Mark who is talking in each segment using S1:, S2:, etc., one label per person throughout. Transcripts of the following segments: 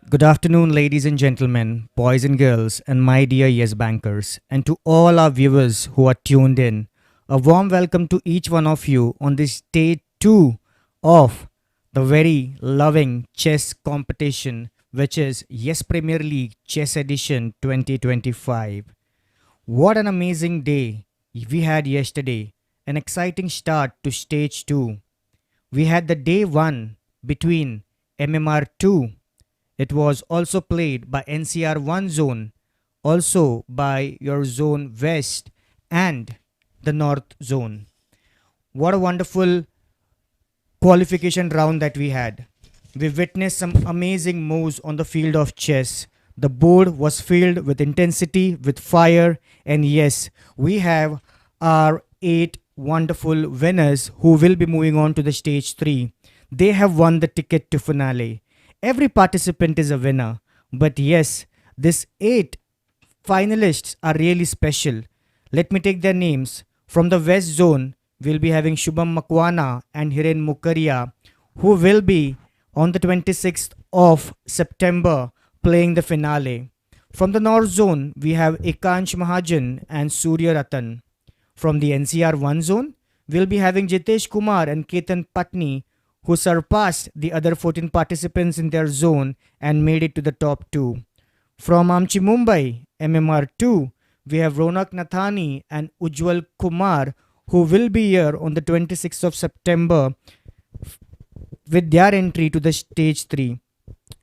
S1: Good afternoon, ladies and gentlemen, boys and girls, and my dear Yes Bankers, and to all our viewers who are tuned in. A warm welcome to each one of you on this day 2 of the very loving chess competition, which is Yes Premier League Chess Edition 2025. What an amazing day we had yesterday! An exciting start to stage 2. We had the day 1 between MMR2. It was also played by NCR1 zone, also by your zone west and the north zone. What a wonderful qualification round that we had. We witnessed some amazing moves on the field of chess. The board was filled with intensity, with fire, and yes, we have our 8 wonderful winners who will be moving on to the stage 3. They have won the ticket to finale. Every participant is a winner, but yes, these 8 finalists are really special. Let me take their names. From the West Zone, we'll be having Shubham Makwana and Hiren Mukaria, who will be on the 26th of September playing the finale. From the North Zone, we have Ekansh Mahajan and Surya Ratan. From the NCR1 Zone, we'll be having Jitesh Kumar and Ketan Patni, who surpassed the other 14 participants in their zone and made it to the top 2. From Amchi Mumbai, MMR2, we have Ronak Nathani and Ujjwal Kumar, who will be here on the 26th of September with their entry to the stage 3.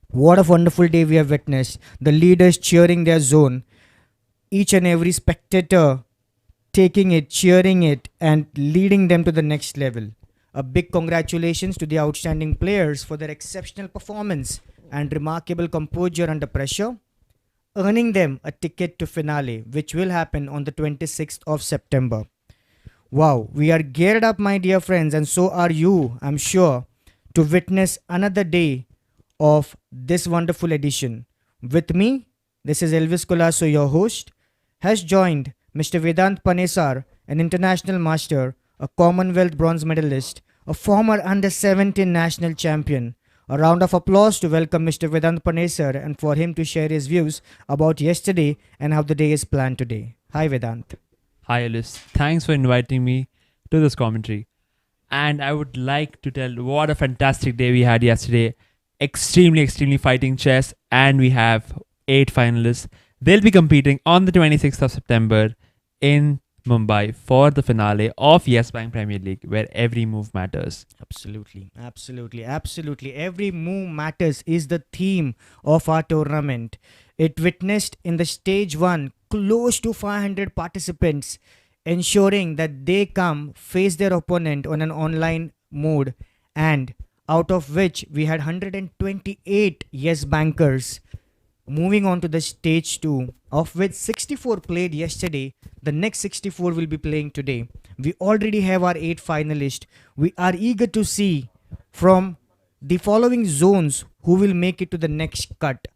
S1: What a wonderful day we have witnessed. The leaders cheering their zone. Each and every spectator taking it, cheering it, and leading them to the next level. A big congratulations to the outstanding players for their exceptional performance and remarkable composure under pressure, earning them a ticket to finale, which will happen on the 26th of September. Wow, we are geared up, my dear friends, and so are you, I'm sure, to witness another day of this wonderful edition. With me, this is Elvis Colasso, your host, has joined Mr. Vedant Panesar, an international master, a Commonwealth bronze medalist, a former under-17 national champion. A round of applause to welcome Mr. Vedant Panesar and for him to share his views about yesterday and how the day is planned today. Hi Vedant.
S2: Hi Alice, thanks for inviting me to this commentary. And I would like to tell what a fantastic day we had yesterday. Extremely fighting chess, and we have 8 finalists. They'll be competing on the 26th of September in Mumbai for the finale of Yes Bank Premier League, where every move matters.
S1: Absolutely. Every move matters is the theme of our tournament. It witnessed in the stage 1 close to 500 participants, ensuring that they come face their opponent on an online mode, and out of which we had 128 Yes Bankers moving on to the stage 2, of which 64 played yesterday. The next 64 will be playing today. We already have our 8 finalists. We are eager to see from the following zones who will make it to the next cut.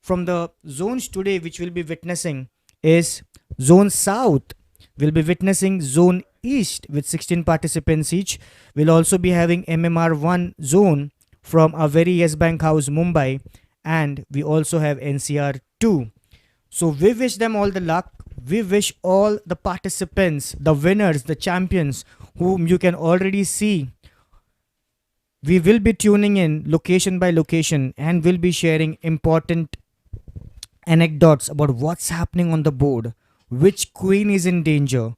S1: From the zones today which we'll be witnessing is Zone South. We'll be witnessing Zone East with 16 participants each. We'll also be having MMR1 zone from our very Yes Bank house Mumbai, and we also have NCR2. So we wish them all the luck. We wish all the participants, the winners, the champions, whom you can already see. We will be tuning in location by location and will be sharing important anecdotes about what's happening on the board, which queen is in danger,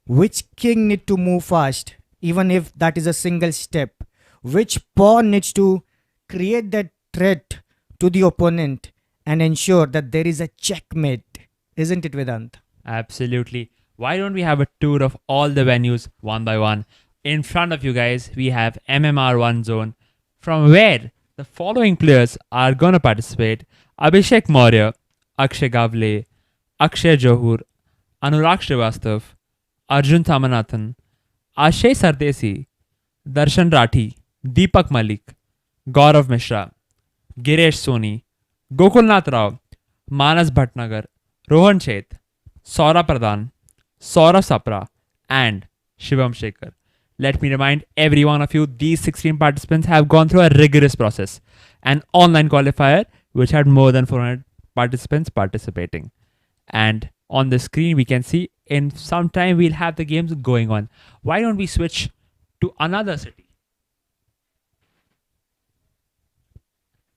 S1: which king need to move fast, even if that is a single step, which pawn needs to create that threat to the opponent and ensure that there is a checkmate. Isn't it, Vedant?
S2: Absolutely. Why don't we have a tour of all the venues one by one? In front of you guys, we have MMR1 zone, from where the following players are going to participate: Abhishek Maurya, Akshay Gavle, Akshay Johur, Anurag Srivastav, Arjun Thamanathan, Ashay Sardesi, Darshan Rathi, Deepak Malik, Gaurav Mishra, Giresh Soni, Gokulnath Rao, Manas Bhatnagar, Rohan Sheth, Saurabh Pradhan, Saurabh Sapra, and Shivam Shekhar. Let me remind every one of you these 16 participants have gone through a rigorous process, an online qualifier which had more than 400 participants participating. And on the screen, we can see in some time we'll have the games going on. Why don't we switch to another city?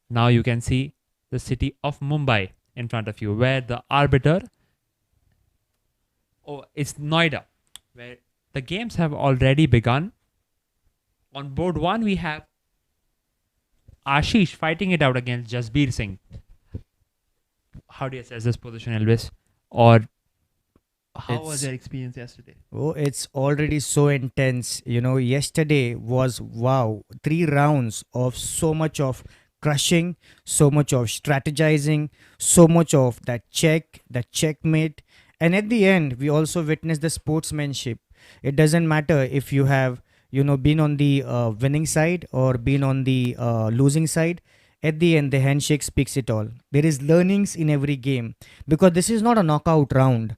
S2: Now you can see the city of Mumbai in front of you, where the arbiter, oh, it's Noida, where the games have already begun. On board one, we have Ashish fighting it out against Jasbir Singh. How do you assess this position, Elvis? Or how was
S1: It's
S2: your experience yesterday?
S1: Oh, it's already so intense. Yesterday was wow, 3 rounds of so much of crushing, so much of strategizing, so much of that checkmate. And at the end, we also witnessed the sportsmanship. It doesn't matter if you have, been on the winning side or been on the losing side. At the end, the handshake speaks it all. There is learnings in every game because this is not a knockout round.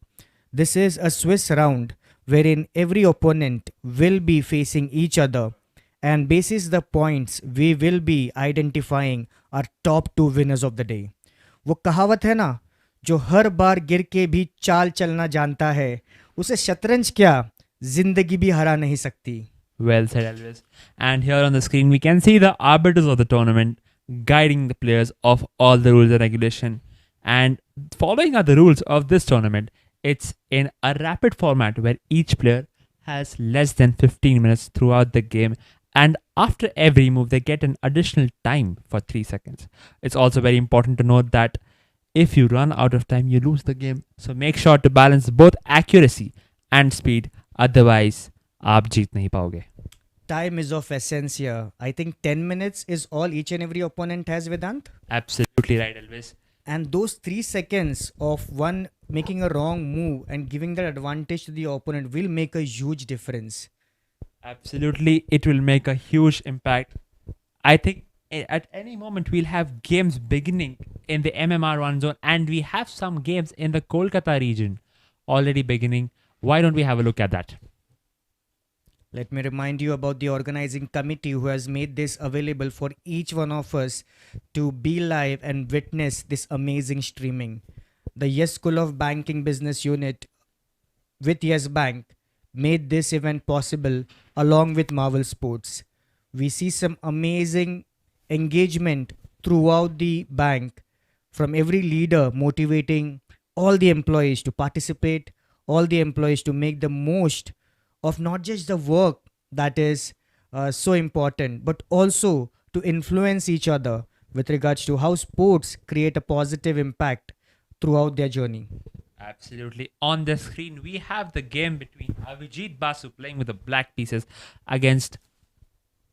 S1: This is a Swiss round wherein every opponent will be facing each other, and basis the points we will be identifying our top two winners of the day. वो कहावत है ना, जो हर बार गिर के भी चाल चलना जानता है, उसे शतरंज क्या जिंदगी भी हरा नहीं सकती.
S2: Well said, Elvis. And here on the screen, we can see the arbiters of the tournament guiding the players of all the rules and regulation. And following are the rules of this tournament. It's in a rapid format where each player has less than 15 minutes throughout the game. And after every move, they get an additional time for 3 seconds. It's also very important to note that if you run out of time, you lose the game. So make sure to balance both accuracy and speed. Otherwise, आप जीत नहीं पाओगे.
S1: Time is of essence here. I think 10 minutes is all each and every opponent has, Vedant.
S2: Absolutely right, Elvis.
S1: And those 3 seconds of one making a wrong move and giving that advantage to the opponent will make a huge difference.
S2: Absolutely, it will make a huge impact. I think at any moment we'll have games beginning in the MMR1 zone, and we have some games in the Kolkata region already beginning. Why don't we have a look at that?
S1: Let me remind you about the organizing committee who has made this available for each one of us to be live and witness this amazing streaming. The Yes School of Banking Business Unit with Yes Bank made this event possible along with Marvel Sports. We see some amazing engagement throughout the bank from every leader motivating all the employees to participate, all the employees to make the most of not just the work that is so important, but also to influence each other with regards to how sports create a positive impact throughout their journey.
S2: Absolutely. On the screen, we have the game between Avijit Basu playing with the black pieces against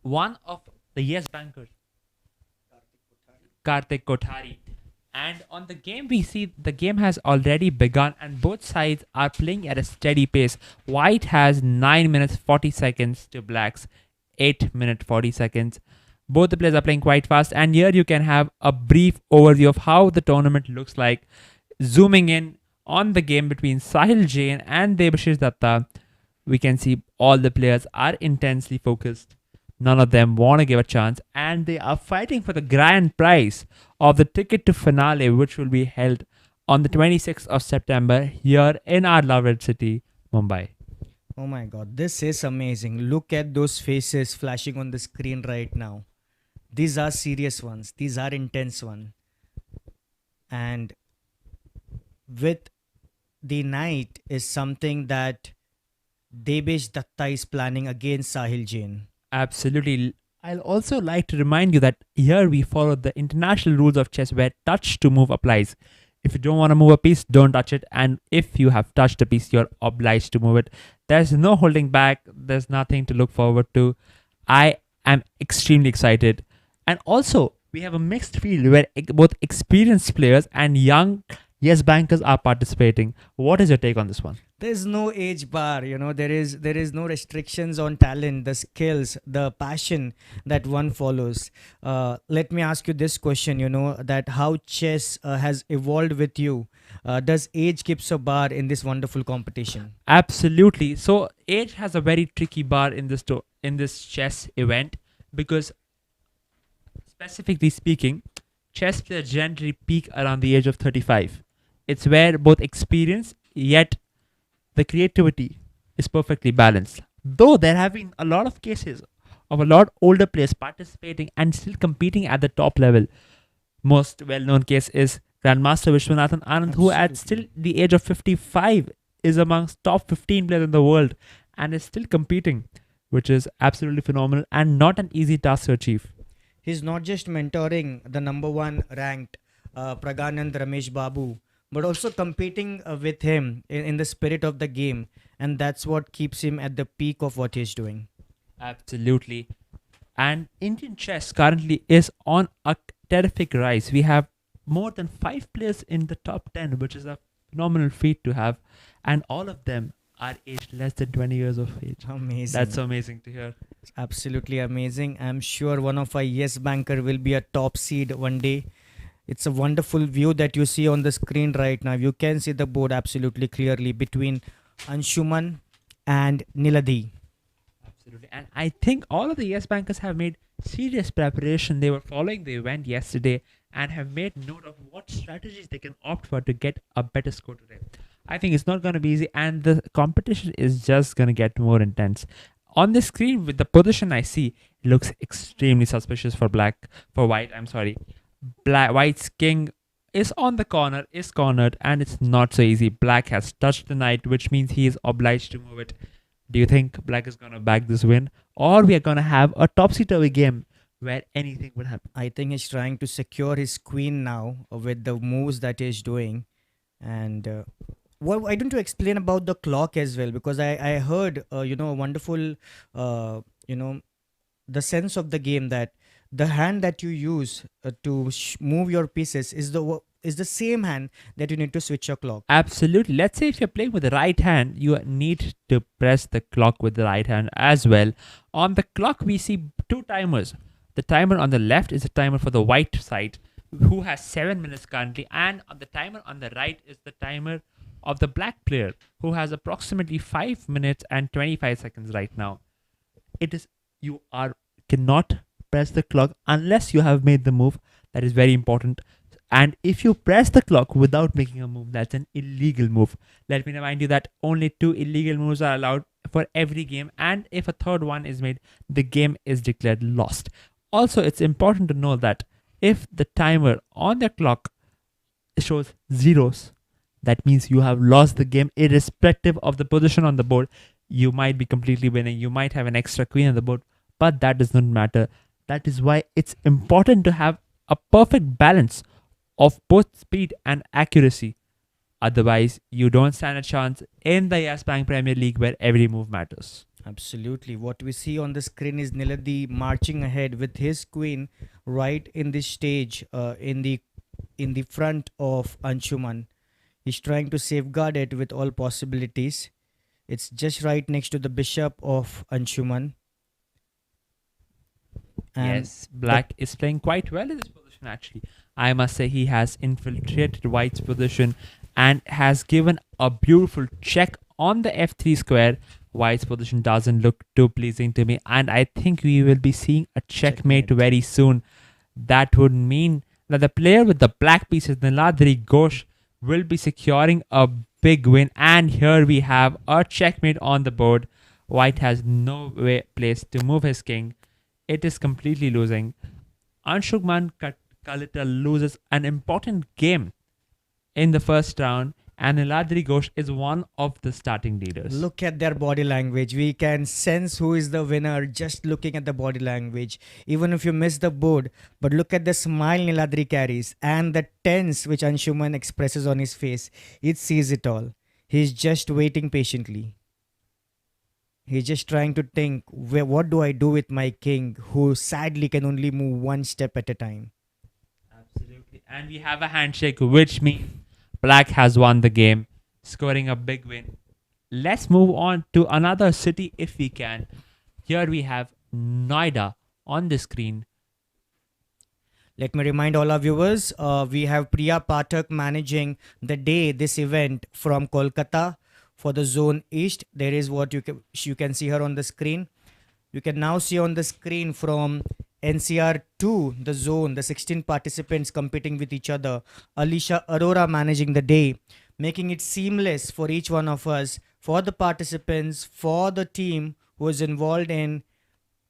S2: one of the Yes bankers, Kartik Kothari. And on the game, we see the game has already begun and both sides are playing at a steady pace. White has 9 minutes 40 seconds to Black's 8 minute 40 seconds. Both the players are playing quite fast, and here you can have a brief overview of how the tournament looks like. Zooming in on the game between Sahil Jain and Debashish Datta, we can see all the players are intensely focused. None of them want to give a chance, and they are fighting for the grand prize of the ticket to finale, which will be held on the 26th of September here in our loved city, Mumbai.
S1: Oh my god, this is amazing. Look at those faces flashing on the screen right now. These are serious ones, these are intense ones. And with the night is something that Debesh Datta is planning against Sahil Jain.
S2: Absolutely. I'll also like to remind you that here we follow the international rules of chess where touch to move applies. If you don't want to move a piece, don't touch it. And if you have touched a piece, you're obliged to move it. There's no holding back. There's nothing to look forward to. I am extremely excited. And also, we have a mixed field where both experienced players and young Yes bankers are participating. What is your take on this one?
S1: There's no age bar, there is no restrictions on talent, the skills, the passion that one follows. Let me ask you this question, that how chess has evolved with you. Does age keeps a bar in this wonderful competition?
S2: Absolutely. So age has a very tricky bar in in this chess event because, specifically speaking, chess players generally peak around the age of 35. It's where both experience yet the creativity is perfectly balanced. Though there have been a lot of cases of a lot older players participating and still competing at the top level. Most well-known case is Grandmaster Vishwanathan Anand, who at still
S1: Absolutely.
S2: the age of 55 is amongst top 15 players in the world and is still competing, which is absolutely phenomenal and not an easy task to achieve.
S1: He's not just mentoring the number one ranked Praganand Ramesh Babu, but also competing with him in the spirit of the game. And that's what keeps him at the peak of what he's doing.
S2: Absolutely. And Indian chess currently is on a terrific rise. We have more than 5 players in the top 10, which is a phenomenal feat to have, and all of them are aged less than 20 years of age. That's
S1: Amazing.
S2: so amazing to hear.
S1: Absolutely amazing. I'm sure one of our Yes Banker will be a top seed one day. It's a wonderful view that you see on the screen right now. You can see the board absolutely clearly between Anshuman and Niladi.
S2: Absolutely. And I think all of the Yes Bankers have made serious preparation. They were following the event yesterday and have made note of what strategies they can opt for to get a better score today. I think it's not going to be easy, and the competition is just going to get more intense. On the screen, with the position I see, it looks extremely suspicious for white. I'm sorry. White's king is on the corner, is cornered, and it's not so easy. Black has touched the knight, which means he is obliged to move it. Do you think Black is gonna bag this win, or we are gonna have a topsy-turvy game where anything would happen?
S1: I think he's trying to secure his queen now with the moves that he's doing. And why don't you explain about the clock as well? Because I heard, a wonderful, you know, the sense of the game that the hand that you use to move your pieces is the same hand that you need to switch your clock.
S2: Absolutely. Let's say if you're playing with the right hand, you need to press the clock with the right hand as well. On the clock, we see 2 timers. The timer on the left is a timer for the white side, who has 7 minutes currently, and on the timer on the right is the timer of the black player, who has approximately 5 minutes and 25 seconds right now. It is you are cannot press the clock unless you have made the move. That is very important. And if you press the clock without making a move, that's an illegal move. Let me remind you that only 2 illegal moves are allowed for every game, and if a third one is made, the game is declared lost. Also, it's important to know that if the timer on the clock shows zeros, that means you have lost the game irrespective of the position on the board. You might be completely winning, you might have an extra queen on the board, but that does not matter. That is why it's important to have a perfect balance of both speed and accuracy. Otherwise, you don't stand a chance in the Yes Bank Premier League where every move matters.
S1: Absolutely. What we see on the screen is Niladi marching ahead with his queen right in this stage, in the front of Anshuman. He's trying to safeguard it with all possibilities. It's just right next to the bishop of Anshuman, and
S2: Yes,
S1: the
S2: Black is playing quite well in this position actually. I must say he has infiltrated White's position and has given a beautiful check on the f3 square. White's position doesn't look too pleasing to me, and I think we will be seeing a checkmate
S1: checkmate.
S2: very soon. That would mean that the player with the black pieces, Niladri Ghosh, will be securing a big win. And here we have a checkmate on the board. White has no way place to move his king. It is completely losing. Anshugman Kalita loses an important game in the first round, and Niladri Ghosh is one of the starting leaders.
S1: Look at their body language. We can sense who is the winner just looking at the body language. Even if you miss the board, but look at the smile Niladri carries and the tense which Anshuman expresses on his face. It sees it all. He's just waiting patiently. He's just trying to think, what do I do with my king, who sadly can only move one step at a time?
S2: Absolutely. And we have a handshake, which means Black has won the game, scoring a big win. let's move on to another city if we can. Here we have Noida on the screen.
S1: Let me remind all our viewers, we have Priya Pathak managing the day this event from Kolkata for the Zone East. There is what you can see her on the screen. You can now see on the screen from NCR2, the zone, the 16 participants competing with each other. Alicia Arora managing the day, making it seamless for each one of us, for the participants, for the team who is involved in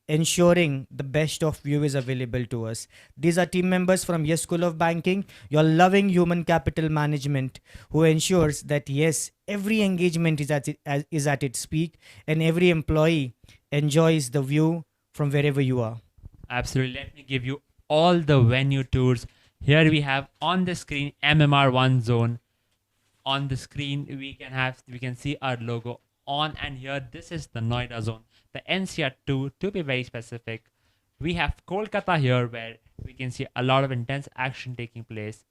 S1: ensuring the best of view is available to us. These are team members from Yes School of Banking, your loving human capital management, who ensures that yes, every engagement is at its peak and every employee enjoys the view from wherever you are.
S2: Absolutely. Let me give you all the venue tours. Here we have on the screen MMR1 zone. On the screen we can see our logo on, and here this is the Noida zone, the NCR2 to be very specific. We have Kolkata here where we can see a lot of intense action taking place,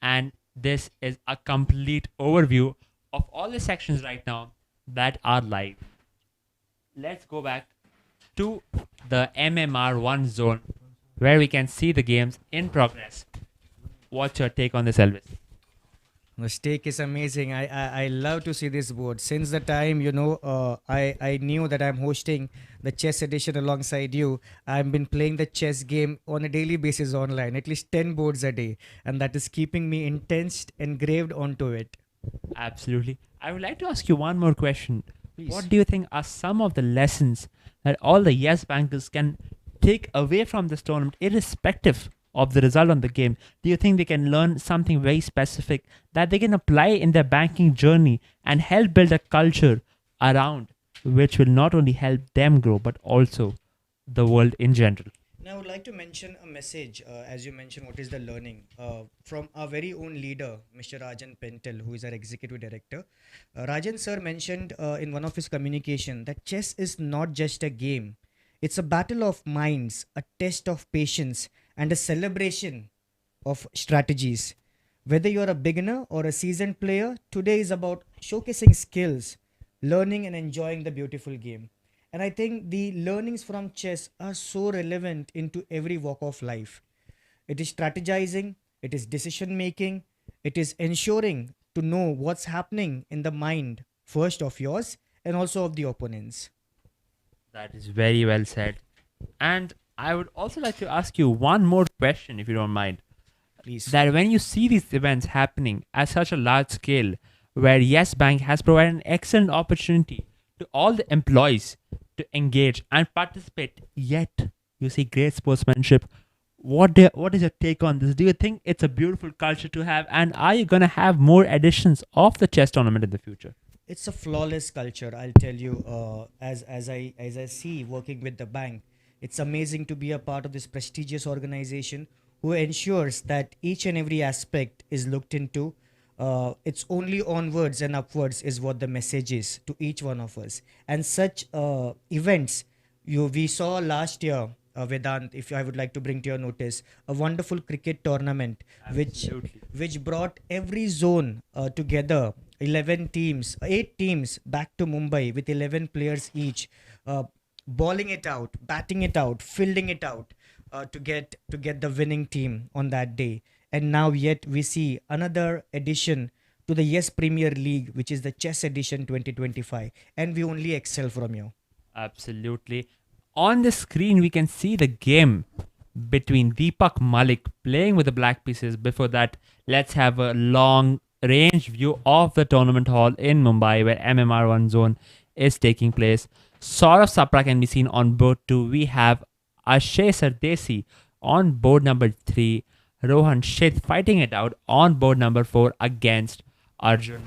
S2: and this is a complete overview of all the sections right now that are live. Let's go back to the MMR1 zone where we can see the games in progress. What's your take on this, Elvis?
S1: The stake is amazing. I love to see this board. Since the time, I knew that I'm hosting the chess edition alongside you, I've been playing the chess game on a daily basis online, at least 10 boards a day. And that is keeping me intense, engraved onto it.
S2: Absolutely. I would like to ask you one more question.
S1: Please.
S2: What do you think are some of the lessons that all the yes bankers can take away from this tournament, irrespective of the result on the game? Do you think they can learn something very specific that they can apply in their banking journey and help build a culture around, which will not only help them grow but also the world in general?
S1: Now, I would like to mention a message, as you mentioned, what is the learning from our very own leader, Mr. Rajan Pentel, who is our executive director. Rajan sir mentioned in one of his communication that chess is not just a game; it's a battle of minds, a test of patience, and a celebration of strategies. Whether you're a beginner or a seasoned player, today is about showcasing skills, learning, and enjoying the beautiful game. And I think the learnings from chess are so relevant into every walk of life. It is strategizing, it is decision making, it is ensuring to know what's happening in the mind, first of yours and also of the opponents.
S2: That is very well said. And I would also like to ask you one more question, if you don't mind.
S1: Please.
S2: That when you see these events happening at such a large scale, where Yes Bank has provided an excellent opportunity to all the employees to engage and participate, yet you see great sportsmanship. What is your take on this? Do you think it's a beautiful culture to have, and are you gonna have more editions of the chess tournament in the future?
S1: It's a flawless culture, I'll tell you. As I see working with the bank, it's amazing to be a part of this prestigious organization who ensures that each and every aspect is looked into. It's only onwards and upwards is what the message is to each one of us. And such events, we saw last year, Vedant, if I would like to bring to your notice, a wonderful cricket tournament which
S2: Absolutely.
S1: which brought every zone together, 11 teams, 8 teams back to Mumbai with 11 players each, uh, balling it out, batting it out, fielding it out, to get the winning team on that day. And now yet we see another addition to the Yes Premier League, which is the Chess Edition 2025, and we only excel from here.
S2: Absolutely. On the screen, we can see the game between Deepak Malik playing with the black pieces. Before that, let's have a long range view of the tournament hall in Mumbai where MMR1 zone is taking place. Saurav Sapra can be seen on board 2. We have Ashay Sardesi on board number 3. Rohan Sheth fighting it out on board number 4 against Arjun.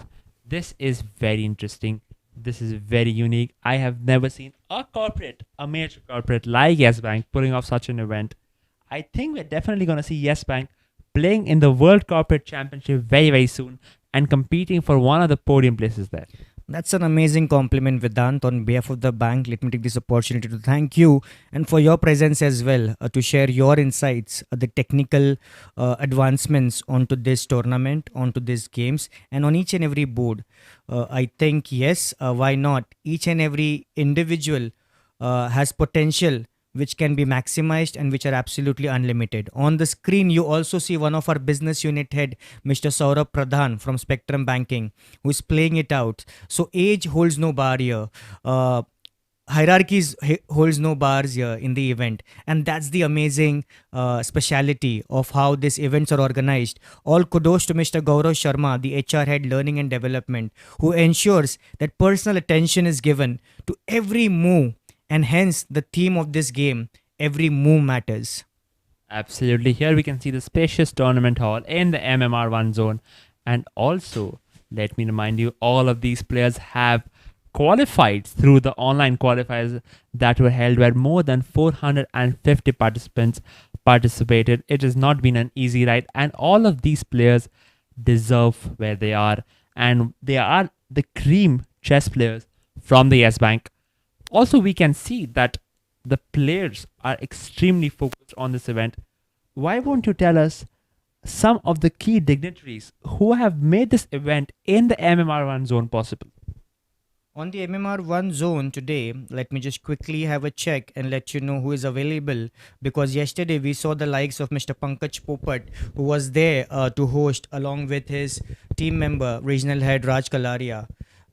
S2: This is very interesting. This is very unique. I have never seen a major corporate like Yes Bank pulling off such an event. I think we're definitely going to see Yes Bank playing in the World Corporate Championship very, very soon and competing for one of the podium places there.
S1: That's an amazing compliment, Vedant. On behalf of the bank, let me take this opportunity to thank you and for your presence as well to share your insights, the technical advancements onto this tournament, onto these games, and on each and every board. I think, yes, why not? Each and every individual has potential which can be maximized and which are absolutely unlimited. On the screen, you also see one of our business unit head, Mr. Saurabh Pradhan from Spectrum Banking, who is playing it out. So age holds no barrier. Uh, hierarchies holds no bars here in the event, and that's the amazing speciality of how these events are organized. All kudos to Mr. Gaurav Sharma, the HR head learning and development, who ensures that personal attention is given to every move, and hence the theme of this game, every move matters.
S2: Absolutely. Here we can see the spacious tournament hall in the MMR1 zone. And also, let me remind you, all of these players have qualified through the online qualifiers that were held where more than 450 participants participated. It has not been an easy ride, and all of these players deserve where they are. And they are the cream chess players from the Yes Bank. Also, we can see that the players are extremely focused on this event. Why won't you tell us some of the key dignitaries who have made this event in the MMR1 zone possible?
S1: On the MMR1 zone today, let me just quickly have a check and let you know who is available, because yesterday we saw the likes of Mr. Pankaj Popat, who was there to host along with his team member, regional head Raj Kalaria.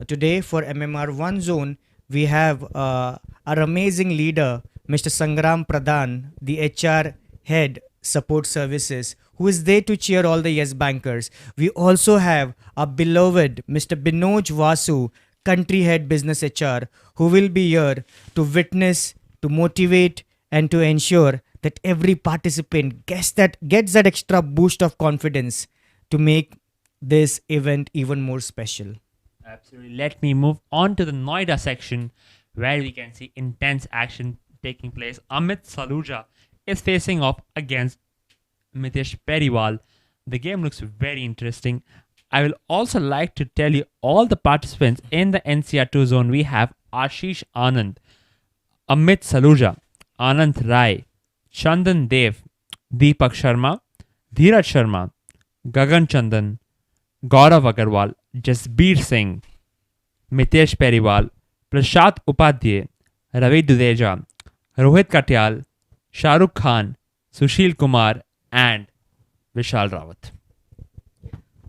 S1: Today for MMR1 zone, we have our amazing leader, Mr. Sangram Pradhan, the HR head support services, who is there to cheer all the Yes Bankers. We also have our beloved Mr. Binoj Vasu, country head business HR, who will be here to witness, to motivate, and to ensure that every participant gets that extra boost of confidence to make this event even more special.
S2: Absolutely. Let me move on to the Noida section where we can see intense action taking place. Amit Saluja is facing off against Mitesh Periwal. The game looks very interesting. I will also like to tell you all the participants in the NCR2 zone. We have Ashish Anand, Amit Saluja, Anand Rai, Chandan Dev, Deepak Sharma, Dheeraj Sharma, Gagan Chandan, Gaurav Agarwal, Jasbir Singh, Mitesh Periwal, Prashant Upadhyay, Ravi Dudeja, Rohit Katyal, Shahrukh Khan, Sushil Kumar, and Vishal Rawat.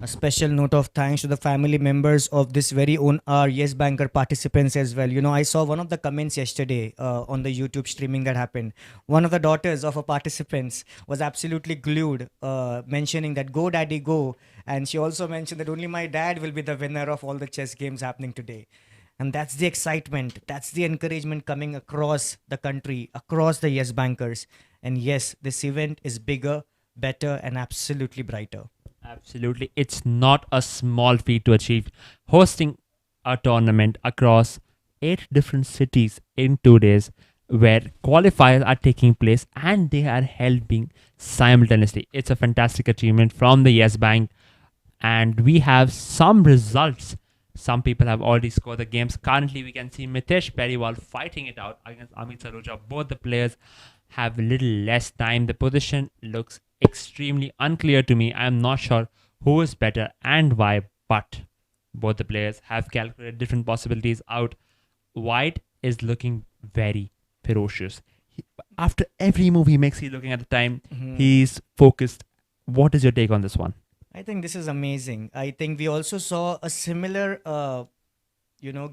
S1: A special note of thanks to the family members of this very own our Yes Banker participants as well. You know, I saw one of the comments yesterday on the YouTube streaming that happened. One of the daughters of a participants was absolutely glued, mentioning that "Go, Daddy, go," and she also mentioned that only my dad will be the winner of all the chess games happening today. And that's the excitement, that's the encouragement coming across the country, across the Yes Bankers. And yes, this event is bigger, better, and absolutely brighter.
S2: Absolutely. It's not a small feat to achieve. Hosting a tournament across 8 different cities in 2 days where qualifiers are taking place and they are held being simultaneously. It's a fantastic achievement from the Yes Bank. And we have some results. Some people have already scored the games. Currently, we can see Mitesh Periwal fighting it out against Amit Saluja. Both the players have a little less time. The position looks extremely unclear to me. I am not sure who is better and why, but both the players have calculated different possibilities out. White is looking very ferocious. After every move he makes, he's looking at the time. He's focused. What is your take on this one?
S1: I think this is amazing. I think we also saw a similar,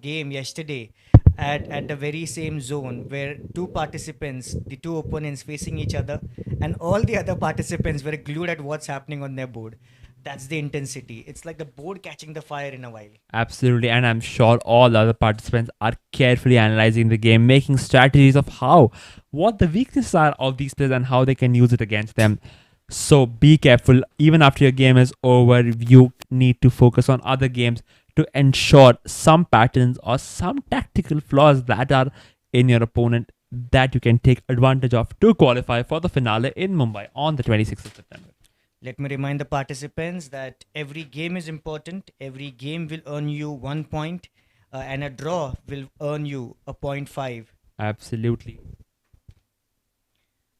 S1: game yesterday at the very same zone where two participants, the two opponents facing each other, and all the other participants were glued at what's happening on their board. That's the intensity. It's like the board catching the fire in a while.
S2: Absolutely, and I'm sure all the other participants are carefully analyzing the game, making strategies of what the weaknesses are of these players and how they can use it against them. So be careful. Even after your game is over, you need to focus on other games to ensure some patterns or some tactical flaws that are in your opponent that you can take advantage of to qualify for the finale in Mumbai on the 26th of September.
S1: Let me remind the participants that every game is important. Every game will earn you 1 point. and a draw will earn you a point 0.5.
S2: Absolutely.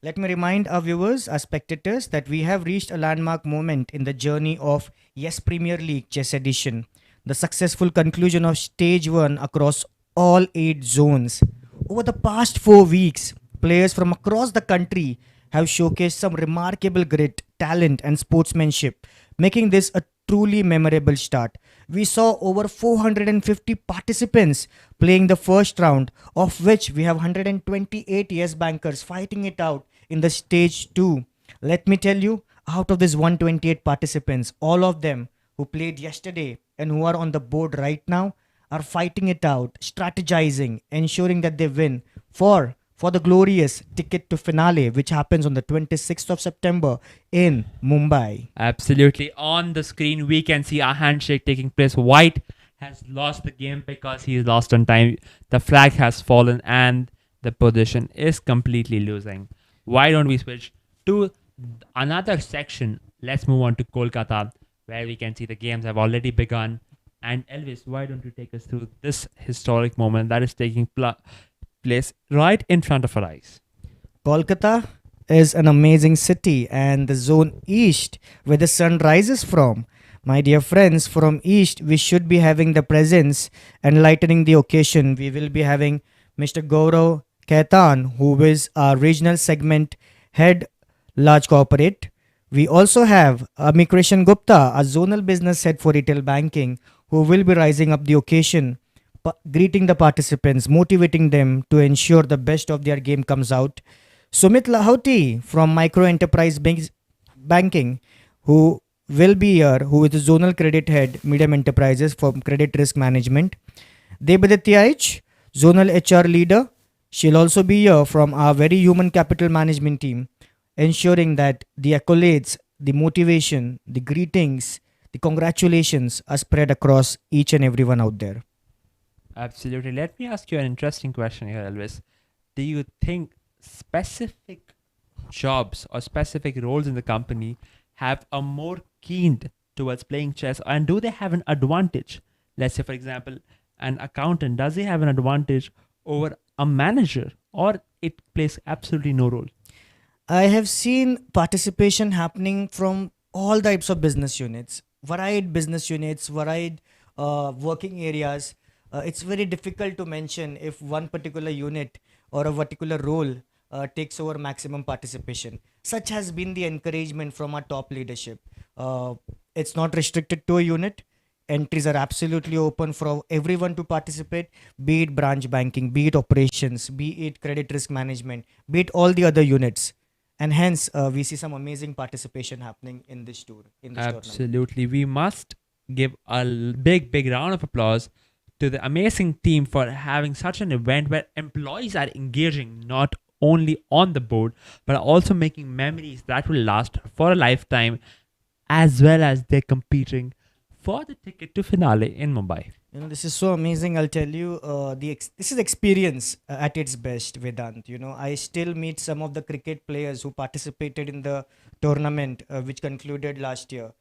S1: Let me remind our viewers, our spectators, that we have reached a landmark moment in the journey of Yes Premier League Chess Edition, the successful conclusion of Stage 1 across all 8 zones. Over the past 4 weeks, players from across the country have showcased some remarkable grit, talent, and sportsmanship, making this a truly memorable start. We saw over 450 participants playing the first round, of which we have 128 Yes Bankers fighting it out in the stage 2. Let me tell you, out of these 128 participants, all of them who played yesterday and who are on the board right now are fighting it out, strategizing, ensuring that they win for the glorious ticket to finale, which happens on the 26th of September in Mumbai.
S2: Absolutely. On the screen, we can see a handshake taking place. White has lost the game because he lost on time. The flag has fallen and the position is completely losing. Why don't we switch to another section? Let's move on to Kolkata, where we can see the games have already begun. And Elvis, why don't you take us through this historic moment that is taking place right in front of our eyes?
S1: Kolkata is an amazing city, and the zone east, where the sun rises from. My dear friends, from east, we should be having the presence and lightening the occasion. We will be having Mr. Gaurav Khaitan, who is our regional segment head, large corporate. We also have Amikrishan Gupta, a zonal business head for retail banking, who will be rising up the occasion, greeting the participants, motivating them to ensure the best of their game comes out. Sumit Lahoti from Micro Enterprise Banking, who will be here, who is the zonal credit head, medium enterprises for credit risk management. Debaditya zonal HR leader. She'll also be here from our very human capital management team, ensuring that the accolades, the motivation, the greetings, the congratulations are spread across each and everyone out there.
S2: Absolutely. Let me ask you an interesting question here, Elvis. Do you think specific jobs or specific roles in the company have a more keen towards playing chess, and do they have an advantage? Let's say, for example, an accountant, does he have an advantage over a manager, or it plays absolutely no role?
S1: I have seen participation happening from all types of business units, varied business units, varied working areas. It's very difficult to mention if one particular unit or a particular role takes over maximum participation. Such has been the encouragement from our top leadership. It's not restricted to a unit. Entries are absolutely open for everyone to participate, be it branch banking, be it operations, be it credit risk management, be it all the other units. And hence, we see some amazing participation happening in this tour, in this tournament.
S2: Absolutely. We must give a big, big round of applause to the amazing team for having such an event where employees are engaging not only on the board but also making memories that will last for a lifetime, as well as they're competing for the ticket to finale in Mumbai.
S1: This is so amazing. I'll tell you, this is experience at its best, Vedant. I still meet some of the cricket players who participated in the tournament, which concluded last year.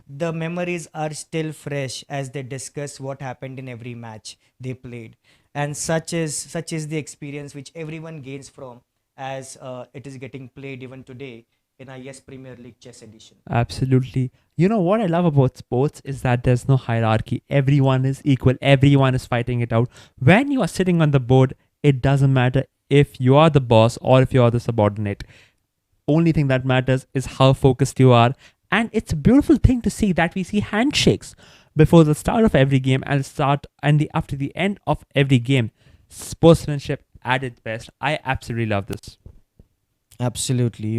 S1: The memories are still fresh as they discuss what happened in every match they played, and such is the experience which everyone gains from as it is getting played even today in our Yes Premier League Chess Edition.
S2: Absolutely. You know what I love about sports is that there's no hierarchy. Everyone is equal. Everyone is fighting it out. When you are sitting on the board, it doesn't matter if you are the boss or if you are the subordinate. Only thing that matters is how focused you are. And it's a beautiful thing to see that we see handshakes before the start of every game and after the end of every game. Sportsmanship at its best. I absolutely love this.
S1: Absolutely,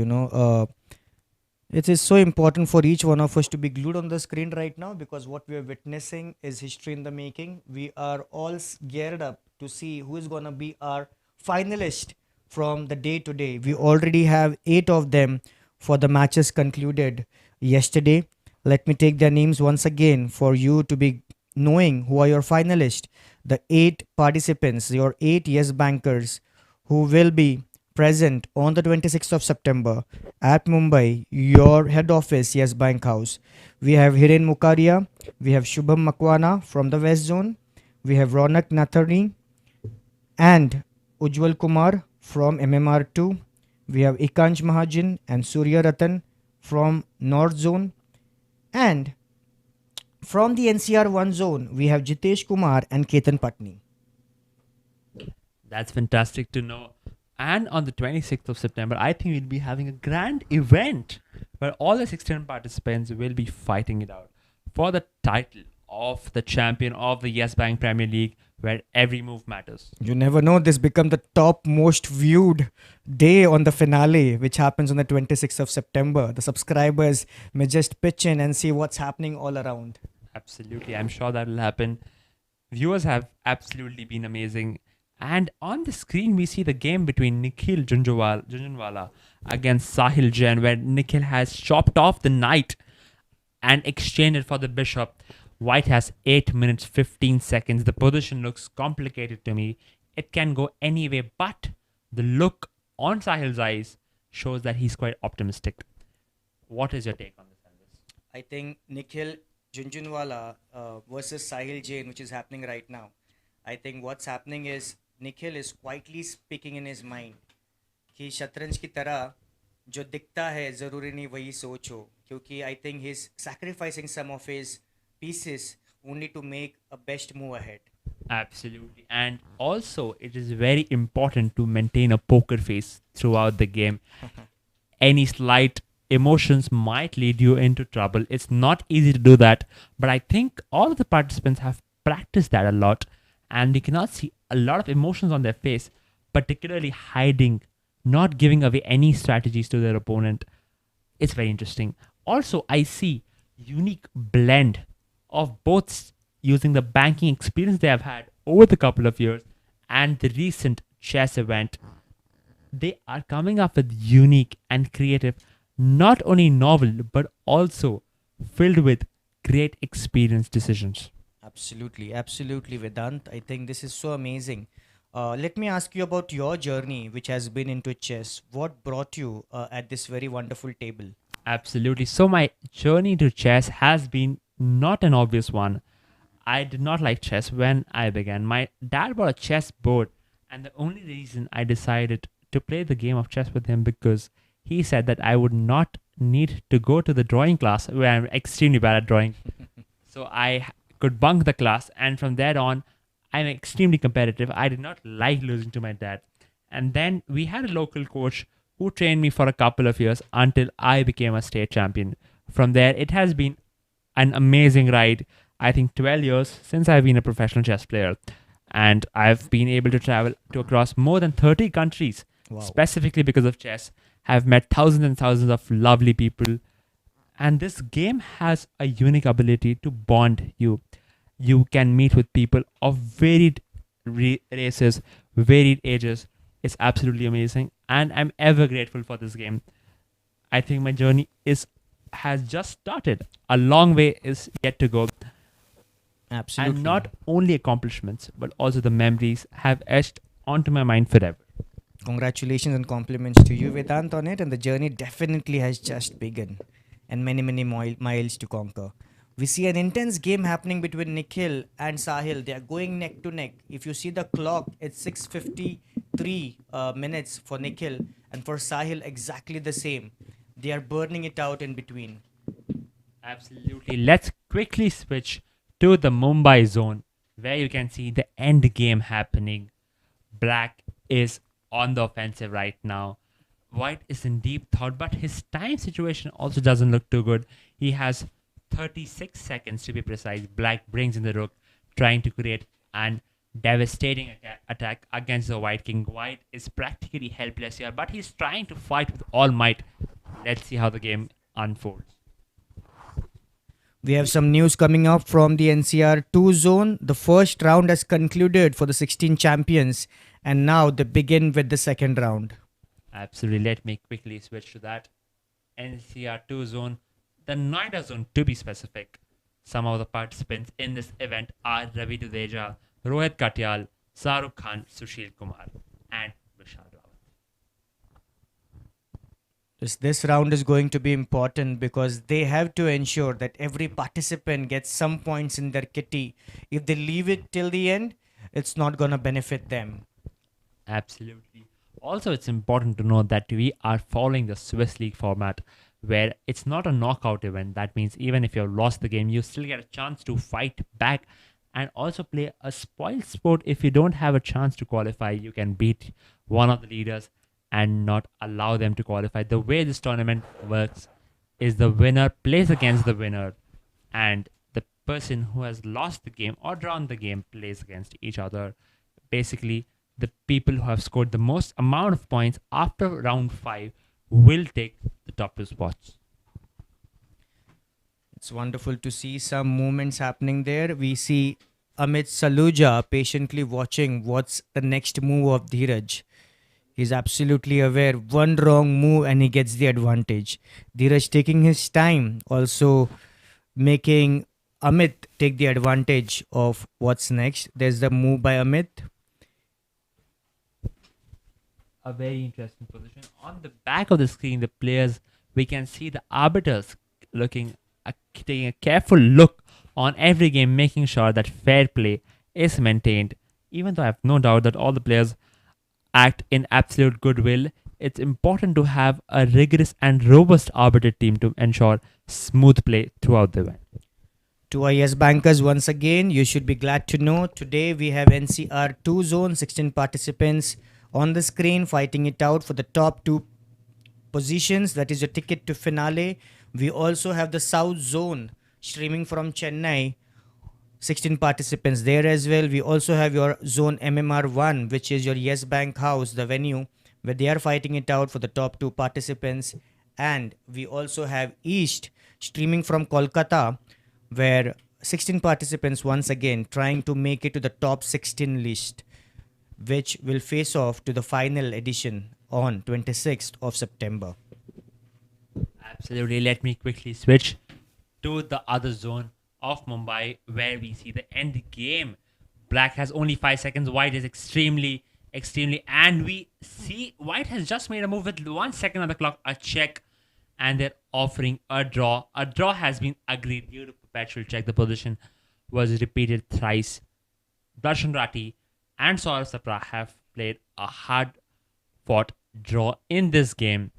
S1: it is so important for each one of us to be glued on the screen right now, because what we are witnessing is history in the making. We are all geared up to see who is going to be our finalist from the day to day. We already have 8 of them for the matches concluded yesterday. Let me take their names once again for you to be knowing who are your finalists. The 8 participants, your 8 Yes Bankers who will be present on the 26th of September at Mumbai, your head office, Yes Bank House. We have Hiren Mukaria, we have Shubham Makwana from the West Zone, We have Ronak Nathani and Ujwal Kumar from MMR2. We have Ikansh Mahajan and Surya Ratan from North Zone. And from the NCR1 zone, we have Jitesh Kumar and Ketan Patni.
S2: That's fantastic to know. And on the 26th of September, I think we'll be having a grand event where all the 16 participants will be fighting it out for the title of the champion of the Yes Bank Premier League, where every move matters.
S1: You never know, this become the top most viewed day on the finale, which happens on the 26th of September. The subscribers may just pitch in and see what's happening all around.
S2: Absolutely, I'm sure that will happen. Viewers have absolutely been amazing. And on the screen, we see the game between Nikhil Junjunwala against Sahil Jain, where Nikhil has chopped off the knight and exchanged it for the bishop. White has 8 minutes 15 seconds. The position looks complicated to me. It can go any way, but the look on Sahil's eyes shows that he's quite optimistic. What is your take on this, Elvis?
S1: I think Nikhil Junjunwala versus Sahil Jain, which is happening right now. I think what's happening is Nikhil is quietly speaking in his mind कि शतरंज की तरह जो दिखता है ज़रूरी नहीं वही सोच हो क्योंकि I think he's sacrificing some of his pieces only to make a best move ahead.
S2: Absolutely. And also, it is very important to maintain a poker face throughout the game. Any slight emotions might lead you into trouble. It's not easy to do that, but I think all of the participants have practiced that a lot, and you cannot see a lot of emotions on their face, particularly hiding, not giving away any strategies to their opponent. It's very interesting. Also, I see unique blend of both using the banking experience they have had over the couple of years and the recent chess event. They are coming up with unique and creative, not only novel, but also filled with great experience decisions.
S1: Absolutely, absolutely, Vedant. I think this is so amazing. Let me ask you about your journey, which has been into chess. What brought you at this very wonderful table?
S2: Absolutely. So, my journey to chess has been not an obvious one. I did not like chess when I began. My dad bought a chess board, and the only reason I decided to play the game of chess with him because he said that I would not need to go to the drawing class where I'm extremely bad at drawing. So could bunk the class, and from there on, I'm extremely competitive. I did not like losing to my dad. And then we had a local coach who trained me for a couple of years until I became a state champion. From there, it has been an amazing ride. I think 12 years since I've been a professional chess player. And I've been able to travel to across more than 30 countries,
S1: Wow.
S2: specifically because of chess. Have met thousands and thousands of lovely people. And this game has a unique ability to bond you. You can meet with people of varied races, varied ages. It's absolutely amazing. And I'm ever grateful for this game. I think my journey has just started. A long way is yet to go.
S1: Absolutely.
S2: And not only accomplishments, but also the memories have etched onto my mind forever.
S1: Congratulations and compliments to you, Vedant, on it. And the journey definitely has just begun and many, many miles to conquer. We see an intense game happening between Nikhil and Sahil. They are going neck to neck. If you see the clock, it's 6:53 minutes for Nikhil, and for Sahil, exactly the same. They are burning it out in between.
S2: Absolutely. Let's quickly switch to the Mumbai zone where you can see the end game happening. Black is on the offensive right now. White is in deep thought, but his time situation also doesn't look too good. He has 36 seconds to be precise. Black brings in the rook, trying to create an devastating attack against the White King. White is practically helpless here, but he's trying to fight with all might. Let's see how the game unfolds.
S1: We have some news coming up from the NCR2 zone. The first round has concluded for the 16 champions, and now they begin with the second round.
S2: Absolutely. Let me quickly switch to that. NCR2 zone, the Noida zone to be specific. Some of the participants in this event are Ravi Dudeja, Rohit Katyal, Sarukh Khan, Sushil Kumar, and Vishal Rawat.
S1: This round is going to be important because they have to ensure that every participant gets some points in their kitty. If they leave it till the end, it's not going to benefit them.
S2: Absolutely. Also, it's important to know that we are following the Swiss League format where it's not a knockout event. That means even if you've lost the game, you still get a chance to fight back and also play a spoiled sport. If you don't have a chance to qualify, you can beat one of the leaders and not allow them to qualify. The way this tournament works is the winner plays against the winner, and the person who has lost the game or drawn the game plays against each other. Basically, the people who have scored the most amount of points after round 5 will take the top 2 spots.
S1: It's wonderful to see some movements happening there. We see Amit Saluja patiently watching what's the next move of Dheeraj. He's absolutely aware. One wrong move and he gets the advantage. Dheeraj taking his time, also making Amit take the advantage of what's next. There's the move by Amit.
S2: A very interesting position. On the back of the screen, the players, we can see the arbiters looking, taking a careful look on every game, making sure that fair play is maintained. Even though I have no doubt that all the players act in absolute goodwill, it's important to have a rigorous and robust arbiter team to ensure smooth play throughout the event.
S1: To our yes bankers, once again, you should be glad to know today we have NCR2 zone, 16 participants on the screen fighting it out for the top two positions. That is your ticket to finale. We also have the South zone streaming from Chennai, 16 participants there as well. We also have your zone MMR1, which is your Yes Bank House, the venue where they are fighting it out for the top two participants. And we also have East streaming from Kolkata, where 16 participants once again trying to make it to the top 16 list, which will face off to the final edition on 26th of September.
S2: Absolutely. Let me quickly switch to the other zone of Mumbai where we see the end game. Black has only 5 seconds. White is extremely. And we see White has just made a move with 1 second on the clock, a check, and they're offering a draw. A draw has been agreed due to perpetual check. The position was repeated thrice. Darshan Rati and Saurav Sapra have played a hard fought draw in this game.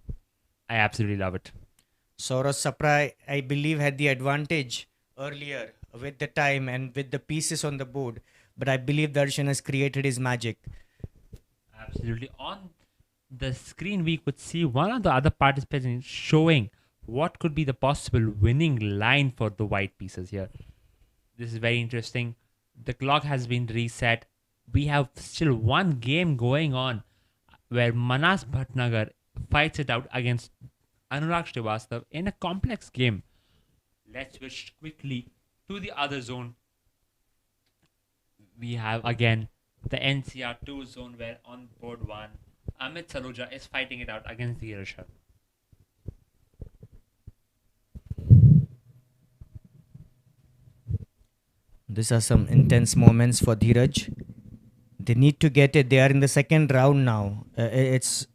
S2: I absolutely love it.
S1: Soros Sapra, I believe, had the advantage earlier with the time and with the pieces on the board, but I believe Darshan has created his magic.
S2: Absolutely. On the screen, we could see one of the other participants showing what could be the possible winning line for the white pieces here. This is very interesting. The clock has been reset. We have still one game going on where Manas Bhatnagar fights it out against Anurag Srivastav in a complex game. Let's switch quickly to the other zone. We have again the NCR2 zone where on board 1, Amit Saluja is fighting it out against the Irishar.
S1: These are some intense moments for Dheeraj. They need to get it. They are in the second round now. It's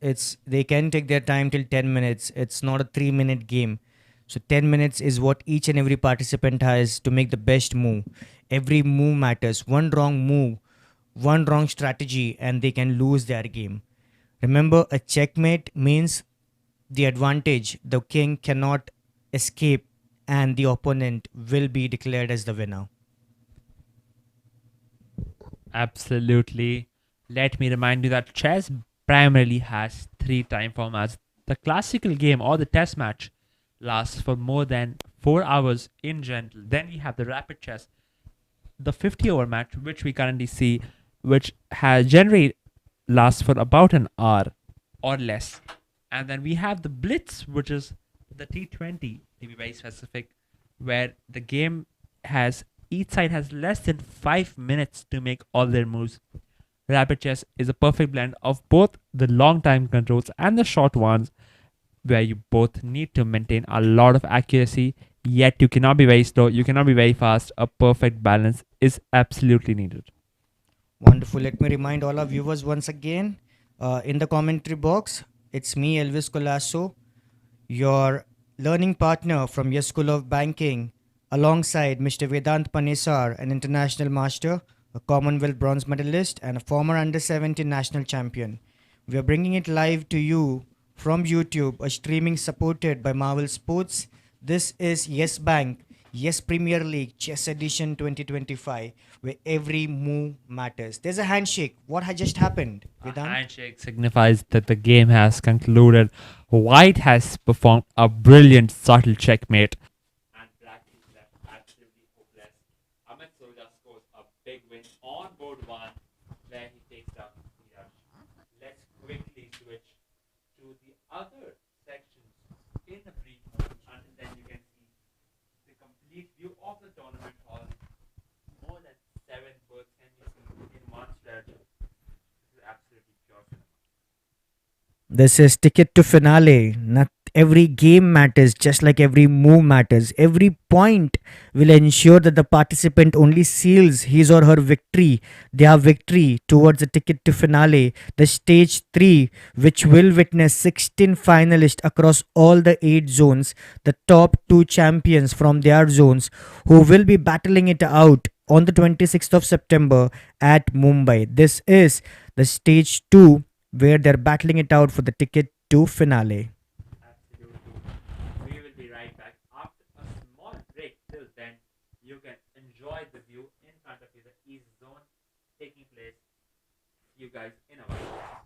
S1: they can take their time till 10 minutes. It's not a 3-minute game. So 10 minutes is what each and every participant has to make the best move. Every move matters. One wrong move, one wrong strategy, and they can lose their game. Remember, a checkmate means the advantage. The king cannot escape, and the opponent will be declared as the winner.
S2: Absolutely. Let me remind you that chess primarily has 3 time formats. The classical game or the test match lasts for more than 4 hours in general. Then we have the rapid chess, the 50-over match, which we currently see, which has generally lasts for about an hour or less. And then we have the blitz, which is the T20, to be very specific, where the game has each side has less than 5 minutes to make all their moves. Rapid chess is a perfect blend of both the long time controls and the short ones, where you both need to maintain a lot of accuracy, yet you cannot be very slow, you cannot be very fast. A perfect balance is absolutely needed.
S1: Wonderful. Let me remind all our viewers once again in the commentary box. It's me, Elvis Colasso. your learning partner from your School of Banking, alongside Mr. Vedant Panesar, an international master, a Commonwealth bronze medalist, and a former under 17 national champion. We are bringing it live to you from YouTube, a streaming supported by Marvel Sports. This is Yes Bank, Yes Premier League Chess Edition 2025, where every move matters. There's a handshake. What had just happened,
S2: A
S1: Vedant?
S2: handshake signifies that the game has concluded. White has performed a brilliant subtle checkmate. And black is left absolutely hopeless. Amit Soja scores a big win on board one, where he takes down Neeraj. Let's quickly switch to the other sections in a brief moment. Until then, you can see the complete view of the tournament hall. More than seven birds can be seen in one stretch. This is absolutely pure cinema.
S1: This is ticket to finale. Not every game matters, just like every move matters. Every point will ensure that the participant only seals his or her victory, their victory towards the ticket to finale, the stage 3, which will witness 16 finalists across all the 8 zones, the top 2 champions from their zones, who will be battling it out on the 26th of September at Mumbai. This is the stage 2, where they're battling it out for the ticket to finale.
S2: Absolutely. We will be right back after a small break. Till then, you can enjoy the view in front of you, the East Zone taking place. You guys in a while.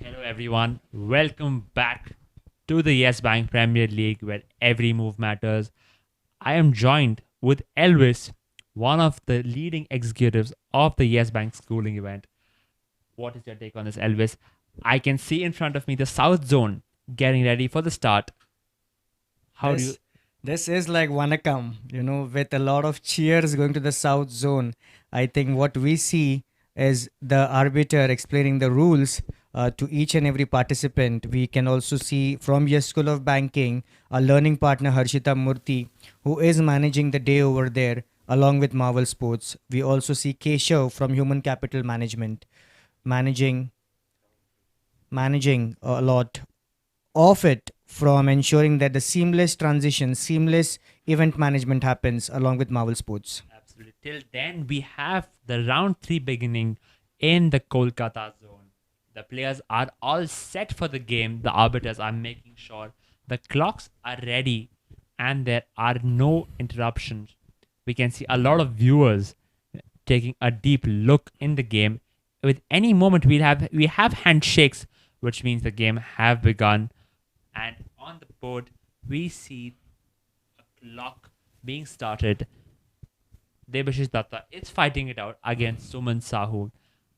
S2: Hello, everyone. Welcome back to the Yes Bank Premier League, where every move matters. I am joined with Elvis, one of the leading executives of the Yes Bank schooling event. What is your take on this, Elvis? I can see in front of me the South Zone getting ready for the start. How do you?
S1: This this is like Wanakam, with a lot of cheers going to the south zone. I think what we see is the arbiter explaining the rules to each and every participant. We can also see from your School of Banking, our learning partner Harshita Murthy, who is managing the day over there along with Marvel Sports. We also see Keshav from Human Capital Management managing managing a lot of it from ensuring that the seamless transition, seamless event management happens along with Marvel Sports.
S2: Absolutely. Till then, we have the round three beginning in the Kolkata zone. The players are all set for the game. The arbiters are making sure the clocks are ready and there are no interruptions. We can see a lot of viewers taking a deep look in the game. With any moment we have handshakes, which means the game have begun. And on the board we see a clock being started. Debashish Datta is fighting it out against Suman Sahu.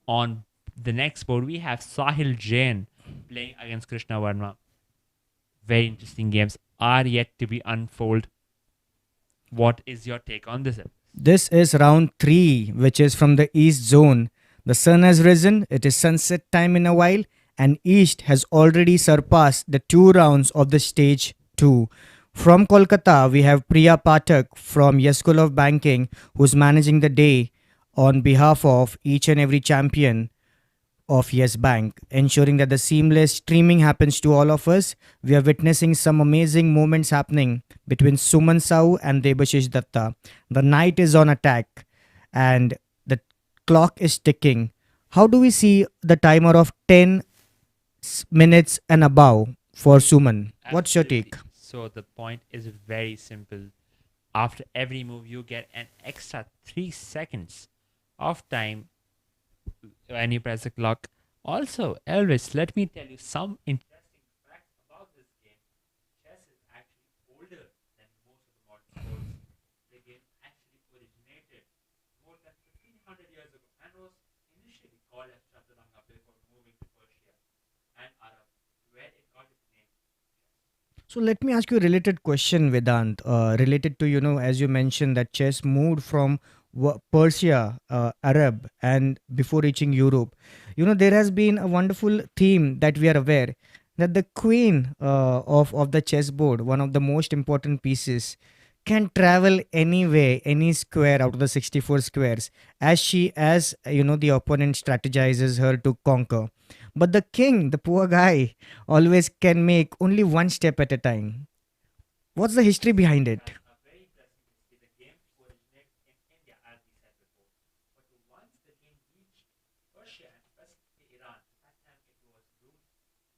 S2: On the next board, we have Sahil Jain playing against Krishna Verma. Very interesting games are yet to be unfold. What is your take on this?
S1: This is round 3, which is from the East Zone. The sun has risen, it is sunset time in a while, and East has already surpassed the 2 rounds of the stage 2. From Kolkata, we have Priya Pathak from Yes School of Banking, who's managing the day on behalf of each and every champion of Yes Bank, ensuring that the seamless streaming happens to all of us. We are witnessing some amazing moments happening between Suman Sahu and Debashish Datta. The knight is on attack and the clock is ticking. How do we see the timer of 10 minutes and above for Suman? What's your
S2: Absolutely.
S1: take?
S2: So the point is very simple. After every move, you get an extra 3 seconds of time when you press the clock. Also, Elvis, let me tell you some interesting facts about this game. Chess is actually older than most of the modern sports. The game actually originated more than 1500 years ago and was initially called as Chaturanga before moving to Persia and Arab, where it got its name.
S1: So let me ask you a related question, Vedant, related to, as you mentioned that chess moved from Persia, Arab, and before reaching Europe. There has been a wonderful theme that we are aware that the queen of the chessboard, one of the most important pieces, can travel anywhere, any square out of the 64 squares, as the opponent strategizes her to conquer. But the king, the poor guy, always can make only one step at a time. What's the history behind it?
S2: A very interesting history. The game originated in India, as we said before. But once the game reached Persia and specifically Iran, at that time it was ruled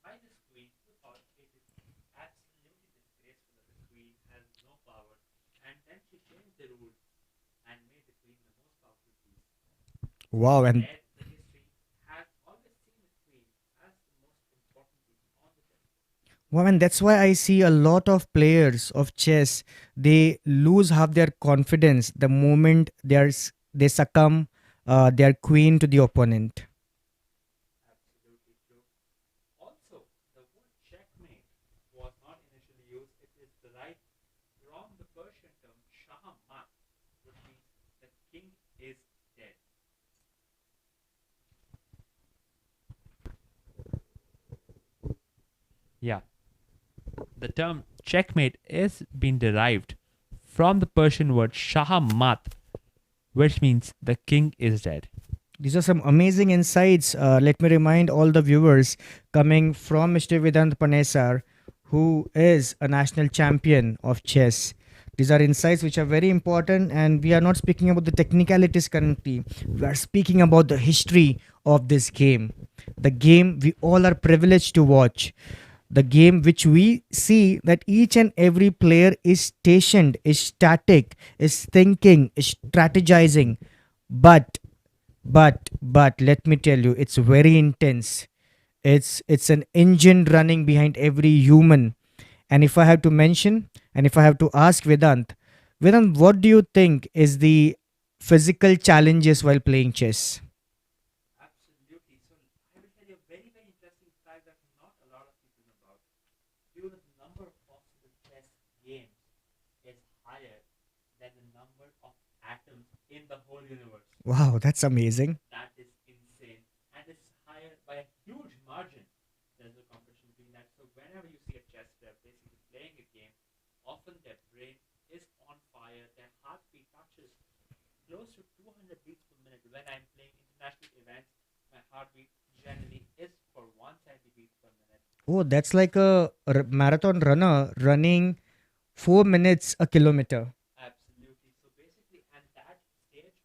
S2: by this queen who thought it is absolutely disgraceful that the queen has no power. And then she changed the rules and made the queen the most powerful piece.
S1: Wow,
S2: From
S1: and
S2: there, the history has always seen the queen as the most important piece on the chess.
S1: and that's why I see a lot of players of chess. They lose half their confidence the moment they succumb their queen to the opponent.
S2: Absolutely true. Also, the word checkmate was not initially used. It is derived from the Persian term shahamat, which means the king is dead. Yeah, the term checkmate is being derived from the Persian word shahamat, which means the king is dead.
S1: These are some amazing insights. Let me remind all the viewers coming from Mr. Vedant Panesar, who is a national champion of chess. These are insights which are very important, and we are not speaking about the technicalities currently. We are speaking about the history of this game. The game we all are privileged to watch. The game which we see that each and every player is stationed, is static, is thinking, is strategizing. But but let me tell you, it's very intense. It's an engine running behind every human. And if I have to mention, and if I have to ask Vedant, what do you think is the physical challenges while playing chess?
S2: Absolutely. So I will tell you a very, very interesting fact that not a lot of people know about. Due to the number of possible chess games is higher than the number of atoms in the whole universe.
S1: Wow, that's amazing.
S2: That is insane. And it's higher by a huge margin. There's a competition between that. So whenever you see a chess player basically playing a game, often their brain is on fire, their heartbeat touches close to 200 beats per minute. When I'm playing international events, my heartbeat generally is for 170 beats per minute.
S1: Oh, that's like a marathon runner running 4 minutes a kilometer.
S2: Absolutely. So basically, and that stage,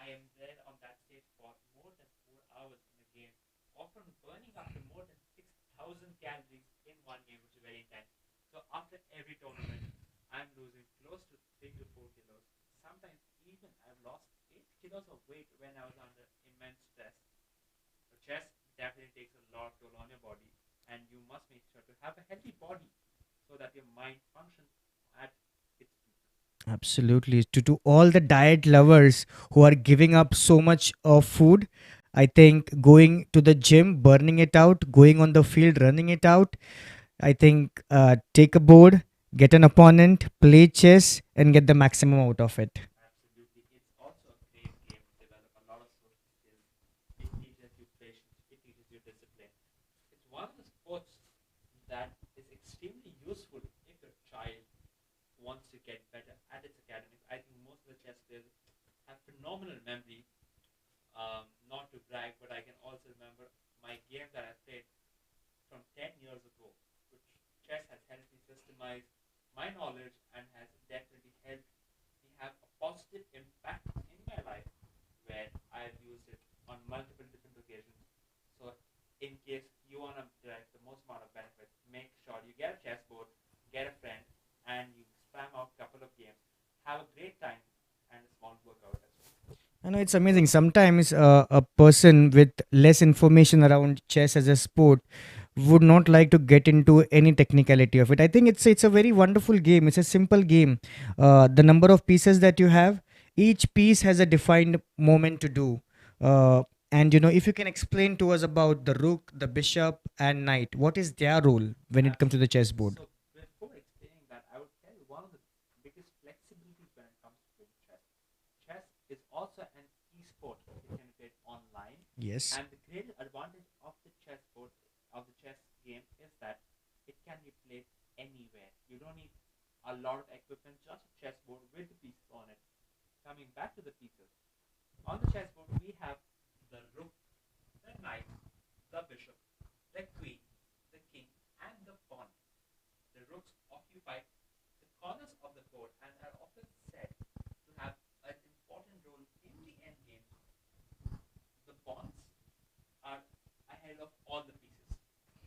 S2: I am there on that stage for more than 4 hours in a game, often burning up to more than 6,000 calories in one game, which is very intense. So after every tournament, I'm losing close to 3 to 4 kilos. Sometimes even I've lost 8 kilos of weight when I was under immense stress. So chess definitely takes a lot of toll on your body, and you must make sure to have a healthy body so that your mind functions at its peak.
S1: Absolutely. To all the diet lovers who are giving up so much of food, I think going to the gym, burning it out, going on the field, running it out, I think take a board, get an opponent, play chess, and get the maximum out of it.
S2: Absolutely. It's also a great game to develop a lot of social skills. It teaches you patience, it teaches you discipline. It's one of the sports that is extremely useful if your child wants to get better at its academics. I think most of the chess players have phenomenal memory. Not to brag, but I can also remember my game that I played from 10 years ago, which chess has helped me systemize my knowledge and has definitely helped me have a positive impact in my life where I've used it on multiple different occasions. So, in case you want to derive the most amount of benefit, make sure you get a chessboard, get a friend, and you spam out a couple of games. Have a great time and a small workout as well.
S1: I know it's amazing. Sometimes a person with less information around chess as a sport would not like to get into any technicality of it. I think it's a very wonderful game. It's a simple game. The number of pieces that you have, each piece has a defined moment to do. And if you can explain to us about the rook, the bishop, and knight, what is their role when it comes to the chessboard?
S2: So, before explaining that, I would tell you one of the biggest flexibilities when it comes to playing chess. Chess is also an e-sport. It can be played online,
S1: Yes.
S2: and the great advantage of the chessboard of the chess game is that it can be played anywhere. You don't need a lot of equipment, just a chessboard with the pieces on it. Coming back to the pieces, on the chessboard we have the rook, the knight, the bishop, the queen, the king, and the pawn. The rooks occupy the corners of the board and are often said to have an important role in the endgame. The pawns are ahead of all the pieces.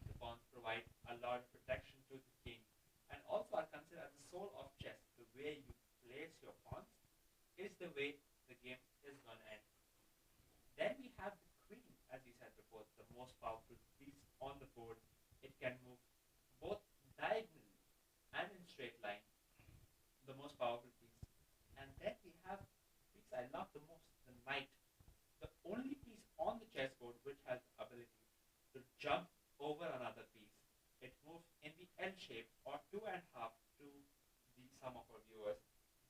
S2: The pawns provide a lot of protection to the king and also are considered as the soul of chess. The way you place your pawns is the way the game is going to end. Then we have the queen, as we said before, the most powerful piece on the board. It can move both diagonally and in straight line, the most powerful piece. And then we have the piece I love the most, the knight, the only piece on the chessboard which has the ability to jump over another piece. It moves in the L shape or two and a half to the some of our viewers.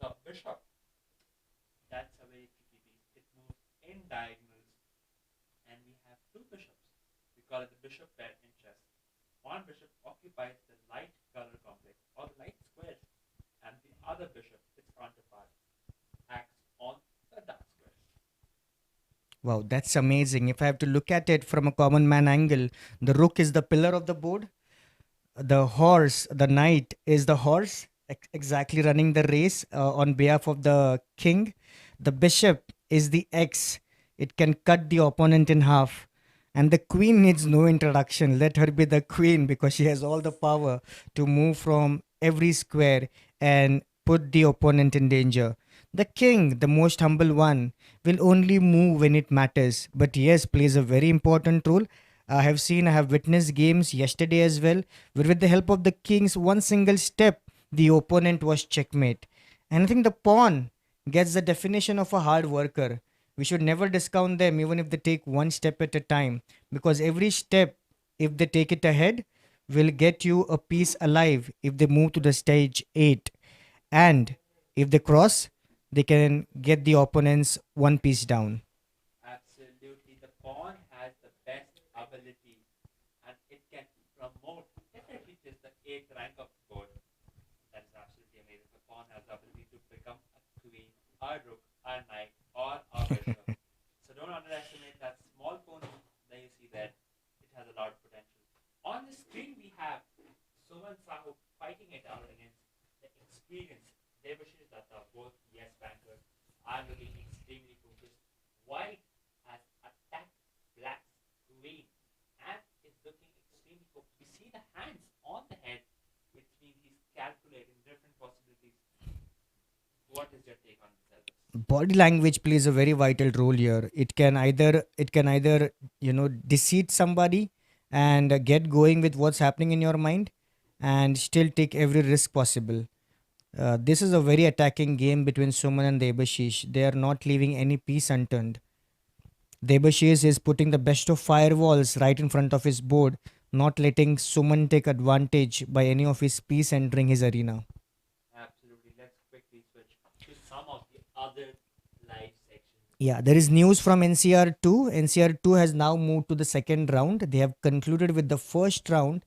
S2: The bishop, that's a very tricky piece. It moves in diagonals, and we have two bishops. We call it the bishop pair in chess. One bishop occupies the light color complex or the light squares, and the other bishop, its counterpart, acts on the dark squares.
S1: Wow, that's amazing. If I have to look at it from a common man angle, the rook is the pillar of the board. The horse, the knight, is the horse exactly running the race on behalf of the king. The bishop is the X, it can cut the opponent in half. And the queen needs no introduction. Let her be the queen because she has all the power to move from every square and put the opponent in danger. The king, the most humble one, will only move when it matters, but yes, plays a very important role. I have witnessed games yesterday as well, where with the help of the king's one single step, the opponent was checkmate. And I think the pawn gets the definition of a hard worker. We should never discount them even if they take one step at a time, because every step, if they take it ahead, will get you a piece alive if they move to the stage 8. And if they cross, they can get the opponent's one piece down.
S2: Absolutely, the pawn has the best ability, and it can promote if it reaches the eighth rank of the board. That is absolutely amazing. The pawn has the ability to become a queen, a rook, a knight, or a bishop. So don't underestimate that small pawn that you see there. It has a lot of potential. On the screen, we have Suman Sahu fighting it out against the experienced Devashish Datta, both yes bankers, are looking extremely focused. White has attacked Black's queen and is looking extremely focused. We see the hands on the head, which means he's calculating different possibilities. What is your take on this, Elvis?
S1: Body language plays a very vital role here. It can either deceive somebody and get going with what's happening in your mind, and still take every risk possible. This is a very attacking game between Suman and Debashish. They are not leaving any piece unturned. Debashish is putting the best of firewalls right in front of his board, not letting Suman take advantage by any of his piece entering his arena.
S2: Absolutely. Let's quickly switch to some of the other live sections.
S1: Yeah, there is news from NCR2. NCR2 has now moved to the second round. They have concluded with the first round.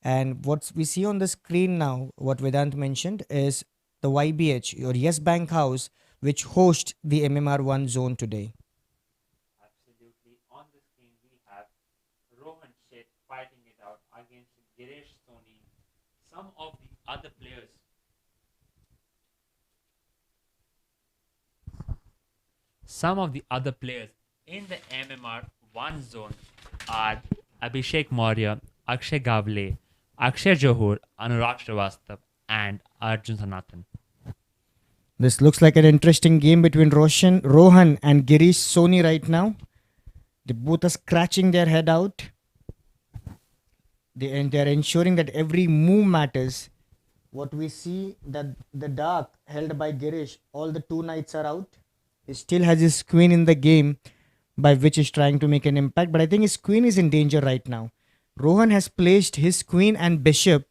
S1: And what we see on the screen now, what Vedant mentioned, is the YBH, or Yes Bank House, which hosts the MMR1 zone today.
S2: Absolutely. On the screen, we have Rohan Shet fighting it out against Girish Soni. Some of the other players, some of the other players in the MMR one zone are Abhishek Maurya, Akshay Gavle, Akshay Johar, Anurag Srivastava, and Arjun Sanatan.
S1: This looks like an interesting game between Rohan and Girish Soni right now. They both are scratching their head out. They are ensuring that every move matters. What we see, that the dark held by Girish, all the two knights are out. He still has his queen in the game, by which he's trying to make an impact. But I think his queen is in danger right now. Rohan has placed his queen and bishop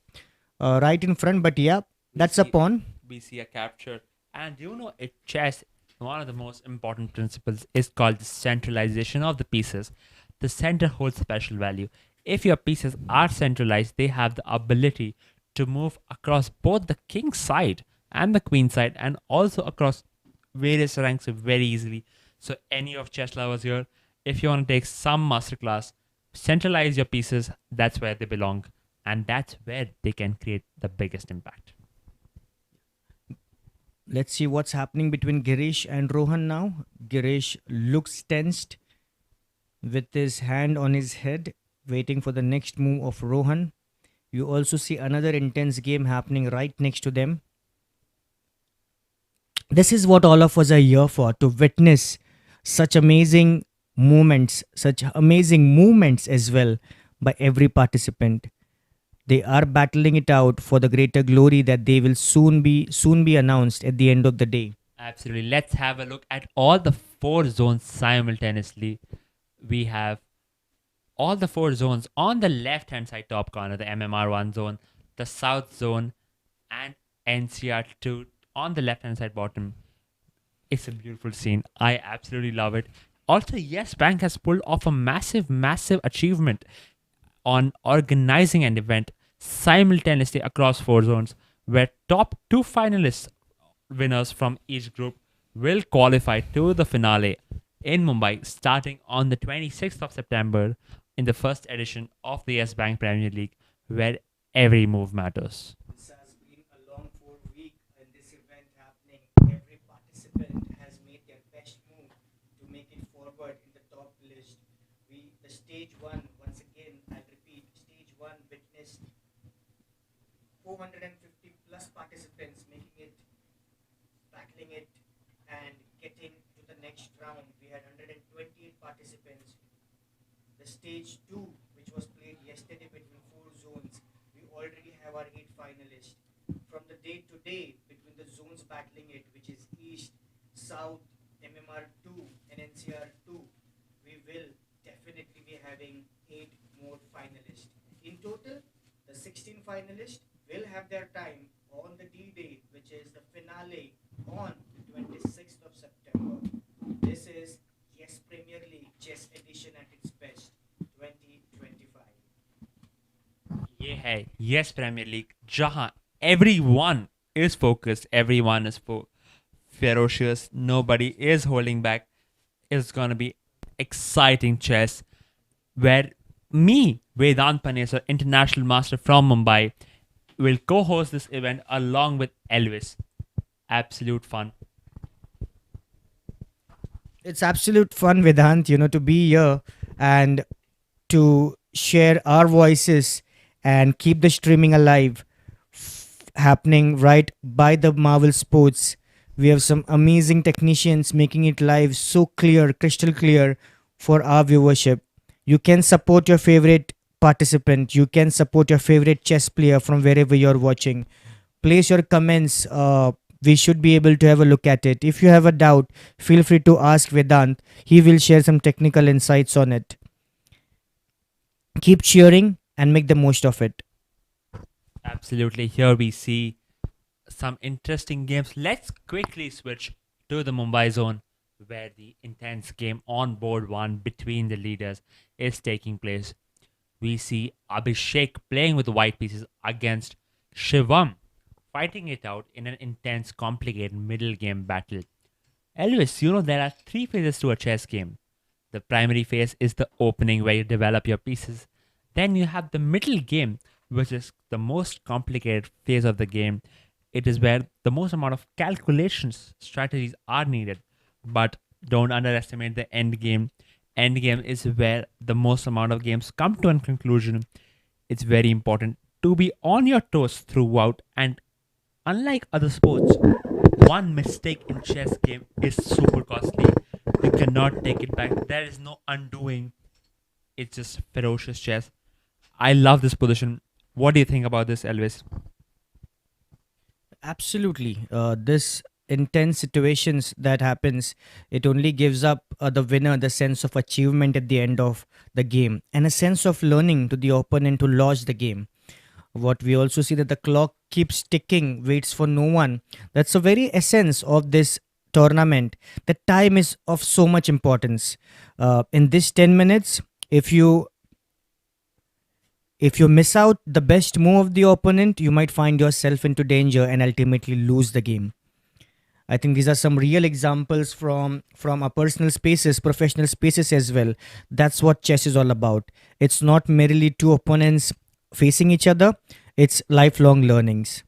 S1: right in front, but yeah,
S2: We
S1: that's a
S2: see
S1: pawn.
S2: we see a capture, and you know, in chess, one of the most important principles is called the centralization of the pieces. The center holds special value. If your pieces are centralized, they have the ability to move across both the king side and the queen side, and also across various ranks very easily. So any of chess lovers here, if you want to take some masterclass, centralize your pieces. That's where they belong, and that's where they can create the biggest impact.
S1: Let's see what's happening between Girish and Rohan now. Girish looks tensed with his hand on his head, waiting for the next move of Rohan. You also see another intense game happening right next to them. This is what all of us are here for, to witness such amazing such amazing movements as well by every participant. They are battling it out for the greater glory that they will soon be announced at the end of the day.
S2: Absolutely. Let's have a look at all the four zones simultaneously. We have all the four zones on the left hand side top corner, the MMR1 zone, the South zone, and NCR2 on the left hand side bottom. It's a beautiful scene. I absolutely love it. Also, Yes Bank has pulled off a massive, massive achievement on organizing an event simultaneously across four zones, where top two finalists, winners from each group, will qualify to the finale in Mumbai starting on the 26th of September in the first edition of the Yes Bank Premier League, where every move matters.
S1: This has been a long 4 week and this event happening. Every participant has made their best move to make it forward in the top list. The stage one, once again, I'll repeat, stage one witnessed 450 plus participants making it, tackling it, and getting to the next round. We had 128 participants. The stage two yesterday between four zones, we already have our eight finalists. From the day to day, between the zones battling it, which is East, South, MMR2, and NCR2, we will definitely be having eight more finalists. In total, the 16 finalists will have their time on the D day, which is the finale on the 26th of September. This is Yes Premier League Chess Edition at its best 2025.
S2: ये है yes premiere league जहां everyone is focused, everyone is ferocious, nobody is holding back. It's gonna be exciting chess where me, Vedant Panesar, international master from Mumbai, will co-host this event along with Elvis. Absolute fun.
S1: It's absolute fun, Vedant, to be here and to share our voices and keep the streaming alive, happening right by the Marvel Sports. We have some amazing technicians making it live so clear, crystal clear for our viewership. You can support your favorite participant, you can support your favorite chess player from wherever you're watching. Place your comments. We should be able to have a look at it. If you have a doubt, feel free to ask Vedant. He will share some technical insights on it. Keep cheering and make the most of it.
S2: Absolutely. Here we see some interesting games. Let's quickly switch to the Mumbai zone where the intense game on board one between the leaders is taking place. We see Abhishek playing with white pieces against Shivam, fighting it out in an intense, complicated middle game battle. Elvis, there are three phases to a chess game. The primary phase is the opening where you develop your pieces. Then you have the middle game, which is the most complicated phase of the game. It is where the most amount of calculations, strategies are needed. But don't underestimate the end game. End game is where the most amount of games come to a conclusion. It's very important to be on your toes throughout, and unlike other sports, one mistake in chess game is super costly. You cannot take it back. There is no undoing. It's just ferocious chess. I love this position. What do you think about this, Elvis?
S1: Absolutely. This intense situations that happens, it only gives up the winner the sense of achievement at the end of the game and a sense of learning to the opponent to lose the game. What we also see that the clock keeps ticking, waits for no one. That's the very essence of this tournament. The time is of so much importance. In this 10 minutes, if you miss out the best move of the opponent, you might find yourself into danger and ultimately lose the game. I think these are some real examples from our personal spaces, professional spaces as well. That's what chess is all about. It's not merely two opponents facing each other, it's lifelong learnings.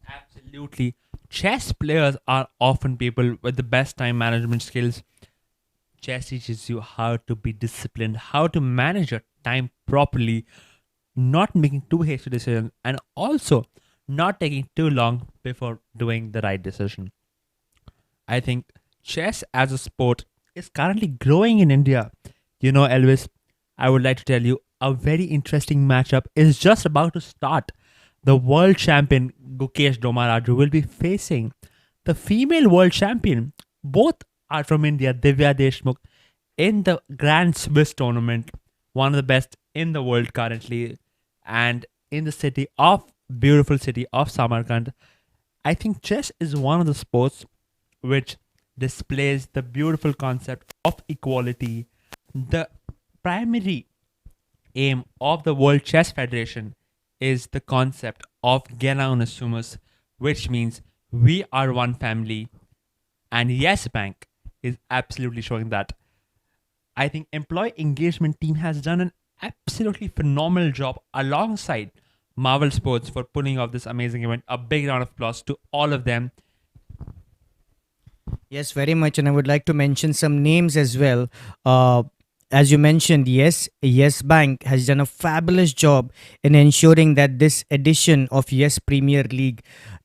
S2: Absolutely. Chess players are often people with the best time management skills. Chess teaches you how to be disciplined, how to manage your time properly, not making too hasty decisions, and also not taking too long before doing the right decision. I think chess as a sport is currently growing in India. Elvis, I would like to tell you a very interesting matchup is just about to start. The world champion Gukesh Domaraju will be facing the female world champion. Both are from India, Divya Deshmukh, in the Grand Swiss tournament, one of the best in the world currently, and in the beautiful city of Samarkand. I think chess is one of the sports which displays the beautiful concept of equality. The primary aim of the World Chess Federation is the concept of Gena Unisumus, which means we are one family, and Yes Bank is absolutely showing that. I think employee engagement team has done an absolutely phenomenal job alongside Marvel Sports for pulling off this amazing event. A big round of applause to all of them.
S1: Yes, very much. And I would like to mention some names as well. As you mentioned, Yes Bank has done a fabulous job in ensuring that this edition of Yes Premier League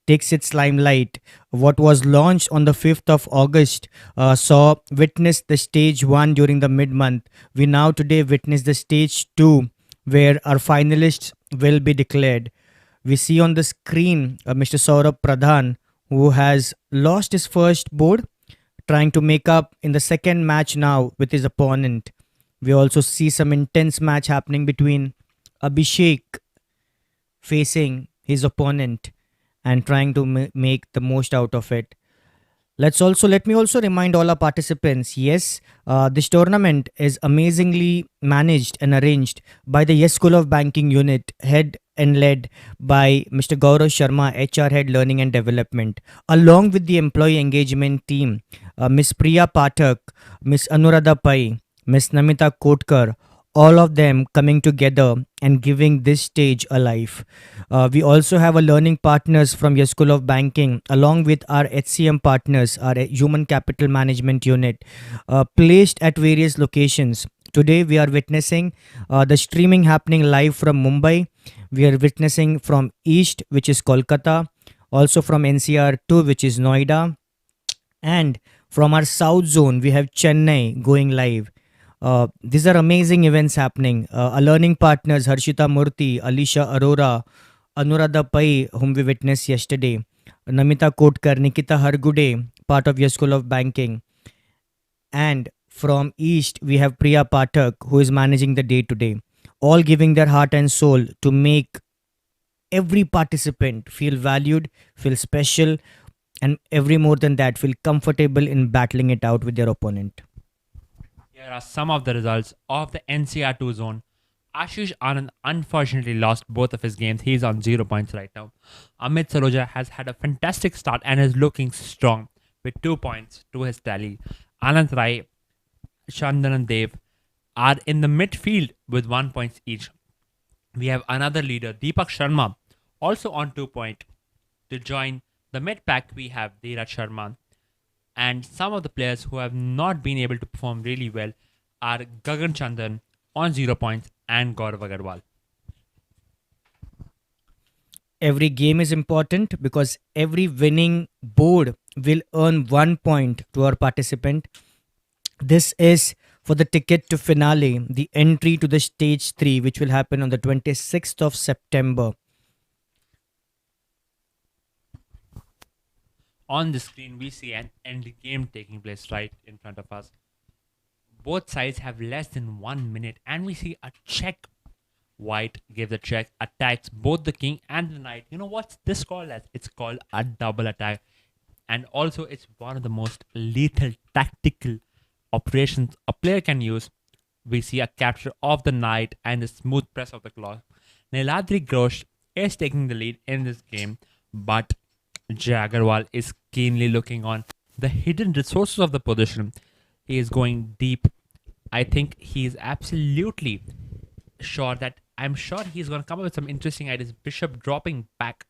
S1: takes its limelight. What was launched on the 5th of August saw witness the stage 1 during the mid-month. We now today witness the stage 2, where our finalists will be declared. We see on the screen Mr. Saurabh Pradhan, who has lost his first board, trying to make up in the second match now with his opponent. We also see some intense match happening between Abhishek facing his opponent and trying to make the most out of it. Let me also remind all our participants. Yes, this tournament is amazingly managed and arranged by the Yes School of Banking unit, head and led by Mr. Gaurav Sharma, HR Head Learning and Development, along with the employee engagement team, Miss Priya Pathak, Miss Anuradha Pai, Miss Namita Kotkar, all of them coming together and giving this stage a life. We also have a learning partners from your School of Banking, along with our HCM partners, our Human Capital Management Unit, placed at various locations. Today, we are witnessing the streaming happening live from Mumbai. We are witnessing from East, which is Kolkata, also from NCR2, which is Noida, and from our South Zone, we have Chennai going live. These are amazing events happening. Our learning partners Harshita Murthy, Alicia Arora, Anuradha Pai, whom we witnessed yesterday, Namita Kotkar, Nikita Hargude, part of your School of Banking. And from East, we have Priya Pathak, who is managing the day to day, all giving their heart and soul to make every participant feel valued, feel special, and every more than that, feel comfortable in battling it out with their opponent.
S2: Here are some of the results of the NCR2 zone. Ashish Anand unfortunately lost both of his games. He's on 0 points right now. Amit Saroja has had a fantastic start and is looking strong with 2 points to his tally. Anand Rai, Chandanan Dev are in the midfield with 1 point each. We have another leader, Deepak Sharma, also on 2 points. To join the mid pack, we have Dheeraj Sharma. And some of the players who have not been able to perform really well are Gagan Chandan on 0 points and Gaurav Agarwal.
S1: Every game is important because every winning board will earn 1 point to our participant. This is for the ticket to finale, the entry to the stage 3, which will happen on the 26th of September.
S2: On the screen, we see an end game taking place right in front of us. Both sides have less than 1 minute, and we see a check. White gives a check, attacks both the king and the knight. You know what's this called as? It's called a double attack. And also, it's one of the most lethal tactical operations a player can use. We see a capture of the knight and the smooth press of the clock. Niladri Ghosh is taking the lead in this game, but Jay Agarwal is keenly looking on the hidden resources of the position. He is going deep. I think he is absolutely sure that I'm sure he's going to come up with some interesting ideas. Bishop dropping back.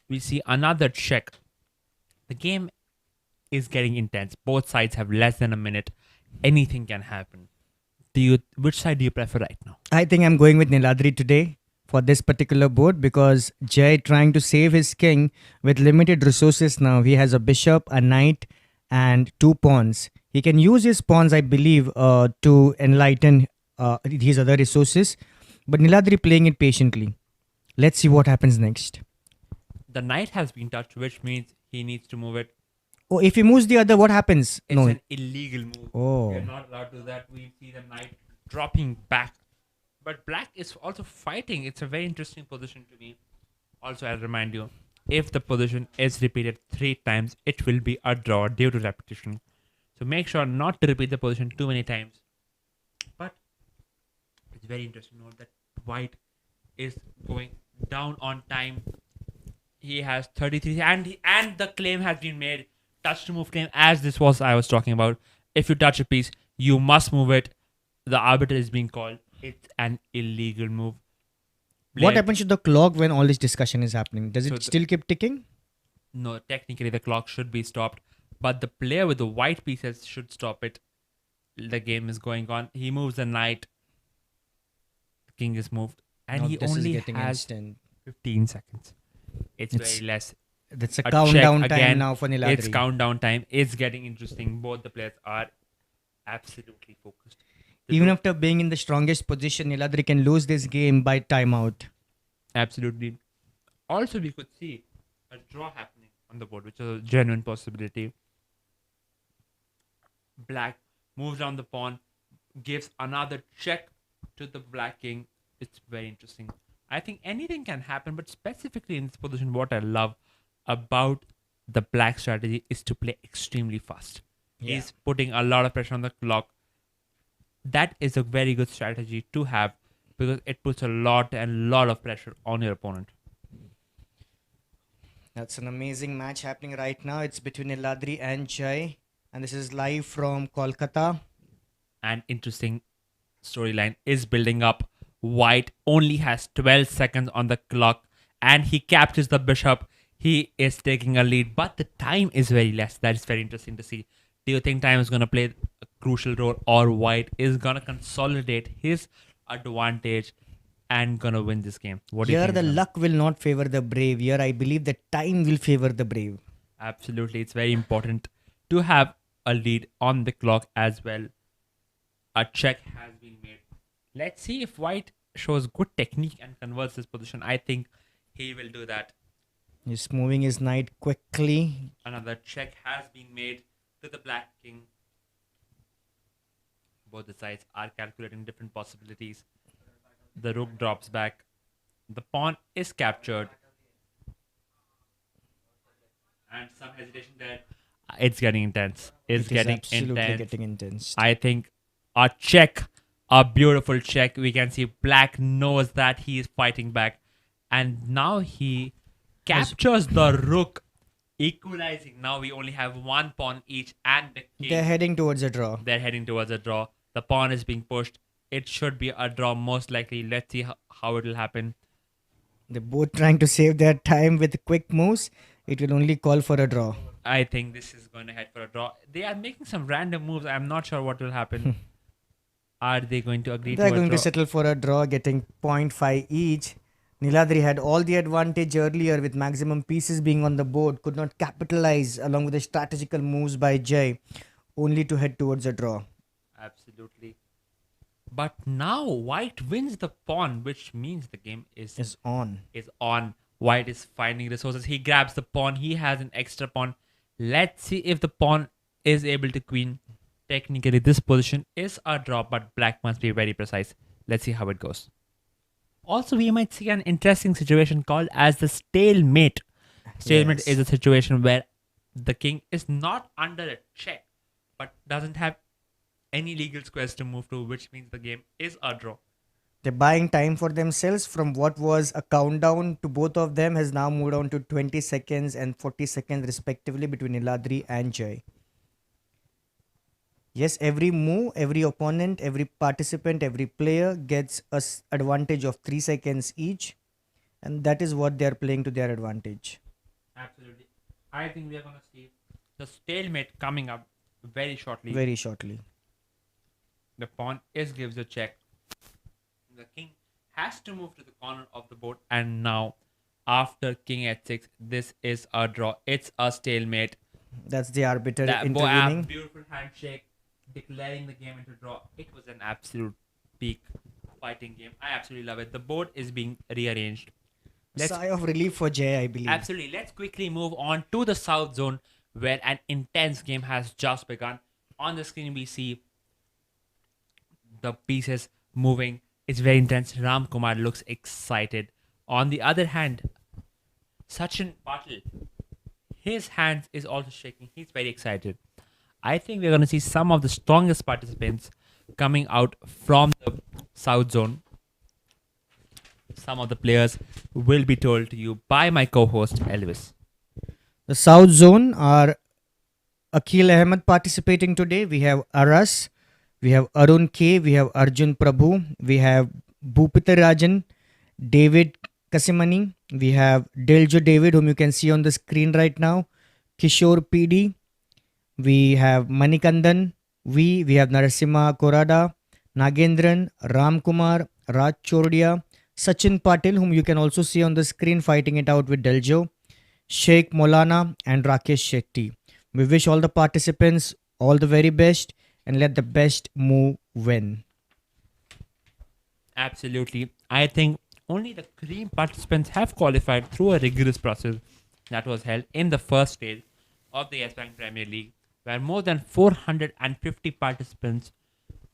S2: We see another check. The game is getting intense. Both sides have less than a minute. Anything can happen. Which side do you prefer right now?
S1: I think I'm going with Niladri today for this particular board because Jay trying to save his king with limited resources now. He has a bishop, a knight, and 2 pawns. He can use his pawns, I believe, to enlighten his other resources. But Niladri playing it patiently. Let's see what happens next.
S2: The knight has been touched, which means he needs to move it.
S1: Oh, if he moves the other, what happens?
S2: It's
S1: No.
S2: an illegal move.
S1: Oh.
S2: We're not allowed to do that. We see the knight dropping back. But black is also fighting. It's a very interesting position to me. Also, I'll remind you, if the position is repeated 3 times, it will be a draw due to repetition. So make sure not to repeat the position too many times. But it's very interesting to note that white is going down on time. He has 33 and the claim has been made. Touch to move claim, as this was I was talking about. If you touch a piece, you must move it. The arbiter is being called. It's an illegal move.
S1: What happens to the clock when all this discussion is happening? Does
S2: So
S1: it still keep ticking?
S2: No, technically the clock should be stopped, but the player with the white pieces should stop it. The game is going on. He moves the knight. The king is moved, and
S1: Now
S2: he
S1: this is
S2: only
S1: getting
S2: has
S1: instant.
S2: 15 seconds. It's
S1: It's-
S2: very less.
S1: That's a
S2: A
S1: countdown
S2: check
S1: time
S2: again.
S1: now for Niladri.
S2: It's countdown time. It's getting interesting. Both the players are absolutely focused. The
S1: Even
S2: rook,
S1: after being in the strongest position, Niladri can lose this game by timeout.
S2: absolutely. Also, we could see a draw happening on the board, which is a genuine possibility. Black moves down the pawn, gives another check to the black king. It's very interesting. I think anything can happen, but specifically in this position, what I love about the black strategy is to play extremely fast.
S1: Yeah.
S2: He's putting a lot of pressure on the clock. That is a very good strategy to have because it puts a lot of pressure on your opponent.
S1: That's an amazing match happening right now. It's between Niladri and Jai. And this is live from Kolkata.
S2: An interesting storyline is building up. White only has 12 seconds on the clock and he captures the bishop. He is taking a lead, but the time is very less. That is very interesting to see. Do you think time is going to play a crucial role, or White is going to consolidate his advantage and going to win this game? What do you
S1: Here,
S2: think?
S1: the
S2: is gonna-
S1: luck will not favor the brave. Here, I believe the time will favor the brave.
S2: Absolutely. It's very important to have a lead on the clock as well. A check has been made. Let's see if White shows good technique and converts this position. I think he will do that.
S1: He's moving his knight quickly.
S2: Another check has been made to the black king. Both the sides are calculating different possibilities. The rook drops back. The pawn is captured. And some hesitation there. It's getting intense. It's
S1: It is
S2: getting
S1: absolutely
S2: intense.
S1: getting intense.
S2: I think a check, a beautiful check. We can see black knows that he is fighting back. And now he captures the rook, equalizing. Now we only have one pawn each and the king.
S1: They're heading towards a draw.
S2: They're heading towards a draw. The pawn is being pushed. It should be a draw most likely. Let's see how it will happen.
S1: They're both trying to save their time with quick moves. It will only call for a draw.
S2: I think this is going to head for a draw. They are making some random moves. I'm not sure what will happen. Are they going to agree
S1: They're
S2: to a
S1: going
S2: draw?
S1: to settle for a draw, getting 0.5 each. Niladri had all the advantage earlier with maximum pieces being on the board, could not capitalize along with the strategical moves by Jai, only to head towards a draw.
S2: Absolutely. But now White wins the pawn, which means the game
S1: Is on.
S2: is on. White is finding resources. He grabs the pawn. He has an extra pawn. Let's see if the pawn is able to queen. Technically, this position is a draw, but black must be very precise. Let's see how it goes. Also, we might see an interesting situation called as the stalemate. Stalemate
S1: Yes.
S2: is a situation where the king is not under a check, but doesn't have any legal squares to move to, which means the game is a draw.
S1: They're buying time for themselves from what was a countdown to both of them has now moved on to 20 seconds and 40 seconds respectively between Niladri and Jai. Yes, every move, every opponent, every participant, every player gets a advantage of 3 seconds each, and that is what they are playing to their advantage.
S2: Absolutely. I think we are going to see the stalemate coming up very shortly.
S1: Very shortly.
S2: The pawn is gives a check. The king has to move to the corner of the board, and now after king h6, this is a draw. It's a stalemate.
S1: That's the arbiter
S2: That
S1: intervening.
S2: beautiful handshake, declaring the game into draw. It was an absolute peak fighting game. I absolutely love it. The board is being rearranged. Let's
S1: Sigh of relief for Jay, I believe.
S2: Absolutely. Let's quickly move on to the South Zone where an intense game has just begun. On the screen, we see the pieces moving. It's very intense. Ram Kumar looks excited. On the other hand, Sachin Patil, his hands is also shaking. He's very excited. I think we're going to see some of the strongest participants coming out from the South Zone. Some of the players will be told to you by my co-host Elvis.
S1: The South Zone are Akhil Ahmed participating today. We have Aras, we have Arun K, we have Arjun Prabhu, we have Bhupita Rajan, David Kasimani, we have Deljo David, whom you can see on the screen right now, Kishore PD, we have Manikandan, we have Narasimha Korada, Nagendran, Ram Kumar, Raj Chordia, Sachin Patil, whom you can also see on the screen fighting it out with Deljo, Sheikh Molana, and Rakesh Shetty. We wish all the participants all the very best and let the best move win.
S2: Absolutely. I think only the cream participants have qualified through a rigorous process that was held in the first stage of the Yes Bank Premier League, where more than 450 participants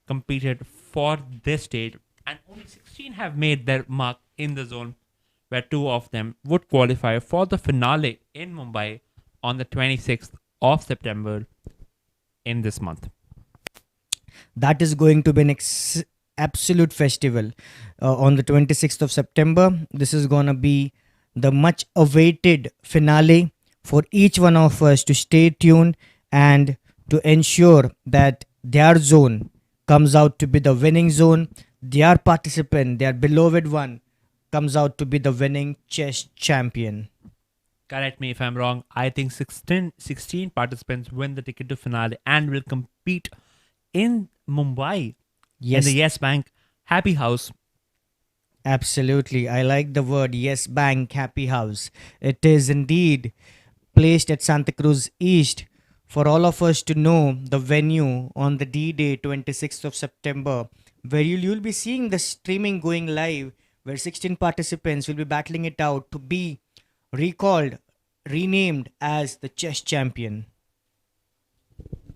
S2: competed for this stage, and only 16 have made their mark in the zone, where two of them would qualify for the finale in Mumbai on the 26th of September in this month.
S1: That is going to be an absolute festival on the 26th of September. This is going to be the much awaited finale for each one of us to stay tuned and to ensure that their zone comes out to be the winning zone, their participant, their beloved one, comes out to be the winning chess champion.
S2: Correct me if I'm wrong. I think 16 participants win the ticket to finale and will compete in Mumbai in the
S1: Yes,
S2: Yes Bank Happy House.
S1: absolutely. I like the word Yes Bank Happy House. It is indeed placed at Santa Cruz East for all of us to know the venue on the D Day 26th of September, where you'll be seeing the streaming going live, where 16 participants will be battling it out to be recalled, renamed as the chess champion.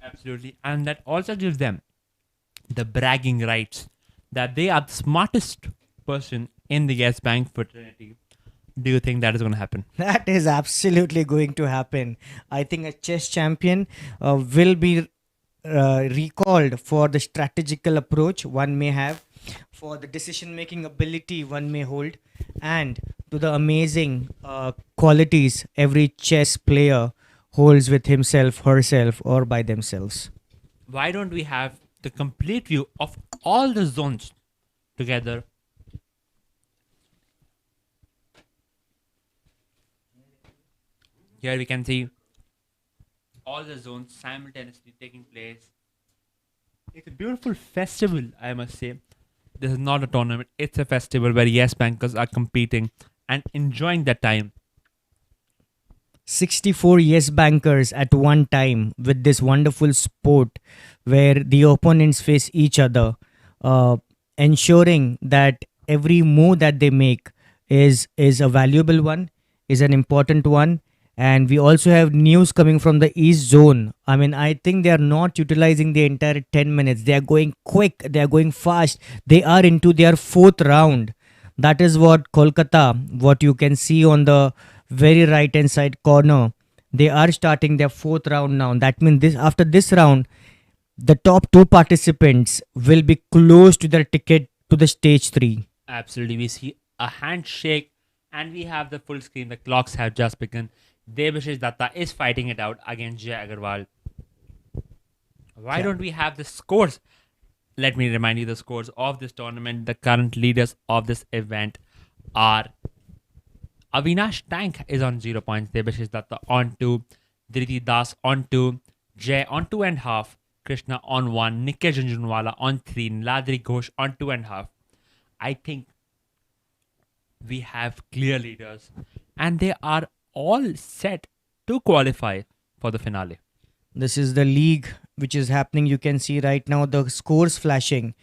S2: Absolutely. And that also gives them the bragging rights that they are the smartest person in the Yes Bank fraternity. Do you think that is going to happen?
S1: That is absolutely going to happen. I think a chess champion will be recalled for the strategical approach one may have, for the decision making ability one may hold, and to the amazing qualities every chess player holds with himself, herself, or by themselves.
S2: Why don't we have the complete view of all the zones together? Here we can see all the zones simultaneously taking place. It's a beautiful festival, I must say. This is not a tournament, it's a festival where Yes Bankers are competing and enjoying that time.
S1: 64 yes bankers at one time with this wonderful sport where the opponents face each other, uh, ensuring that every move that they make is a valuable one, is an important one. And we also have news coming from the east zone. I mean, I think they are not utilizing the entire 10 minutes. They are going quick, they are going fast, they are into their fourth round. That is what Kolkata, what you can see on the very right hand side corner, they are starting their fourth round now. That means this, after this round, the top two participants will be close to their ticket to the stage 3.
S2: Absolutely, we see a handshake and we have the full screen. The clocks have just begun. Debashish Datta is fighting it out against Jay Agarwal. Why
S1: Yeah.
S2: don't we have the scores? Let me remind you the scores of this tournament. The current leaders of this event are Avinash Tank is on 0 points, Debashish Datta on 2, Dhriti Das on 2, Jay on 2.5, Krishna on 1, Nikhil Junjunwala on 3, Ladri Ghosh on 2.5. I think we have clear leaders and they are all set to qualify for the finale.
S1: This is the league which is happening. You can see right now the scores flashing.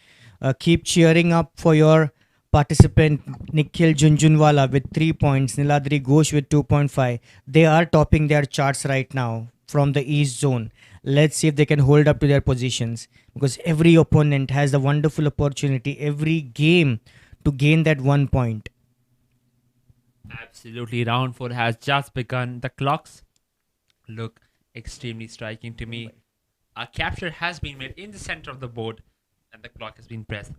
S1: Keep cheering up for your participant Nikhil Junjunwala with 3 points, Niladri Ghosh with 2.5. They are topping their charts right now from the east zone. Let's see if they can hold up to their positions, because every opponent has a wonderful opportunity every game to gain that 1 point.
S2: Absolutely, round 4 has just begun. The clocks look extremely striking to me. A capture has been made in the center of the board and the clock has been pressed.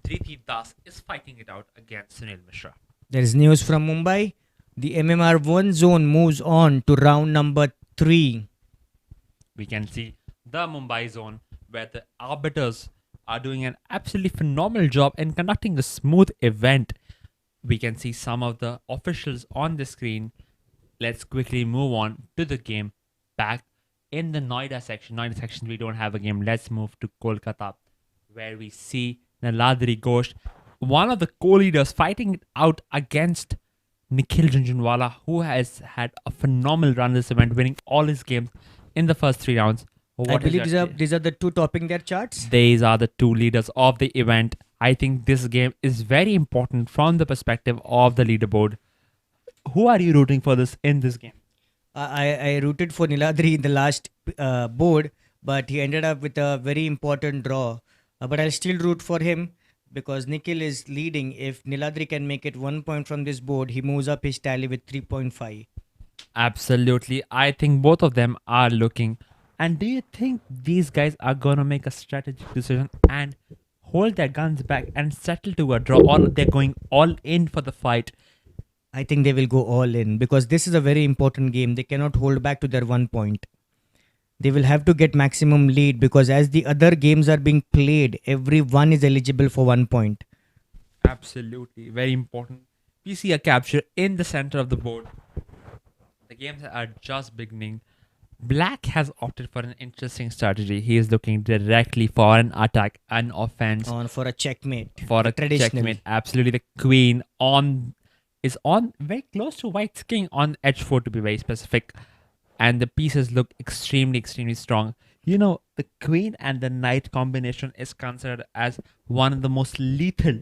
S2: Dhriti Das is fighting it out against Sunil Mishra.
S1: There is news from Mumbai. The MMR1 zone moves on to round number 3.
S2: We can see the Mumbai zone where the arbiters are doing an absolutely phenomenal job in conducting a smooth event. We can see some of the officials on the screen. Let's quickly move on to the game back in the Noida section. Noida section, we don't have a game. Let's move to Kolkata, where we see Naladri Ghosh, one of the co-leaders, fighting it out against Nikhil Junjunwala, who has had a phenomenal run this event, winning all his games in the first 3 rounds.
S1: I
S2: What is
S1: believe
S2: your
S1: these are the two topping their charts.
S2: These are the two leaders of the event. I think this game is very important from the perspective of the leaderboard. Who are you rooting for this in this game?
S1: I rooted for Niladri in the last board, but he ended up with a very important draw. But I'll still root for him because Nikhil is leading. If Niladri can make it 1 point from this board, he moves up his tally with 3.5.
S2: Absolutely. I think both of them are looking. And do you think these guys are going to make a strategic decision and hold their guns back and settle to a draw, or they're going all in for the fight?
S1: I think they will go all in because this is a very important game. They cannot hold back to their 1 point. They will have to get maximum lead because as the other games are being played, everyone is eligible for 1 point.
S2: Absolutely. Very important. We see a capture in the center of the board. The games are just beginning. Black has opted for an interesting strategy. He is looking directly for an attack, an offense,
S1: On for a checkmate.
S2: for
S1: The
S2: a
S1: traditional.
S2: checkmate. Absolutely, the queen on is on very close to white's king on h4 to be very specific, and the pieces look extremely strong. You know, the queen and the knight combination is considered as one of the most lethal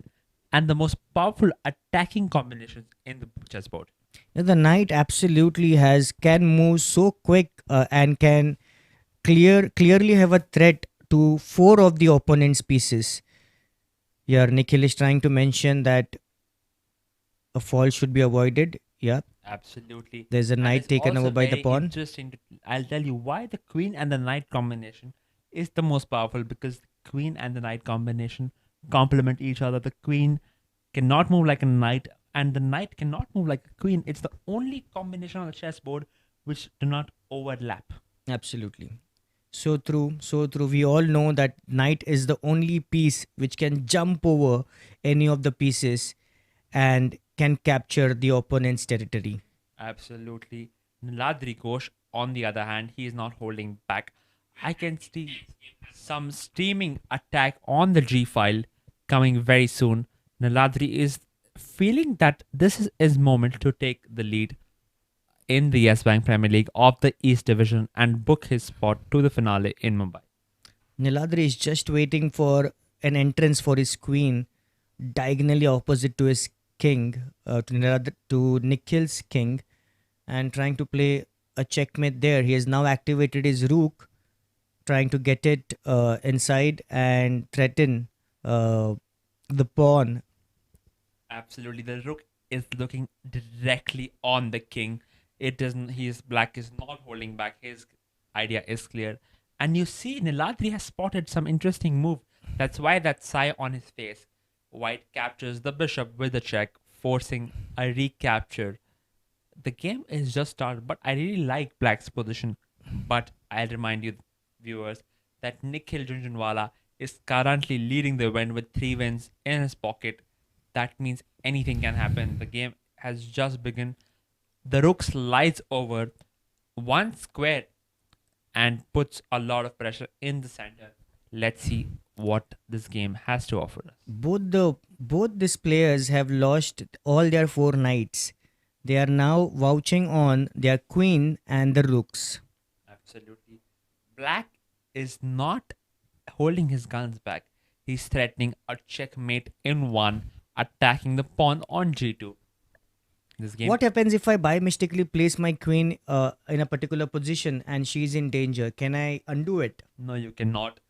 S2: and the most powerful attacking combinations in the chessboard.
S1: Yeah, the knight absolutely has can move so quick and can clearly have a threat to four of the opponent's pieces. Here, Nikhil is trying to mention that a fall should be avoided. Yeah,
S2: Absolutely.
S1: there's a
S2: And
S1: knight
S2: it's
S1: taken over
S2: also
S1: by the
S2: very
S1: pawn.
S2: interesting. I'll tell you why the queen and the knight combination is the most powerful, because the queen and the knight combination complement each other. The queen cannot move like a knight, and the knight cannot move like a queen. It's the only combination on the chessboard which do not overlap.
S1: Absolutely. So true, so true. We all know that knight is the only piece which can jump over any of the pieces and can capture the opponent's territory.
S2: Absolutely. Niladri Ghosh, on the other hand, he is not holding back. I can see some steaming attack on the G file coming very soon. Niladri is feeling that this is his moment to take the lead in the Yes Bank Premier League of the East Division and book his spot to the finale in Mumbai.
S1: Niladri is just waiting for an entrance for his queen diagonally opposite to his king, to Nikhil's king, and trying to play a checkmate there. He has now activated his rook, trying to get it inside and threaten uh, the pawn.
S2: Absolutely. The rook is looking directly on the king. It doesn't, his black is not holding back. His idea is clear. And you see, Niladri has spotted some interesting move. That's why that sigh on his face. White captures the bishop with a check, forcing a recapture. The game is just started, but I really like black's position. But I'll remind you, viewers, that Nikhil Junjunwala is currently leading the event with 3 wins in his pocket. That means anything can happen. The game has just begun. The rook slides over one square and puts a lot of pressure in the center. Let's see what this game has to offer us.
S1: Both these players have lost all their four knights. They are now vouching on their queen and the rooks.
S2: Absolutely. Black is not holding his guns back. He's threatening a checkmate in one, attacking the pawn on g2. This game,
S1: What happens if I by mistakenly place my queen in a particular position and she's in danger? Can I undo it?
S2: no, you cannot.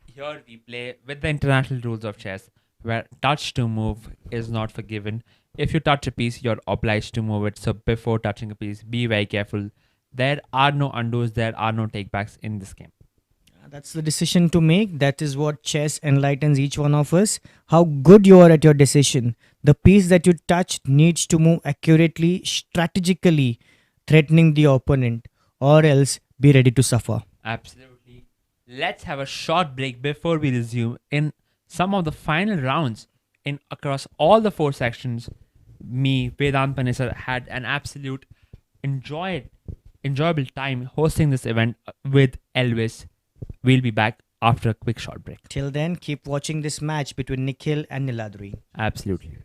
S2: Here we play with the international rules of chess, where touch to move is not forgiven. If you touch a piece, you're obliged to move it. So before touching a piece, be very careful. There are no undos, there are no takebacks in this game.
S1: That's the decision to make. That is what chess enlightens each one of us. How good you are at your decision. The piece that you touch needs to move accurately, strategically, threatening the opponent, or else be ready to suffer.
S2: Absolutely. Let's have a short break before we resume. In some of the final rounds, in across all the four sections, me, Vedant Panesar, had an absolute enjoyed enjoyable time hosting this event with Elvis. We'll be back after a quick short break.
S1: Till then, keep watching this match between Nikhil and Niladri.
S2: Absolutely.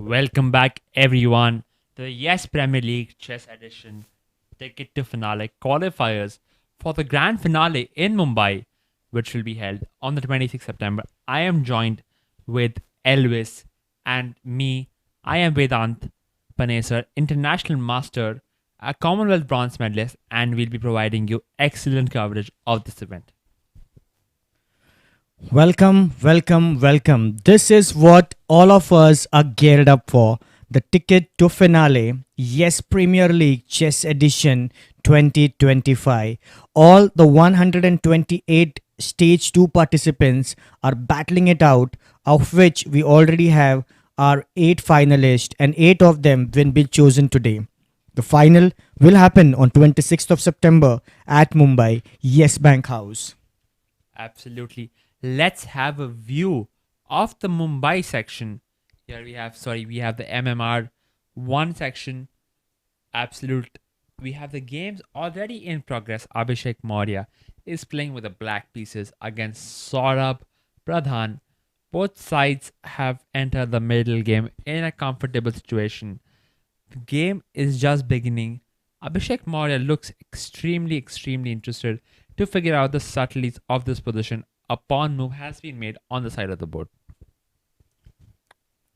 S2: Welcome back, everyone, to the Yes Premier League Chess Edition ticket to finale qualifiers for the grand finale in Mumbai, which will be held on the 26th September. I am joined with Elvis and me. I am Vedant Panesar, international master, a Commonwealth bronze medalist, and we'll be providing you excellent coverage of this event.
S1: Welcome, welcome, welcome. This is what all of us are geared up for. The ticket to finale, Yes Premier League Chess Edition 2025. All the 128 Stage 2 participants are battling it out, of which we already have our 8 finalists and 8 of them will be chosen today. The final will happen on 26th of September at Mumbai, Yes Bank House.
S2: Absolutely. Let's have a view of the Mumbai section. Here we have the MMR one section. Absolute. We have the games already in progress. Abhishek Maurya is playing with the black pieces against Saurabh Pradhan. Both sides have entered the middle game in a comfortable situation. The game is just beginning. Abhishek Maurya looks extremely interested to figure out the subtleties of this position. A pawn move has been made on the side of the board.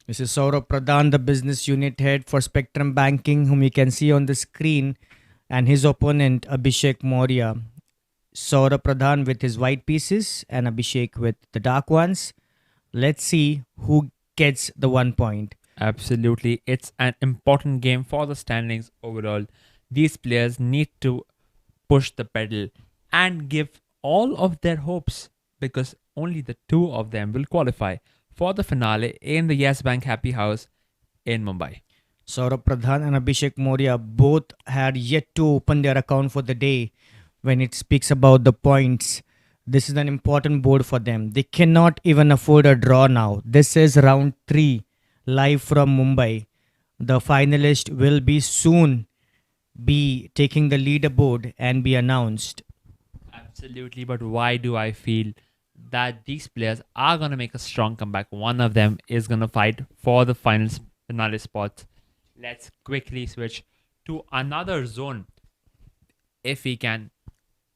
S1: This is Saurabh Pradhan, the business unit head for Spectrum Banking, whom you can see on the screen, and his opponent Abhishek Maurya. Saurabh Pradhan with his white pieces and Abhishek with the dark ones. Let's see who gets the 1 point.
S2: Absolutely. It's an important game for the standings overall. These players need to push the pedal and give all of their hopes because only the two of them will qualify for the finale in the Yes Bank Happy House in Mumbai.
S1: Saurabh Pradhan and Abhishek Maurya both had yet to open their account for the day when it speaks about the points. This is an important board for them. They cannot even afford a draw now. This is round 3 live from Mumbai. The finalist will be soon be taking the leaderboard and be announced.
S2: Absolutely. But why do I feel that these players are going to make a strong comeback? One of them is going to fight for the finale spots. Let's quickly switch to another zone if we can.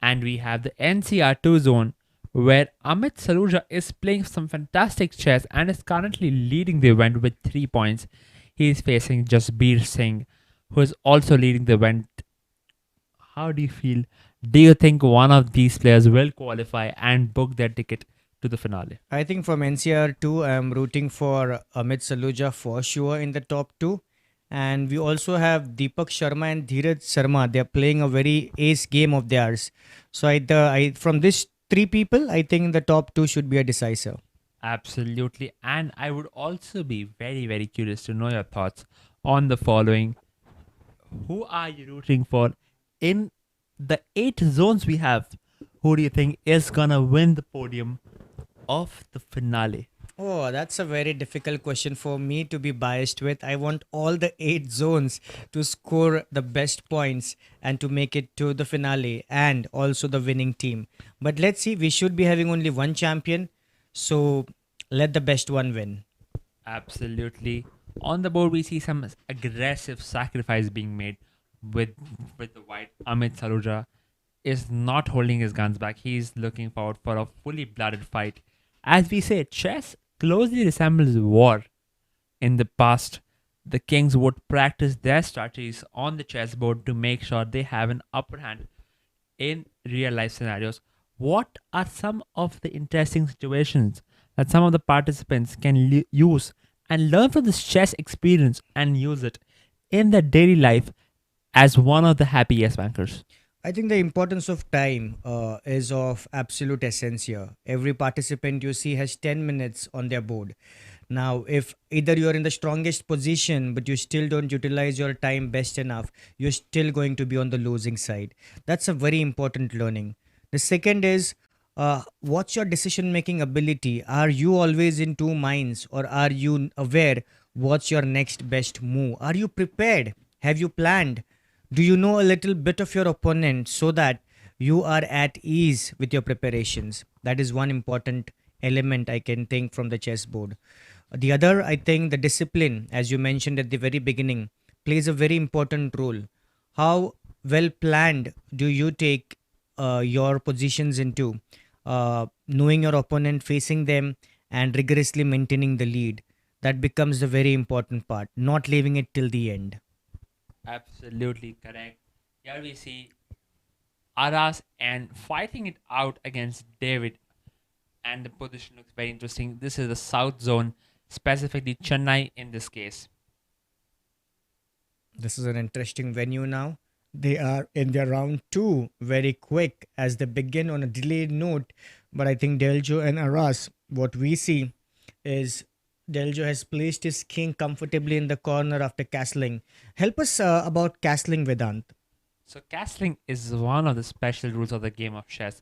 S2: And we have the NCR2 zone where Amit Saluja is playing some fantastic chess and is currently leading the event with 3 points. He is facing Jasbir Singh, who is also leading the event. How do you feel? Do you think one of these players will qualify and book their ticket to the finale?
S1: I think from NCR2, I'm rooting for Amit Saluja for sure in the top 2. And we also have Deepak Sharma and Dheeraj Sharma. They're playing a very ace game of theirs. So from these 3 people, I think the top 2 should be a decisive.
S2: Absolutely. And I would also be very curious to know your thoughts on the following. Who are you rooting for in the 8 zones we have? Who do you think is going to win the podium of the finale?
S1: Oh, that's a very difficult question for me to be biased with. I want all the 8 zones to score the best points and to make it to the finale and also the winning team. But let's see, we should be having only one champion. So let the best one win.
S2: Absolutely. On the board, we see some aggressive sacrifice being made with the white. Amit Saluja is not holding his guns back. He's looking forward for a fully blooded fight. As we say, chess closely resembles war. In the past, the kings would practice their strategies on the chessboard to make sure they have an upper hand in real life scenarios. What are some of the interesting situations that some of the participants can use and learn from this chess experience and use it in their daily life as one of the happy yes bankers?
S1: I think the importance of time is of absolute essence here. Every participant you see has 10 minutes on their board. Now, if either you're in the strongest position but you still don't utilize your time best enough, you're still going to be on the losing side. That's a very important learning. The second is what's your decision making ability? Are you always in two minds or are you aware what's your next best move? Are you prepared? Have you planned? Do you know a little bit of your opponent so that you are at ease with your preparations? That is one important element I can think from the chessboard. The other, I think, the discipline, as you mentioned at the very beginning, plays a very important role. How well planned do you take your positions into knowing your opponent, facing them, and rigorously maintaining the lead? That becomes the very important part, not leaving it till the end.
S2: Absolutely correct. Here we see Aras and fighting it out against David, and the position looks very interesting. This is the South Zone, specifically Chennai in this case.
S1: This is an interesting venue now. They are in their round two very quick as they begin on a delayed note. But I think Deljo and Aras, what we see is Deljo has placed his king comfortably in the corner after castling. Help us about castling, Vedant.
S2: So castling is one of the special rules of the game of chess.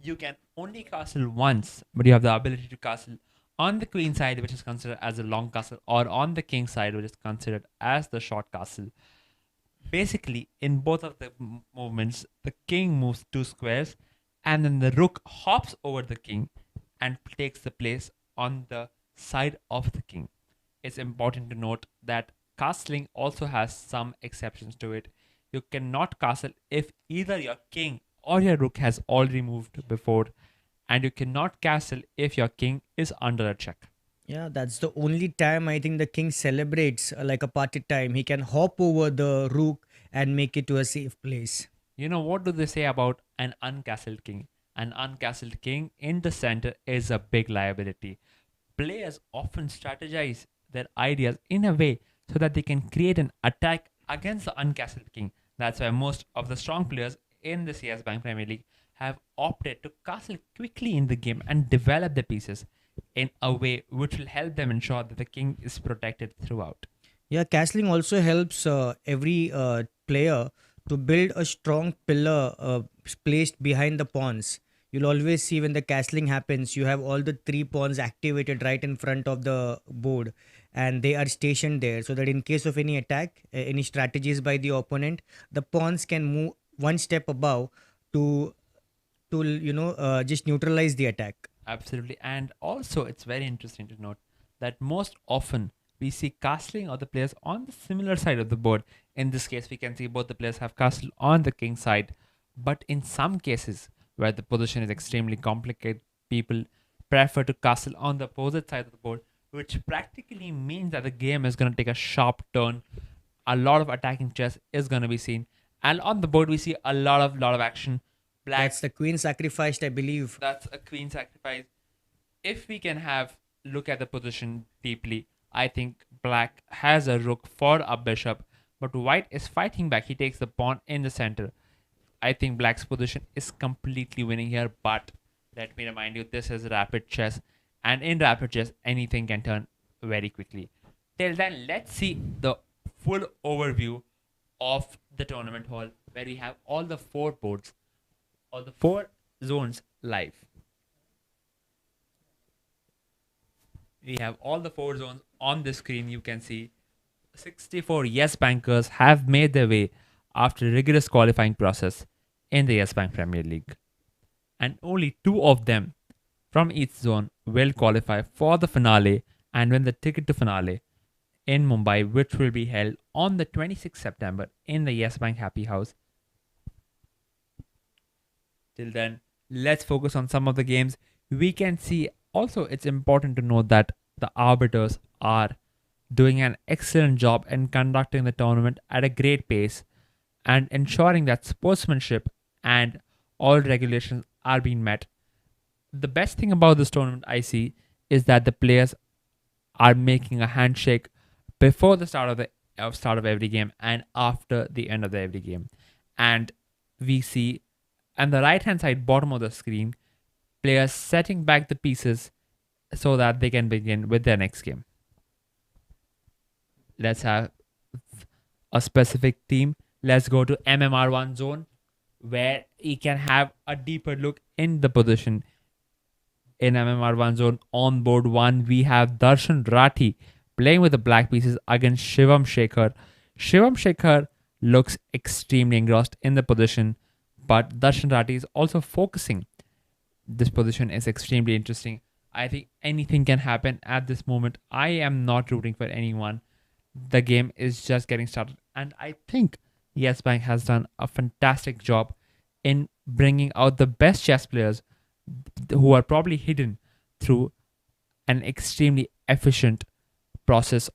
S2: You can only castle once, but you have the ability to castle on the queen side, which is considered as a long castle, or on the king side, which is considered as the short castle. Basically, in both of the movements, the king moves two squares, and then the rook hops over the king and takes the place on the side of the king. It's important to note that castling also has some exceptions to it. You cannot castle if either your king or your rook has already moved before, and you cannot castle if your king is under a check.
S1: Yeah, that's the only time I think the king celebrates like a party time. He can hop over the rook and make it to a safe place.
S2: You know, what do they say about an uncastled king? An uncastled king in the center is a big liability. Players often strategize their ideas in a way so that they can create an attack against the uncastled king. That's why most of the strong players in the CS Bank Premier League have opted to castle quickly in the game and develop the pieces in a way which will help them ensure that the king is protected throughout.
S1: Yeah, castling also helps every player to build a strong pillar placed behind the pawns. You'll always see when the castling happens, you have all the three pawns activated right in front of the board, and they are stationed there so that in case of any attack, any strategies by the opponent, the pawns can move one step above to just neutralize the attack.
S2: Absolutely. And also, it's very interesting to note that most often we see castling of the players on the similar side of the board. In this case, we can see both the players have castle on the king side. But in some cases where the position is extremely complicated, people prefer to castle on the opposite side of the board, which practically means that the game is going to take a sharp turn. A lot of attacking chess is going to be seen. And on the board, we see a lot of action. Black,
S1: That's the queen sacrificed, I believe.
S2: that's a queen sacrifice. If we can have look at the position deeply, I think black has a rook for a bishop, but white is fighting back. He takes the pawn in the center. I think black's position is completely winning here, but let me remind you, this is rapid chess, and in rapid chess, anything can turn very quickly. Till then, let's see the full overview of the tournament hall, where we have all the four boards or the four zones live. We have all the four zones on the screen. You can see 64 Yes Bankers have made their way after a rigorous qualifying process in the Yes Bank Premier League. And only two of them from each zone will qualify for the finale and win the ticket to finale in Mumbai, which will be held on the 26th September in the Yes Bank Happy House. Till then, let's focus on some of the games. We can see also it's important to note that the arbiters are doing an excellent job in conducting the tournament at a great pace and ensuring that sportsmanship and all regulations are being met. The best thing about this tournament I see is that the players are making a handshake before the start of every game and after the end of every game. And we see on the right hand side bottom of the screen players setting back the pieces so that they can begin with their next game. Let's have a specific team. Let's go to MMR1 zone where you can have a deeper look in the position. In MMR1 zone on board 1, we have Darshan Rathi playing with the black pieces against Shivam Shekhar. Shivam Shekhar looks extremely engrossed in the position, but Darshan Rathi is also focusing. This position is extremely interesting. I think anything can happen at this moment. I am not rooting for anyone. The game is just getting started. And I think Yes Bank has done a fantastic job in bringing out the best chess players who are probably hidden through an extremely efficient process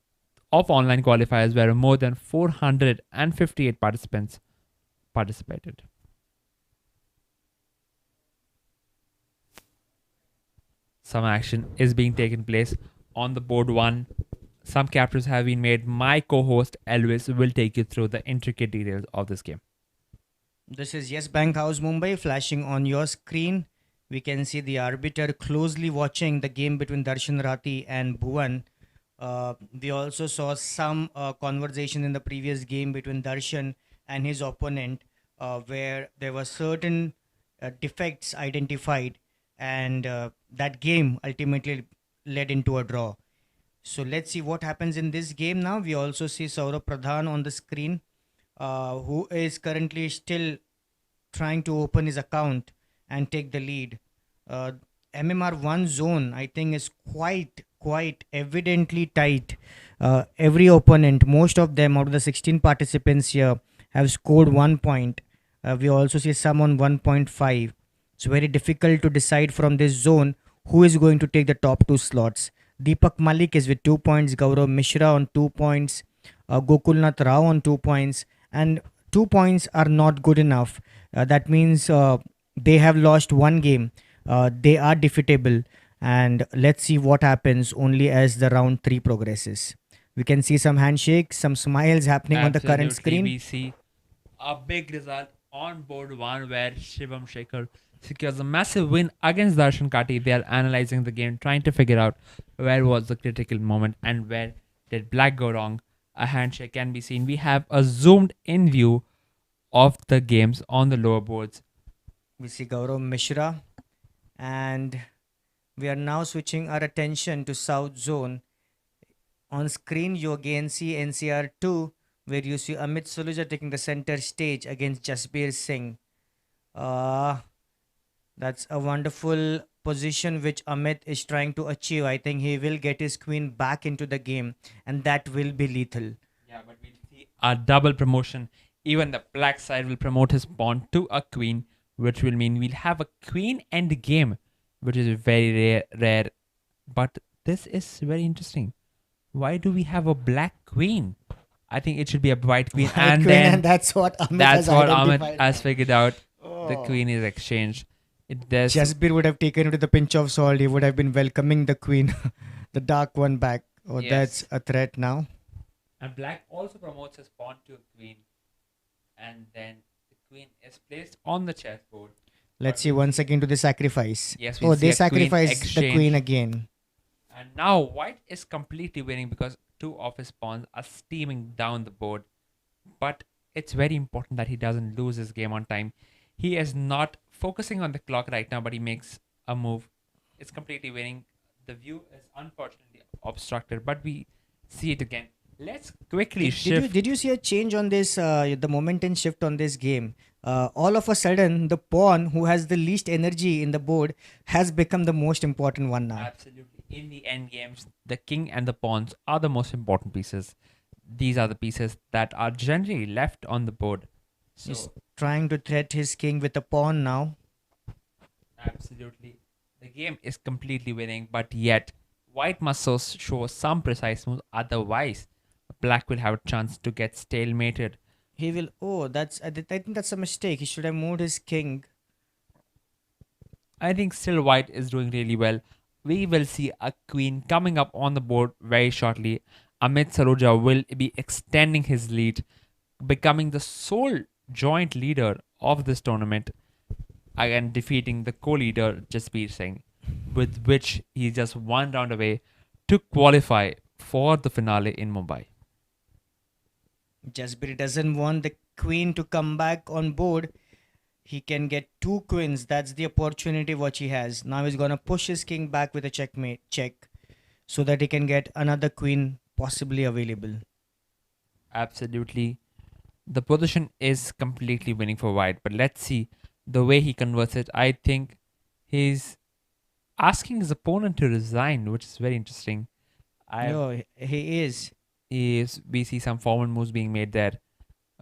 S2: of online qualifiers where more than 458 participants participated. Some action is being taken place on the board one. Some captures have been made. My co-host Elvis will take you through the intricate details of this game.
S1: This is Yes Bank House Mumbai flashing on your screen. We can see the arbiter closely watching the game between Darshan Rati and Bhuvan. We also saw some conversation in the previous game between Darshan and his opponent, where there were certain defects identified, and that game ultimately led into a draw. So let's see what happens in this game now. We also see Saurabh Pradhan on the screen, who is currently still trying to open his account and take the lead. Uh, MMR1 zone, I think, is quite evidently tight. Every opponent, most of them out of the 16 participants here, have scored 1 point. We also see some on 1.5. It's very difficult to decide from this zone who is going to take the top two slots. Deepak Malik is with 2 points, Gaurav Mishra on 2 points, Gokulnath Rao on 2 points, and 2 points are not good enough. That means they have lost one game. They are defeatable, and let's see what happens only as the round three progresses. We can see some handshakes, some smiles happening on the current
S2: Absolutely,
S1: screen.
S2: we see a big result on board one where Shivam Shekhar secures a massive win against Darshan Kati. They are analyzing the game, trying to figure out where was the critical moment and where did black go wrong. A handshake can be seen. We have a zoomed in view of the games on the lower boards.
S1: We see Gaurav Mishra, and we are now switching our attention to South Zone. On screen, you again see NCR2, where you see Amit Suluja taking the center stage against Jasbir Singh. Uh, that's a wonderful position which Amit is trying to achieve. I think he will get his queen back into the game, and that will be lethal.
S2: Yeah, but we'll see a double promotion. Even the black side will promote his pawn to a queen, which will mean we'll have a queen end game, which is very rare. But this is very interesting. Why do we have a black queen? I think it should be a white queen,
S1: White
S2: and
S1: queen,
S2: then
S1: and that's what Amit
S2: that's
S1: has
S2: what Ahmed
S1: identified.
S2: has figured out. The
S1: Oh.
S2: queen is exchanged. It does.
S1: Jasbir would have taken it with a pinch of salt. He would have been welcoming the queen, the dark one, back. Oh, that's
S2: Yes.
S1: a threat now.
S2: And black also promotes his pawn to a queen, and then the queen is placed on the chessboard.
S1: Let's
S2: But
S1: see
S2: we'll
S1: once
S2: see.
S1: again to the sacrifice.
S2: Yes,
S1: Oh,
S2: we'll see
S1: they
S2: a queen
S1: sacrificed the queen
S2: exchange.
S1: again.
S2: And now white is completely winning because two of his pawns are steaming down the board. But it's very important that he doesn't lose his game on time. He is not focusing on the clock right now, but he makes a move. It's completely winning. The view is unfortunately obstructed, but we see it again. Let's quickly shift.
S1: Did you see a change on this? The momentum shift on this game. All of a sudden, the pawn who has the least energy in the board has become the most important one now.
S2: Absolutely. In the end games, the king and the pawns are the most important pieces. These are the pieces that are generally left on the board.
S1: He's
S2: So,
S1: trying to threat his king with a pawn now.
S2: absolutely. The game is completely winning, but yet, white must show some precise moves, otherwise, black will have a chance to get stalemated.
S1: He will. Oh, I think that's a mistake. He should have moved his king.
S2: I think still white is doing really well. We will see a queen coming up on the board very shortly. Amit Saroja will be extending his lead, becoming the sole joint leader of this tournament, again defeating the co-leader Jasbir Singh, with which he is just one round away to qualify for the finale in Mumbai.
S1: Jasbir doesn't want the queen to come back on board. He can get two queens. That's the opportunity what he has. Now he's gonna push his king back with a checkmate check, so that he can get another queen possibly available.
S2: Absolutely. The position is completely winning for white, but let's see the way he converts it. I think he's asking his opponent to resign, which is very interesting. I
S1: No, he is.
S2: is we see some forward moves being made there,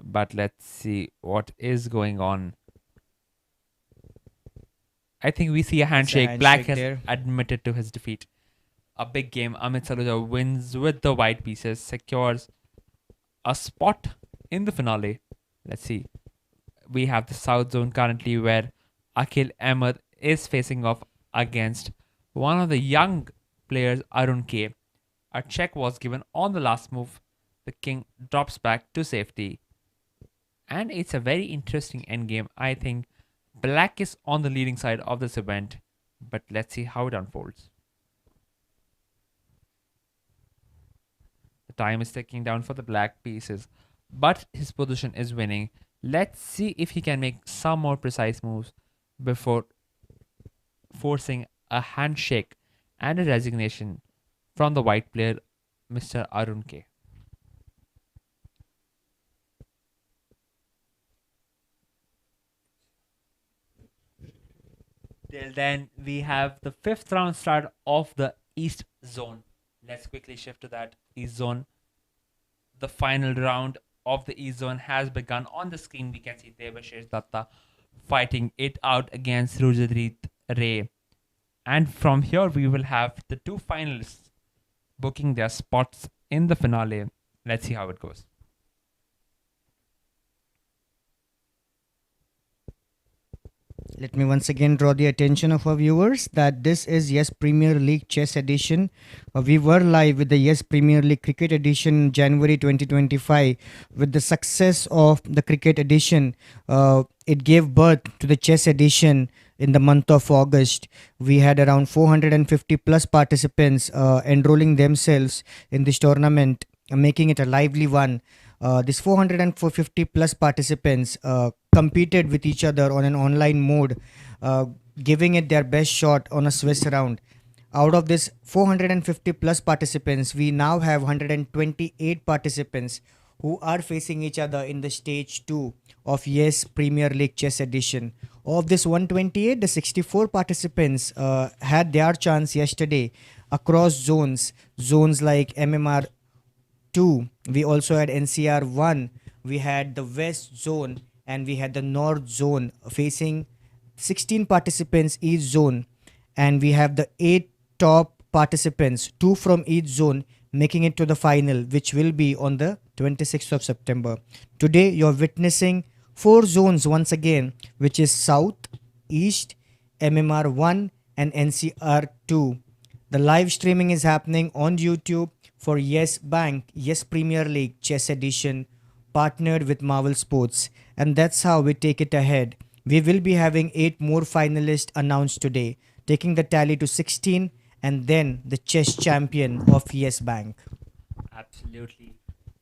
S2: but let's see what is going on. I think we see a
S1: It's a
S2: handshake. Black
S1: handshake
S2: has
S1: there.
S2: admitted to his defeat. A big game. Amit Saluja wins with the white pieces, secures a spot in the finale. Let's see. We have the South Zone currently where Akhil Ahmed is facing off against one of the young players, Arun K. A check was given on the last move. The king drops back to safety. And it's a very interesting endgame. I think Black is on the leading side of this event, but let's see how it unfolds. The time is ticking down for the Black pieces, but his position is winning. Let's see if he can make some more precise moves before forcing a handshake and a resignation from the white player, Mr. Arun K. Till then, we have the fifth round start of the East Zone. Let's quickly shift to that East Zone. The final round of the East Zone has begun. On the screen, we can see Devashish Datta fighting it out against Rujadrit Ray. And from here, we will have the two finalists booking their spots in the finale. Let's see how it goes.
S1: Let me once again draw the attention of our viewers that this is Yes Premier League Chess Edition. We were live with the Yes Premier League Cricket Edition January 2025. With the success of the Cricket Edition, it gave birth to the Chess Edition in the month of August. We had around 450 plus participants enrolling themselves in this tournament, making it a lively one. This 450 plus participants competed with each other on an online mode, uh, giving it their best shot on a Swiss round. Out of this 450 plus participants, we now have 128 participants who are facing each other in the stage 2 of Yes Premier League Chess Edition. Of this 128, the 64 participants had their chance yesterday across zones like MMR 2. We also had NCR1. We had the West Zone and we had the North Zone facing 16 participants each zone. And we have the 8 top participants, 2 from each zone, making it to the final, which will be on the 26th of September. Today, you're witnessing 4 zones once again, which is South, East, MMR1, and NCR2. The live streaming is happening on YouTube for Yes Bank, Yes Premier League Chess Edition, partnered with Marvel Sports. And that's how we take it ahead. We will be having 8 more finalists announced today, taking the tally to 16, and then the chess champion of Yes Bank.
S2: Absolutely.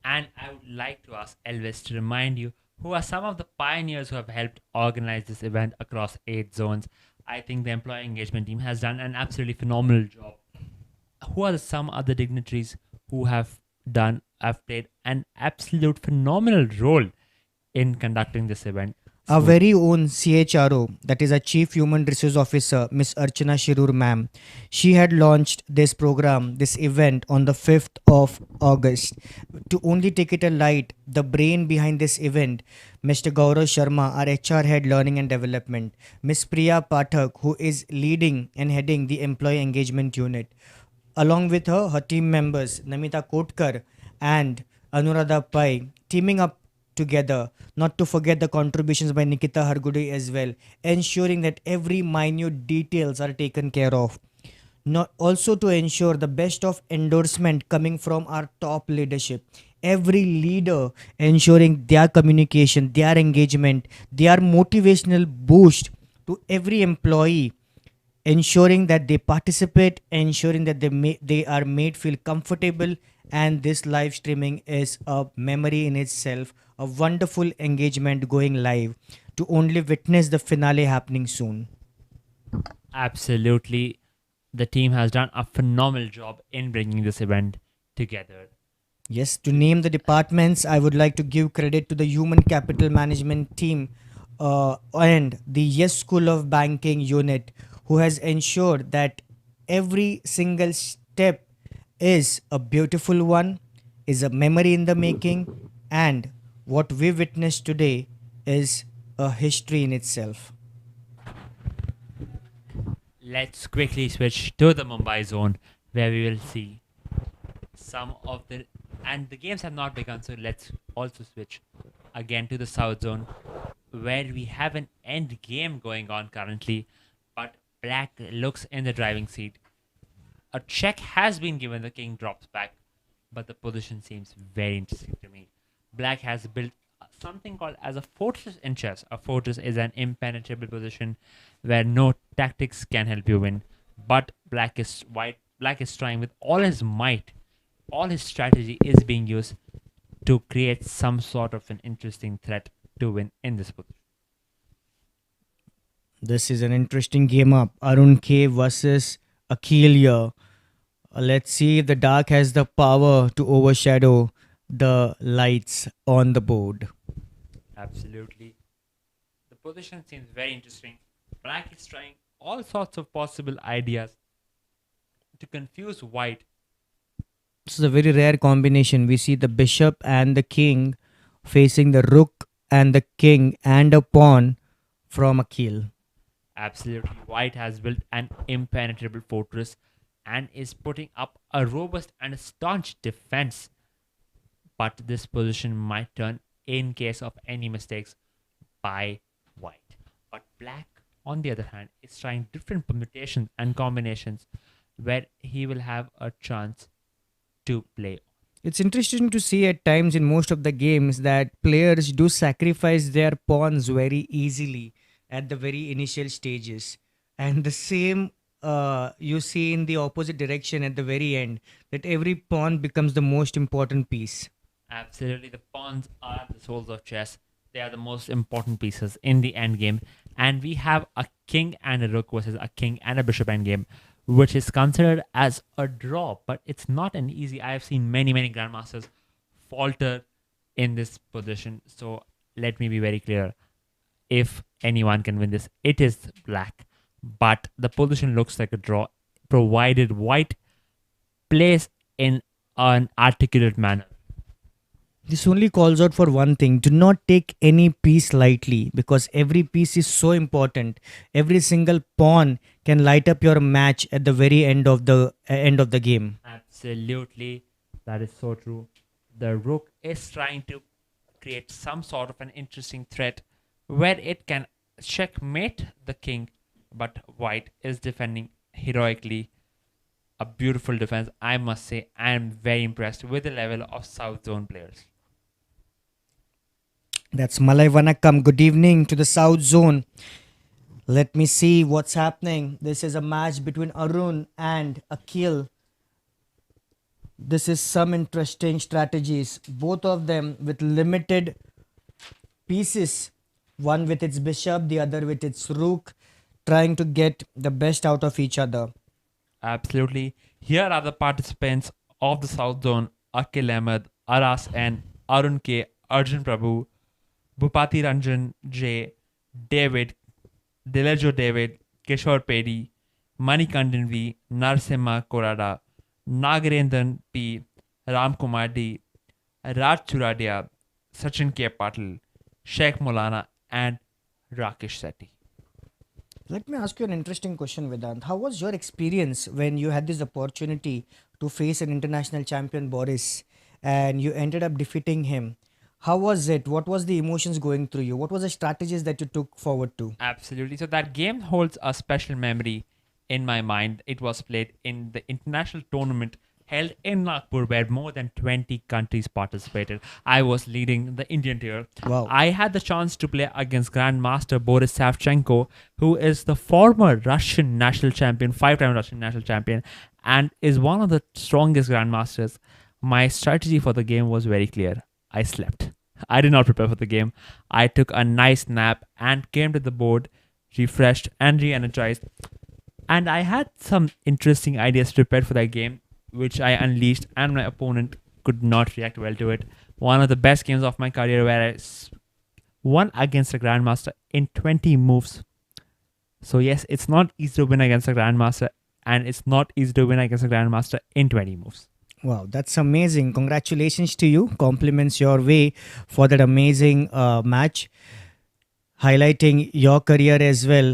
S2: And I would like to ask Elvis to remind you who are some of the pioneers who have helped organize this event across 8 zones. I think the employee engagement team has done an absolutely phenomenal job. Who are some other dignitaries who have played an absolute phenomenal role in conducting this event?
S1: Our
S2: Smooth.
S1: very own CHRO, that is our Chief Human Resource Officer, Miss Archana Shirur ma'am. She had launched this program, this event on the 5th of August. To only take it a light, the brain behind this event, Mr. Gaurav Sharma, our HR Head Learning and Development, Miss Priya Pathak, who is leading and heading the Employee Engagement Unit. Along with her team members, Namita Kotkar and Anuradha Pai, teaming up together, not to forget the contributions by Nikita Hargude as well, ensuring that every minute details are taken care of. Not also to ensure the best of endorsement coming from our top leadership. Every leader ensuring their communication, their engagement, their motivational boost to every employee, ensuring that they participate, ensuring that they are made feel comfortable. And this live streaming is a memory in itself, a wonderful engagement going live to only witness the finale happening soon.
S2: Absolutely. The team has done a phenomenal job in bringing this event together.
S1: Yes, to name the departments, I would like to give credit to the Human Capital Management team and the Yes School of Banking unit, who has ensured that every single step is a beautiful one, is a memory in the making, and what we witnessed today is a history in itself.
S2: Let's quickly switch to the Mumbai zone where we will see some of the. And the games have not begun, so let's also switch again to the South zone where we have an end game going on currently, but Black looks in the driving seat. A check has been given, the king drops back, but the position seems very interesting to me. Black has built something called as a fortress in chess. A fortress is an impenetrable position where no tactics can help you win. But Black is trying with all his might, all his strategy is being used to create some sort of an interesting threat to win in this position.
S1: This is an interesting game up. Arun K versus Akhil here. Let's see if the dark has the power to overshadow the lights on the board.
S2: Absolutely. The position seems very interesting. Black is trying all sorts of possible ideas to confuse white.
S1: This is a very rare combination. We see the bishop and the king facing the rook and the king and a pawn from Akhil.
S2: Absolutely. White has built an impenetrable fortress and is putting up a robust and staunch defense. But this position might turn in case of any mistakes by white. But black, on the other hand, is trying different permutations and combinations where he will have a chance to play.
S1: It's interesting to see at times in most of the games that players do sacrifice their pawns very easily at the very initial stages. And the same you see in the opposite direction at the very end, that every pawn becomes the most important piece.
S2: Absolutely, the pawns are the souls of chess. They are the most important pieces in the end game. And we have a king and a rook versus a king and a bishop endgame, which is considered as a draw, but it's not an easy. I have seen many grandmasters falter in this position. So let me be very clear. If anyone can win this, it is black. But the position looks like a draw, provided white plays in an articulate manner.
S1: This only calls out for one thing: do not take any piece lightly, because every piece is so important. Every single pawn can light up your match at the very end of the game.
S2: Absolutely, that is so true. The rook is trying to create some sort of an interesting threat where it can checkmate the king, but white is defending heroically. A beautiful defense, I must say. I am very impressed with the level of South Zone players.
S1: That's Malay Vanakkam. Good evening to the South Zone. Let me see what's happening. This is a match between Arun and Akhil. This is some interesting strategies. Both of them with limited pieces. One with its bishop, the other with its rook, trying to get the best out of each other.
S2: Absolutely. Here are the participants of the South Zone: Akil Ahmed, Aras N, Arun K, Arjun Prabhu, Bhupati Ranjan J, David, Dilejo David, Kishore Pedi, Manikandan V, Narsimha Korada, Nagarendran P, Ram Kumar D, Raj Churadia, Sachin K. Patil, Sheikh Molana, and Rakesh Sethi.
S1: Let me ask you an interesting question, Vedant. How was your experience when you had this opportunity to face an international champion, Boris, and you ended up defeating him? How was it? What was the emotions going through you? What was the strategies that you took forward to?
S2: Absolutely. So that game holds a special memory in my mind. It was played in the international tournament held in Nagpur where more than 20 countries participated. I was leading the Indian tier.
S1: Wow.
S2: I had the chance to play against Grandmaster Boris Savchenko, who is the former Russian national champion, 5-time Russian national champion, and is one of the strongest Grandmasters. My strategy for the game was very clear. I slept. I did not prepare for the game. I took a nice nap and came to the board, refreshed and re-energized. And I had some interesting ideas prepared for that game, which I unleashed, and my opponent could not react well to it. One of the best games of my career where won against a Grandmaster in 20 moves. So yes, it's not easy to win against a Grandmaster and it's not easy to win against a grandmaster in 20 moves.
S1: Wow, that's amazing. Congratulations to you. Compliments your way for that amazing match, highlighting your career as well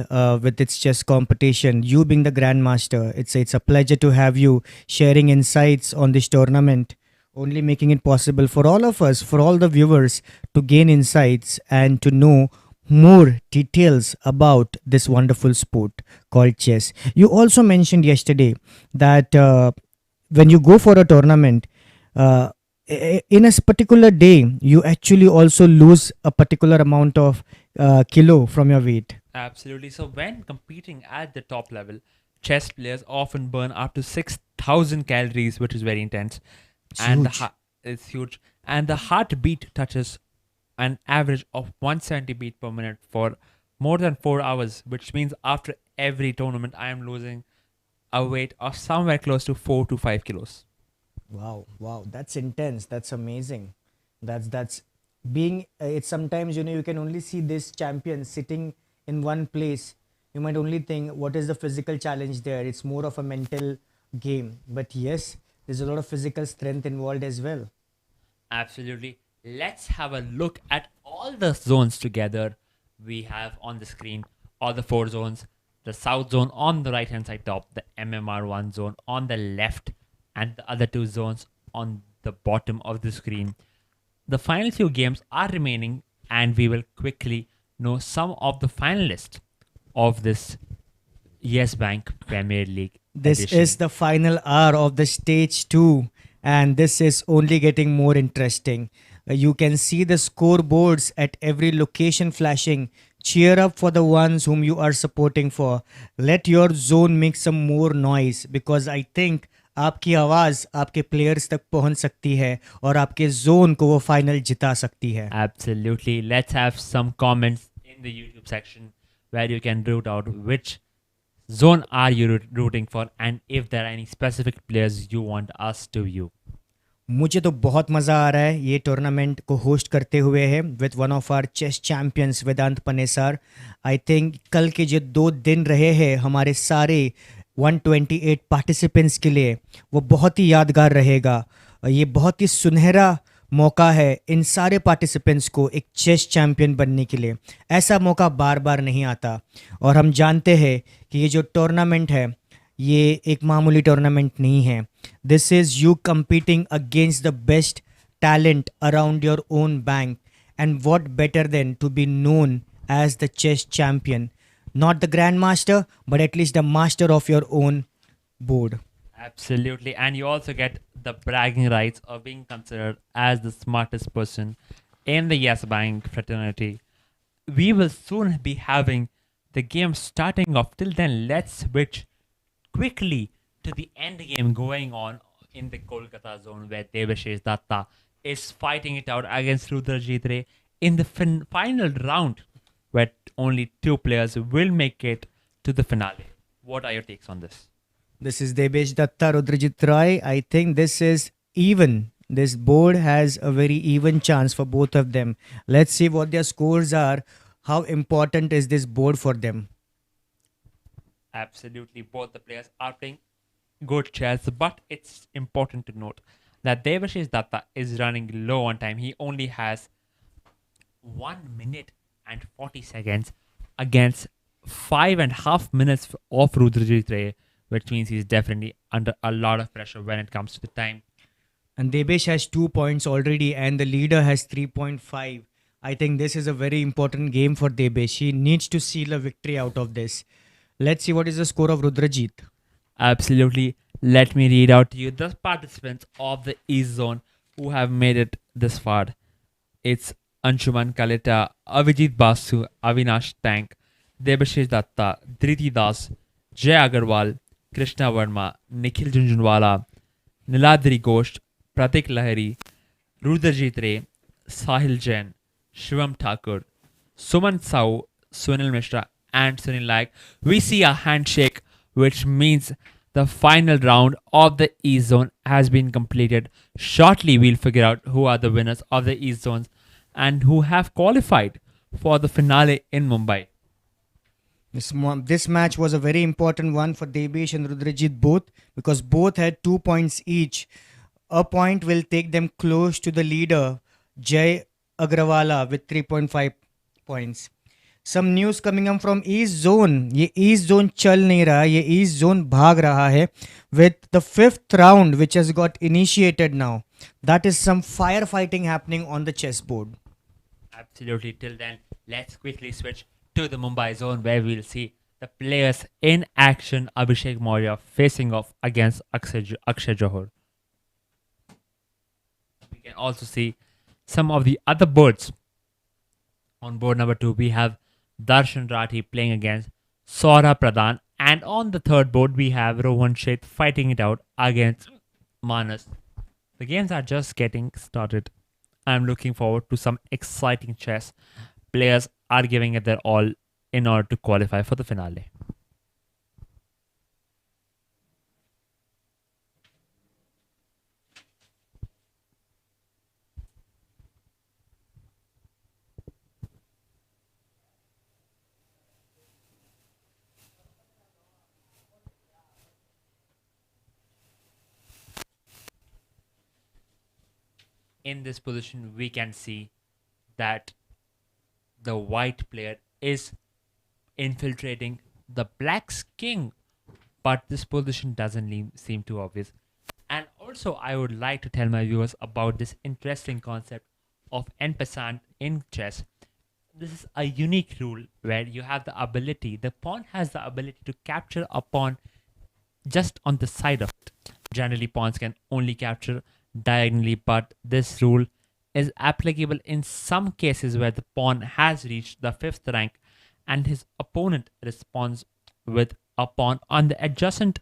S1: with its chess competition. You being the grandmaster, it's a pleasure to have you sharing insights on this tournament. Only making it possible for all of us, for all the viewers, to gain insights and to know more details about this wonderful sport called chess. You also mentioned yesterday that when you go for a tournament, uh, in a particular day, you actually also lose a particular amount of kilo from your weight.
S2: Absolutely. So when competing at the top level, chess players often burn up to 6,000 calories, which is very intense,
S1: It's
S2: and
S1: huge.
S2: it's huge. And the heartbeat touches an average of 170 beat per minute for more than 4 hours, which means after every tournament, I am losing a weight of somewhere close to 4 to 5 kilos.
S1: Wow, wow, that's intense. That's amazing. That's being. It's sometimes you can only see this champion sitting in one place. You might only think, what is the physical challenge there? It's more of a mental game. But yes, there's a lot of physical strength involved as well.
S2: Absolutely. Let's have a look at all the zones together we have on the screen. All the four zones. The south zone on the right hand side top, the MMR1 zone on the left, and the other two zones on the bottom of the screen. The final few games are remaining, and we will quickly know some of the finalists of this Yes Bank Premier League
S1: This is
S2: edition.
S1: the final hour of the stage 2, and this is only getting more interesting. You can see the scoreboards at every location flashing. Cheer up for the ones whom you are supporting for. Let your zone make some more noise, because I think आपकी आवाज़ आपके players तक पहुंच सकती है और आपके zone को वो फाइनल जिता सकती है.
S2: Absolutely. Let's have some comments in the YouTube section where you can root out which zone are you rooting for and if there are any specific players you want us to view.
S1: मुझे तो बहुत मज़ा आ रहा है ये tournament को host करते हुए है with one of our chess champions Vedant Panesar. I think कल के जो 2 दिन रहे हैं हमारे सारे 128 पार्टिसिपेंट्स के लिए, वो बहुत ही यादगार रहेगा. ये बहुत ही सुनहरा मौका है इन सारे पार्टिसिपेंट्स को एक चेस चैम्पियन बनने के लिए. ऐसा मौका बार बार नहीं आता, और हम जानते हैं कि ये जो टूर्नामेंट है ये एक मामूली टूर्नामेंट नहीं है. This is you competing against the best talent around your own bank, and what better than to be known as the chess champion, not the grandmaster but at least the master of your own board.
S2: Absolutely. And you also get the bragging rights of being considered as the smartest person in the Yes Bank fraternity. We will soon be having the game starting off. Till then, let's switch quickly to the end game going on in the Kolkata zone where Devashish Datta is fighting it out against Rudrajit Ray in the final round where only two players will make it to the finale. What are your takes on this?
S1: This is Debesh Datta, Rudrajit Roy. I think this is even. This board has a very even chance for both of them. Let's see what their scores are. How important is this board for them?
S2: Absolutely, both the players are playing good chess, but it's important to note that Devashish Datta is running low on time. He only has 1 minute and 40 seconds against 5.5 minutes of Rudrajit Ray, which means he's definitely under a lot of pressure when it comes to the time.
S1: And Debesh has 2 points already, and the leader has 3.5. I think this is a very important game for Debesh. He needs to seal a victory out of this. Let's see what is the score of Rudrajit.
S2: Absolutely. Let me read out to you the participants of the East Zone who have made it this far. It's Anshuman Kalita, Avijit Basu, Avinash Tank, Debashish Datta, Dhriti Das, Jay Agarwal, Krishna Verma, Nikhil Junjunwala, Niladri Ghosh, Pratik Lahiri, Rudrajit Ray, Sahil Jain, Shivam Thakur, Suman Sau, Sunil Mishra, and Sunil Like. We see a handshake, which means the final round of the East Zone has been completed. Shortly, we'll figure out who are the winners of the East Zones and who have qualified for the finale in Mumbai.
S1: This match was a very important one for Debesh and Rudrajit both, because both had 2 points each. A point will take them close to the leader, Jay Agrawala, with 3.5 points. Some news coming up from east zone. ये east zone चल नहीं रहा, ये east zone भाग रहा है with the fifth round which has got initiated now. That is some firefighting happening on the chessboard.
S2: Absolutely. Till then, let's quickly switch to the Mumbai zone where we'll see the players in action. Abhishek Maurya facing off against Akshay Johar. We can also see some of the other boards. On board number 2, we have Darshan Rathi playing against Saurabh Pradhan. And on the third board, we have Rohan Sheth fighting it out against Manas. The games are just getting started. I'm looking forward to some exciting chess. Players are giving it their all in order to qualify for the finale. In this position, we can see that the white player is infiltrating the black's king, but this position doesn't seem too obvious. And also, I would like to tell my viewers about this interesting concept of en passant in chess. This is a unique rule where you have the pawn has the ability to capture a pawn just on the side of it. Generally, pawns can only capture diagonally, but this rule is applicable in some cases where the pawn has reached the fifth rank and his opponent responds with a pawn on the adjacent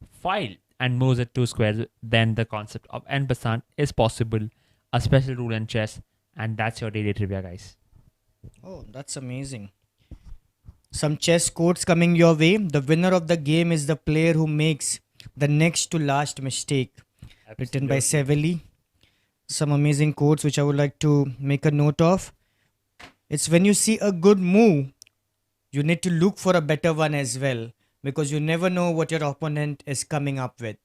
S2: file and moves it 2 squares. Then the concept of en passant is possible, a special rule in chess, and that's your daily trivia, guys.
S1: Oh, that's amazing. Some chess quotes coming your way. The winner of the game is the player who makes the next to last mistake. Written by Sevelli. Some amazing quotes which I would like to make a note of. It's when you see a good move, you need to look for a better one as well, because you never know what your opponent is coming up with.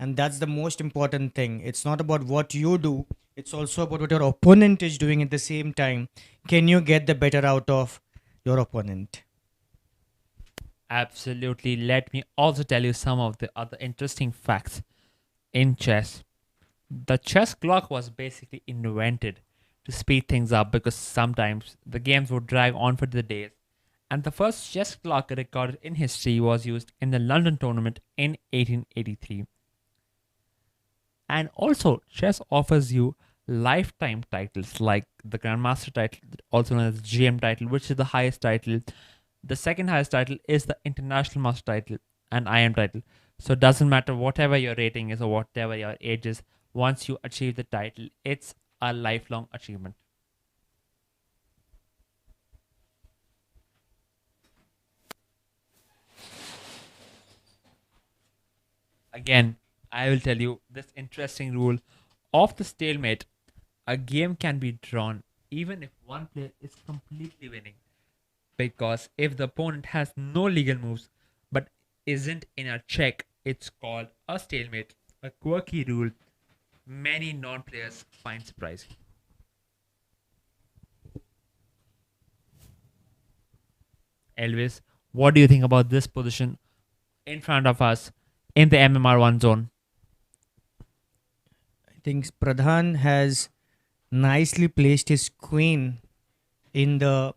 S1: And that's the most important thing. It's not about what you do, it's also about what your opponent is doing at the same time. Can you get the better out of your opponent?
S2: Absolutely. Let me also tell you some of the other interesting facts in chess. The chess clock was basically invented to speed things up because sometimes the games would drag on for the days. And the first chess clock recorded in history was used in the London tournament in 1883. And also, chess offers you lifetime titles like the Grandmaster title, also known as GM title, which is the highest title. The second highest title is the International Master title and IM title. So it doesn't matter whatever your rating is or whatever your age is, once you achieve the title, it's a lifelong achievement. Again, I will tell you this interesting rule of the stalemate. A game can be drawn even if one player is completely winning. Because if the opponent has no legal moves but isn't in a check, it's called a stalemate, a quirky rule many non players find surprising. Elvis, what do you think about this position in front of us in the MMR1 zone?
S1: I think Pradhan has nicely placed his queen in the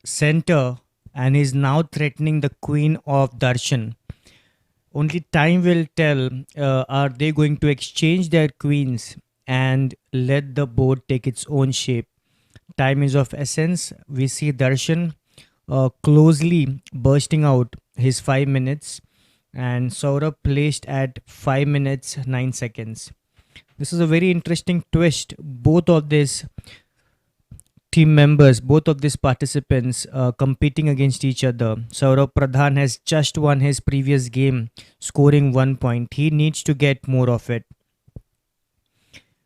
S1: center and is now threatening the queen of Darshan. Only time will tell, are they going to exchange their queens and let the board take its own shape. Time is of essence. We see Darshan closely bursting out his 5 minutes and Saurabh placed at 5 minutes 9 seconds. This is a very interesting twist. Both of these team members, both of these participants competing against each other. Saurabh Pradhan has just won his previous game, scoring 1 point. He needs to get more of it.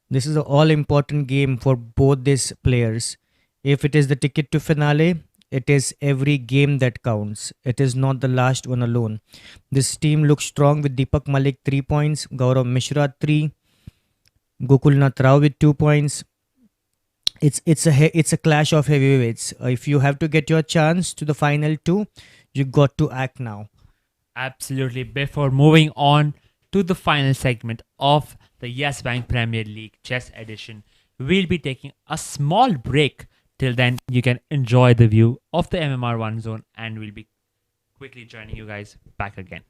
S1: This is an all important game for both these players. If it is the ticket to finale, It is every game that counts. It is not the last one alone. This team looks strong with Deepak Malik 3 points, Gaurav Mishra 3, Gokulnath Rao with 2 points. It's a clash of heavyweights. If you have to get your chance to the final two, you got to act now.
S2: Absolutely. Before moving on to the final segment of the Yes Bank Premier League Chess Edition, we'll be taking a small break. Till then, you can enjoy the view of the MMR1 zone, and we'll be quickly joining you guys back again.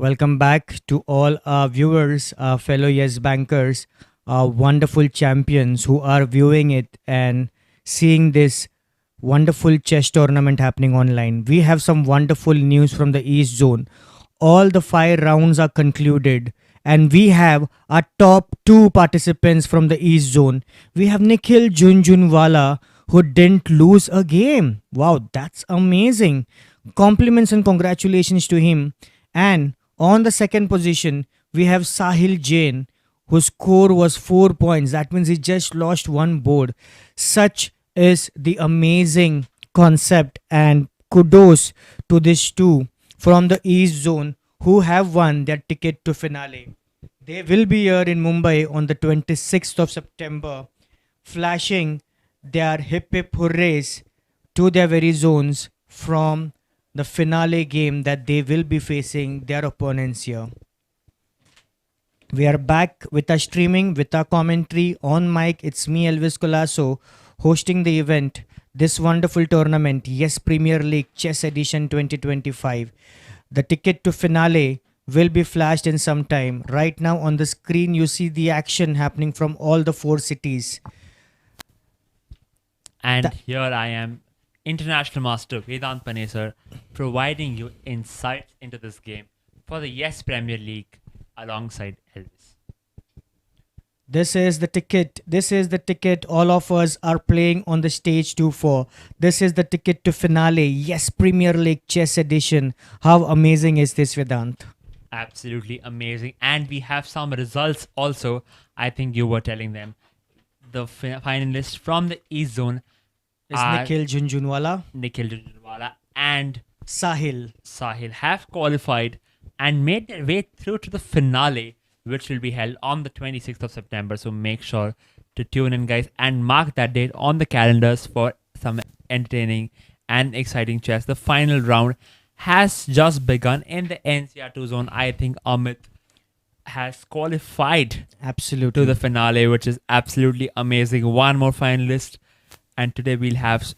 S1: Welcome back to all our viewers, our fellow Yes Bankers, our wonderful champions who are viewing it and seeing this wonderful chess tournament happening online. We have some wonderful news from the East Zone. All the 5 rounds are concluded, and we have our top 2 participants from the East Zone. We have Nikhil Junjunwala, who didn't lose a game. Wow, that's amazing. Compliments and congratulations to him. And on the second position, we have Sahil Jain, whose score was 4 points. That means he just lost one board. Such is the amazing concept, and kudos to these two from the East Zone who have won their ticket to finale. They will be here in Mumbai on the 26th of September, flashing their hip hip hurrays to their very zones from the finale game that they will be facing their opponents here. We are back with our streaming, with our commentary on mic. It's me, Elvis Colasso, hosting the event, this wonderful tournament, Yes Premier League Chess Edition 2025. The ticket to finale will be flashed in some time. Right now on the screen, you see the action happening from all the 4 cities.
S2: And
S1: Tha-
S2: here I am, International Master Vedant Panesar, providing you insights into this game for the Yes Premier League alongside Elvis.
S1: This is the ticket. This is the ticket all of us are playing on the stage 2 for. This is the ticket to finale. Yes, Premier League Chess Edition. How amazing is this, Vedant?
S2: Absolutely amazing. And we have some results also. I think you were telling them. The finalists from the East Zone
S1: Is
S2: are
S1: Nikhil Junjunwala,
S2: Nikhil Junjunwala and
S1: Sahil.
S2: Sahil have qualified and made their way through to the finale, which will be held on the 26th of September. So make sure to tune in, guys, and mark that date on the calendars for some entertaining and exciting chess. The final round has just begun in the NCR2 zone. I think Amit has qualified
S1: Absolutely.
S2: to the finale, which is absolutely amazing. One more finalist, and today we'll have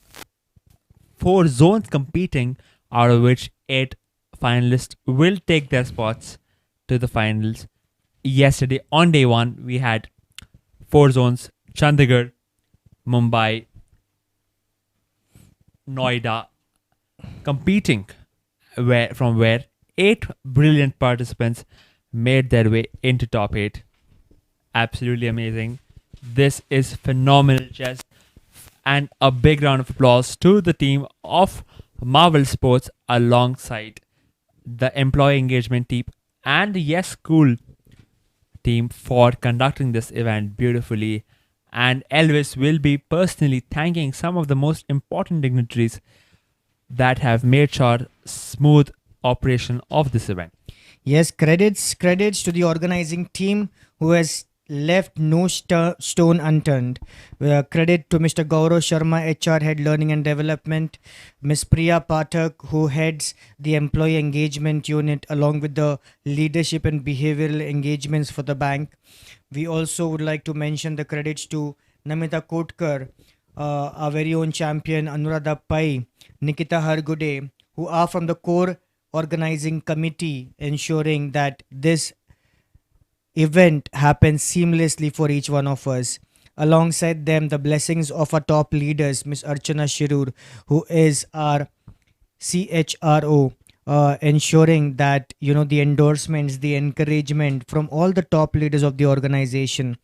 S2: 4 zones competing, out of which 8 finalists will take their spots to the finals. Yesterday, on day 1, we had 4 zones: Chandigarh, Mumbai, Noida, competing, where 8 brilliant participants made their way into top 8. Absolutely amazing. This is phenomenal chess, and a big round of applause to the team of Marvel Sports alongside the employee engagement team and the Yes School team for conducting this event beautifully. And Elvis will be personally thanking some of the most important dignitaries that have made sure smooth operation of this event.
S1: Yes, credits to the organizing team who has left no stone unturned. Credit to Mr. Gaurav Sharma, HR Head Learning and Development, Ms. Priya Pathak, who heads the Employee Engagement Unit along with the leadership and behavioral engagements for the bank. We also would like to mention the credits to Namita Kotkar, our very own champion, Anuradha Pai, Nikita Hargude, who are from the core organizing committee, ensuring that this event happens seamlessly for each one of us. Alongside them, the blessings of our top leaders, Ms. Archana Shirur, who is our CHRO, ensuring that the endorsements, the encouragement from all the top leaders of the organization.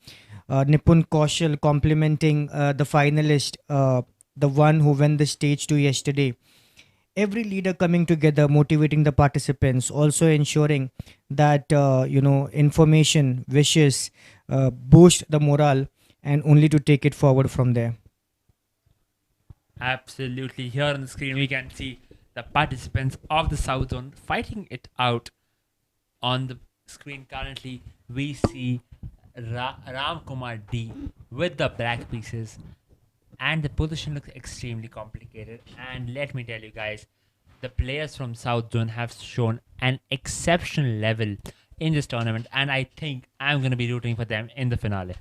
S1: Nipun Kaushal complimenting the finalist, the one who won the stage 2 yesterday. Every leader coming together, motivating the participants, also ensuring that information, wishes, boost the morale, and only to take it forward from there.
S2: Absolutely. Here on the screen, we can see the participants of the South Zone fighting it out. On the screen currently, we see Ram Kumar D with the black pieces, and the position looks extremely complicated. And let me tell you guys, the players from South Zone have shown an exceptional level in this tournament, and I think I'm going to be rooting for them in the finale.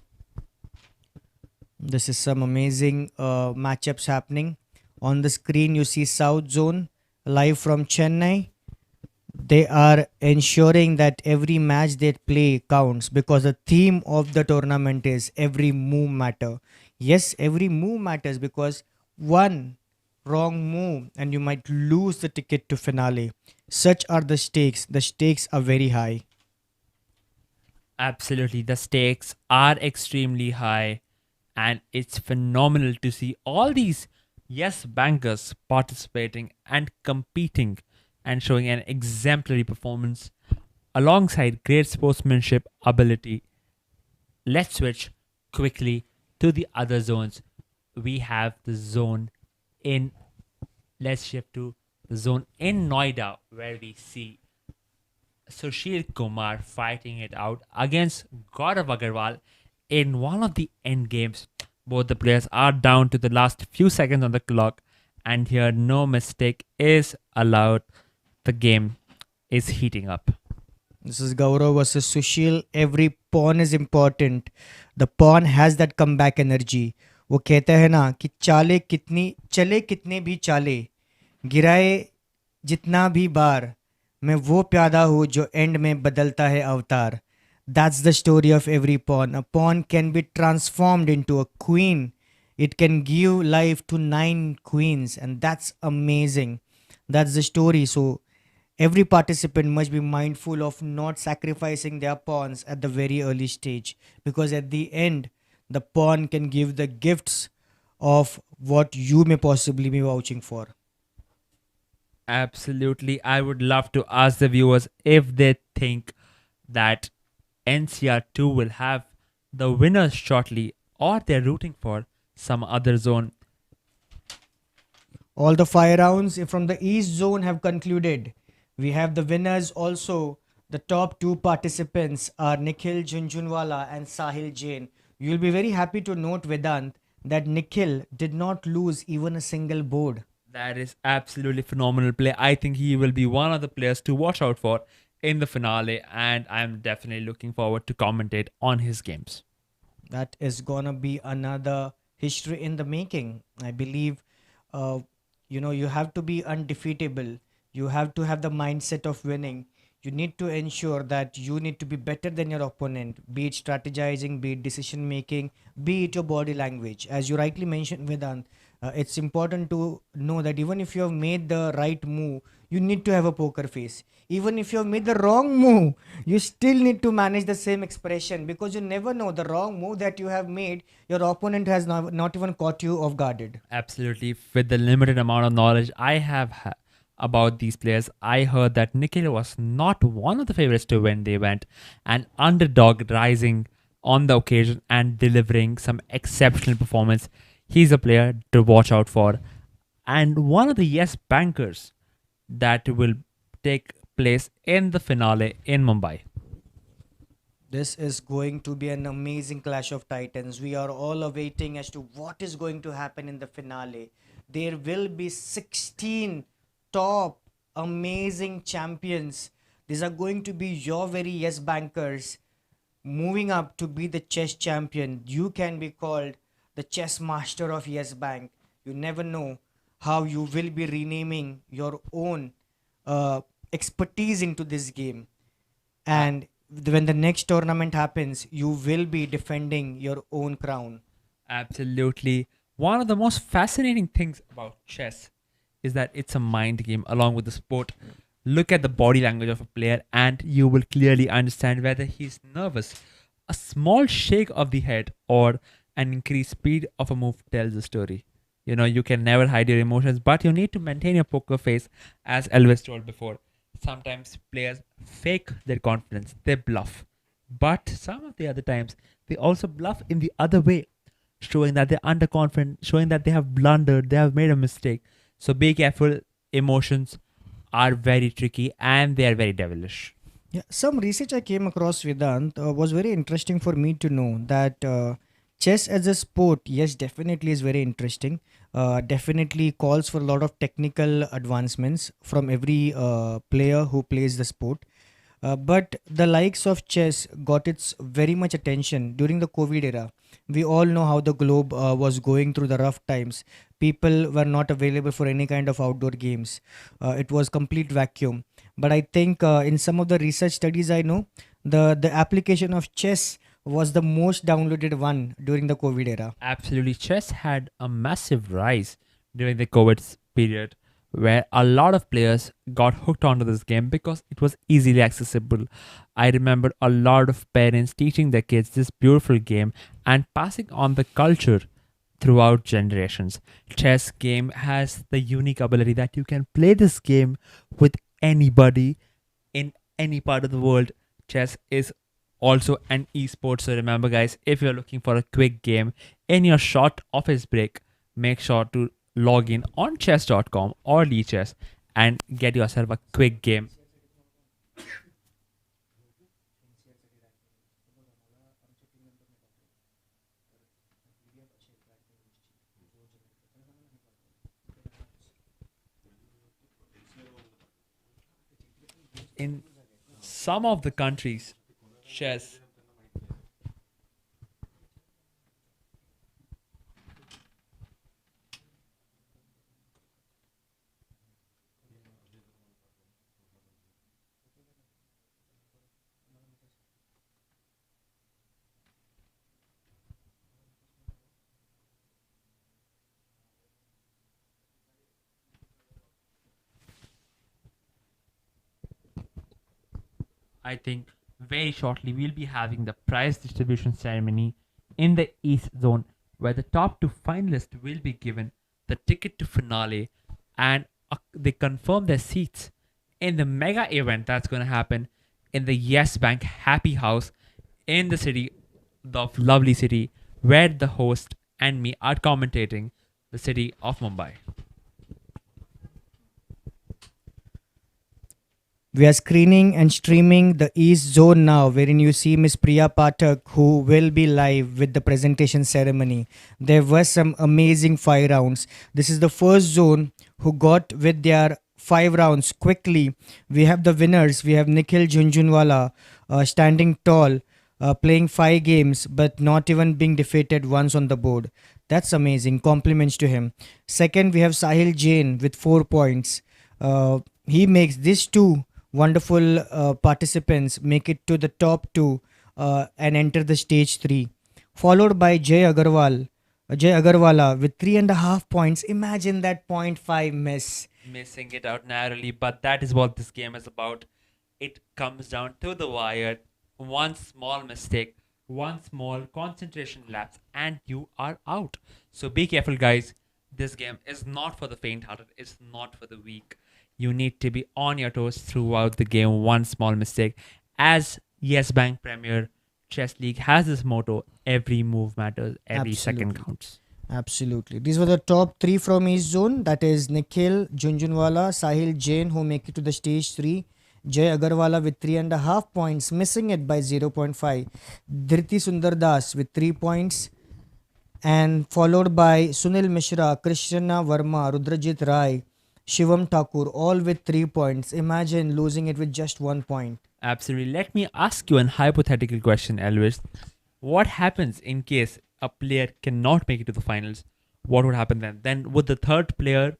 S1: This is some amazing matchups happening. On the screen, you see South Zone live from Chennai. They are ensuring that every match they play counts because the theme of the tournament is every move matter. Yes, every move matters because one wrong move and you might lose the ticket to finale. Such are the stakes. The stakes are very high.
S2: Absolutely, the stakes are extremely high, and it's phenomenal to see all these yes bankers participating and competing and showing an exemplary performance alongside great sportsmanship ability. Let's switch quickly to the other zones. We have the zone in, let's shift to the zone in Noida where we see Sushil Kumar fighting it out against Gaurav Agarwal in one of the end games. Both the players are down to the last few seconds on the clock, and here no mistake is allowed. The game is heating up.
S1: This is Gaurav versus Sushil. Every pawn is important. The pawn has that comeback energy. वो कहते हैं ना कि चाले कितनी चले कितने भी चाले गिराए जितना भी बार मैं वो प्यादा हूँ जो एंड में बदलता है अवतार. That's the story of every pawn. A pawn can be transformed into a queen. It can give life to 9 queens, and that's amazing. That's the story. So every participant must be mindful of not sacrificing their pawns at the very early stage because at the end, the pawn can give the gifts of what you may possibly be vouching for.
S2: Absolutely. I would love to ask the viewers if they think that NCR2 will have the winners shortly or they're rooting for some other zone.
S1: All the 5 rounds from the East Zone have concluded. We have the winners also. The top 2 participants are Nikhil Junjunwala and Sahil Jain. You'll be very happy to note, Vedant, that Nikhil did not lose even a single board.
S2: That is absolutely phenomenal play. I think he will be one of the players to watch out for in the finale, and I'm definitely looking forward to commentate on his games.
S1: That is gonna be another history in the making. I believe, uh, you have to be undefeatable. You have to have the mindset of winning. You need to ensure that you need to be better than your opponent, be it strategizing, be it decision making, be it your body language. As you rightly mentioned, Vedant, it's important to know that even if you have made the right move, you need to have a poker face. Even if you have made the wrong move, you still need to manage the same expression because you never know the wrong move that you have made, your opponent has not even caught you off guarded.
S2: Absolutely. With the limited amount of knowledge I have about these players, I heard that Nikhil was not one of the favorites to win the event, an underdog rising on the occasion and delivering some exceptional performance. He's a player to watch out for, and one of the yes bankers that will take place in the finale in Mumbai.
S1: This is going to be an amazing clash of titans. We are all awaiting as to what is going to happen in the finale. There will be 16 top amazing champions. These are going to be your very yes bankers moving up to be the chess champion. You can be called the chess master of Yes Bank. You never know how you will be renaming your own expertise into this game. And when the next tournament happens, you will be defending your own crown.
S2: Absolutely. One of the most fascinating things about chess is that it's a mind game along with the sport. Look at the body language of a player and you will clearly understand whether he's nervous. A small shake of the head or an increased speed of a move tells the story. You can never hide your emotions, but you need to maintain your poker face, as Elvis told before. Sometimes players fake their confidence, they bluff. But some of the other times, they also bluff in the other way, showing that they're underconfident, showing that they have blundered, they have made a mistake. So be careful. Emotions are very tricky and they are very devilish.
S1: Yeah, some research I came across, Vedant, was very interesting for me to know that chess as a sport, yes, definitely is very interesting. Definitely calls for a lot of technical advancements from every player who plays the sport. But the likes of chess got its very much attention during the COVID era. We all know how the globe was going through the rough times. People were not available for any kind of outdoor games. It was complete vacuum. But I think in some of the research studies I know, the application of chess was the most downloaded one during the COVID era.
S2: Absolutely. Chess had a massive rise during the COVID period where a lot of players got hooked onto this game because it was easily accessible. I remember a lot of parents teaching their kids this beautiful game and passing on the culture throughout generations. Chess game has the unique ability that you can play this game with anybody in any part of the world. Chess is also an esport. So remember, guys, if you're looking for a quick game in your short office break, make sure to log in on chess.com or Chess and get yourself a quick game. In some of the countries, chess I think very shortly we'll be having the prize distribution ceremony in the East Zone where the top two finalists will be given the ticket to finale and they confirm their seats in the mega event that's going to happen in the Yes Bank Happy House in the city, the lovely city where the host and me are commentating the city of Mumbai.
S1: We are screening and streaming the East Zone now, wherein you see Miss Priya Pathak, who will be live with the presentation ceremony. There were some amazing 5 rounds. This is the first zone who got with their 5 rounds quickly. We have the winners. We have Nikhil Junjunwala standing tall, playing 5 games, but not even being defeated once on the board. That's amazing. Compliments to him. Second, we have Sahil Jain with 4 points. He makes these two wonderful participants make it to the top two and enter the stage three, followed by Jay Agarwala with 3.5 points. Imagine that point five miss.
S2: Missing it out narrowly, but that is what this game is about. It comes down to the wire. One small mistake, one small concentration lapse, and you are out. So be careful, guys. This game is not for the faint hearted, it's not for the weak. You need to be on your toes throughout the game. One small mistake. As Yes Bank Premier Chess League has this motto every move matters, every second
S1: Absolutely.
S2: counts.
S1: Absolutely. These were the top three from East Zone. That is Nikhil Junjunwala, Sahil Jain, who make it to the stage three. Jay Agarwala with 3.5 points, missing it by 0.5. Dhriti Sundar Das with 3 points, and followed by Sunil Mishra, Krishna Verma, Rudrajit Rai, Shivam Thakur, all with 3 points. Imagine losing it with just 1 point.
S2: Absolutely. Let me ask you an hypothetical question, Elvis. What happens in case a player cannot make it to the finals? What would happen then? Then would the third player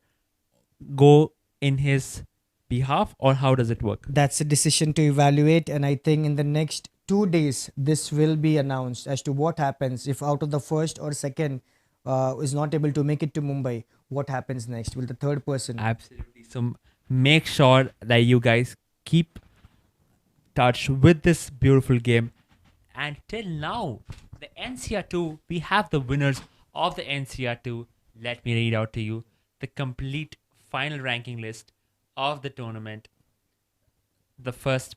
S2: go in his behalf, or how does it work?
S1: That's a decision to evaluate, and I think in the next 2 days, this will be announced as to what happens if out of the first or second is not able to make it to Mumbai. What happens next? Will the third person?
S2: Absolutely. So make sure that you guys keep touch with this beautiful game. And till now, the NCR2, we have the winners of the NCR2. Let me read out to you the complete final ranking list of the tournament. The first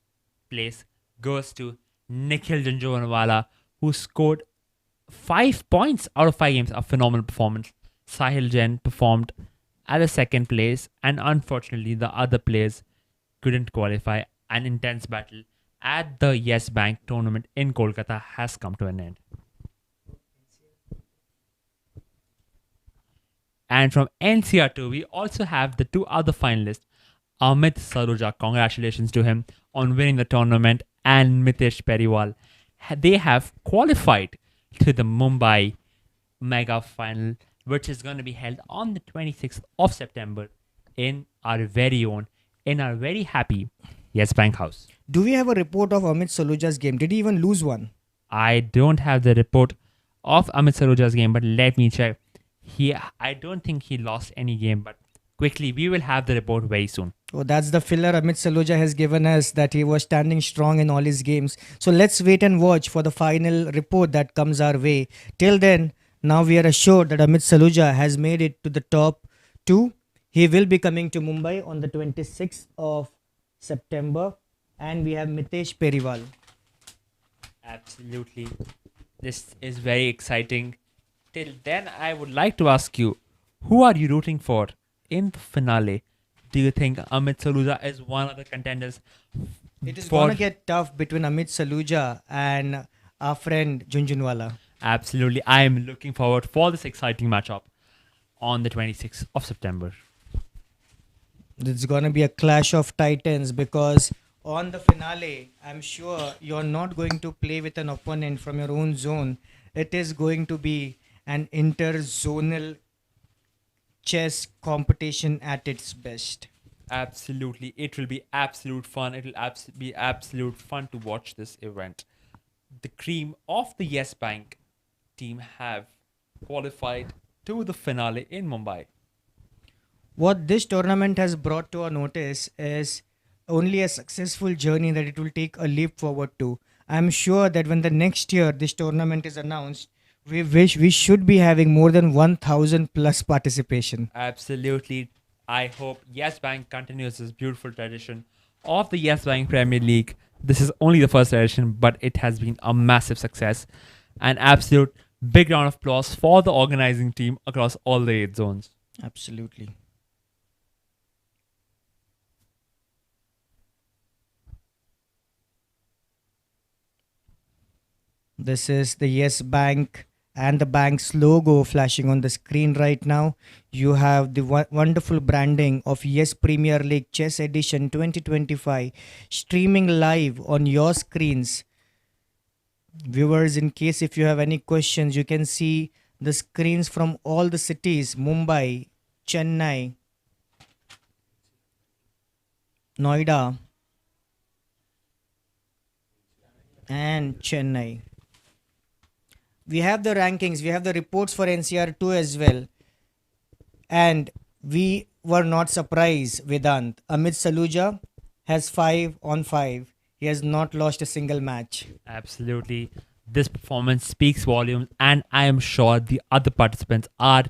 S2: place goes to Nikhil Junjunwala, who scored 5 points out of 5 games, a phenomenal performance. Sahil Jain performed at the second place, and unfortunately, the other players couldn't qualify. An intense battle at the Yes Bank tournament in Kolkata has come to an end. And from NCR2, we also have the two other finalists, Amit Saruja. Congratulations to him on winning the tournament, and Mitesh Periwal. They have qualified to the Mumbai Mega Final, which is going to be held on the 26th of September in our very own in our very happy Yes Bank house.
S1: Do we have a report of Amit Saluja's game? Did he even lose one?
S2: I don't have the report of Amit Saluja's game, but let me check. I don't think he lost any game, but quickly we will have the report very soon.
S1: Oh, that's the filler Amit Saluja has given us, that he was standing strong in all his games. So let's wait and watch for the final report that comes our way. Till then, now we are assured that Amit Saluja has made it to the top two. He will be coming to Mumbai on the 26th of September. And we have Mitesh Periwal.
S2: Absolutely. This is very exciting. Till then, I would like to ask you, who are you rooting for in the finale? Do you think Amit Saluja is one of the contenders?
S1: It is
S2: for-
S1: going to get tough between Amit Saluja and our friend Junjunwala.
S2: Absolutely. I am looking forward for this exciting matchup on the 26th of September.
S1: It's going to be a clash of titans, because on the finale, I'm sure you're not going to play with an opponent from your own zone. It is going to be an inter-zonal chess competition at its best.
S2: Absolutely. It will be absolute fun. It will be absolute fun to watch this event. The cream of the Yes Bank team have qualified to the finale in Mumbai.
S1: What this tournament has brought to our notice is only a successful journey that it will take a leap forward to. I'm sure that when the next year this tournament is announced, we should be having more than 1000 plus participation.
S2: Absolutely. I hope Yes Bank continues this beautiful tradition of the Yes Bank Premier League. This is only the first edition, but it has been a massive success. An absolute big round of applause for the organizing team across all the 8 zones.
S1: Absolutely. This is the Yes Bank and the bank's logo flashing on the screen right now. You have the wonderful branding of Yes Premier League Chess Edition 2025 streaming live on your screens. Viewers, in case if you have any questions, you can see the screens from all the cities: Mumbai, Chennai, Noida, and Chennai. We have the rankings, we have the reports for NCR2 as well. And we were not surprised, Vedant. Amit Saluja has 5 on 5. He has not lost a single match.
S2: Absolutely. This performance speaks volumes, and I am sure the other participants are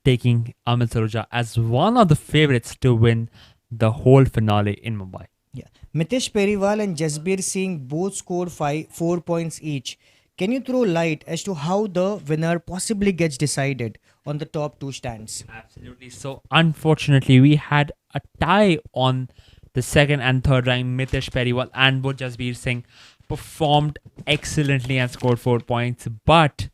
S2: taking Amit Saluja as one of the favorites to win the whole finale in Mumbai.
S1: Yeah. Mitesh Periwal and Jasbir Singh both scored 4 points each. Can you throw light as to how the winner possibly gets decided on the top 2 stands?
S2: Absolutely. So, unfortunately, we had a tie on the second and third rank. Mitesh Periwal and both Jasbir Singh performed excellently and scored 4 points. But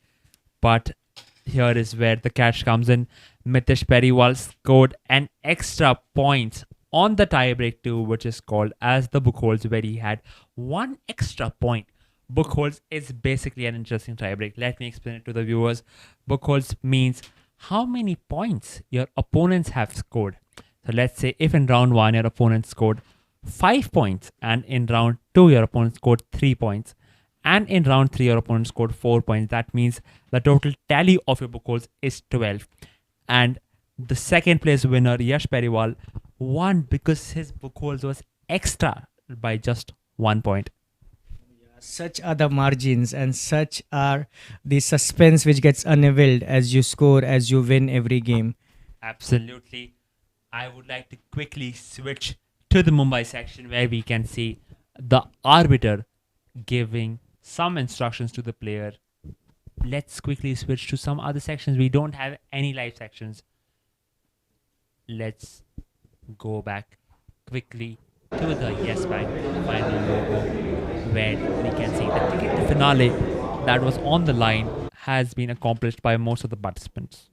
S2: here is where the catch comes in. Mitesh Periwal scored an extra point on the tiebreak too, which is called as the Buchholz, where he had 1 extra point. Buchholz is basically an interesting tiebreak. Let me explain it to the viewers. Buchholz means how many points your opponents have scored. So let's say if in round 1 your opponent scored 5 points, and in round 2 your opponent scored 3 points, and in round 3 your opponent scored 4 points. That means the total tally of your Buchholz is 12. And the second place winner, Yash Periwal, won because his Buchholz was extra by just 1 point.
S1: Such are the margins, and such are the suspense which gets unveiled as you score, as you win every game.
S2: Absolutely. I would like to quickly switch to the Mumbai section where we can see the arbiter giving some instructions to the player. Let's quickly switch to some other sections. We don't have any live sections. Let's go back quickly to the Yes Bank final logo, where we can see the ticket to finale that was on the line has been accomplished by most of the participants.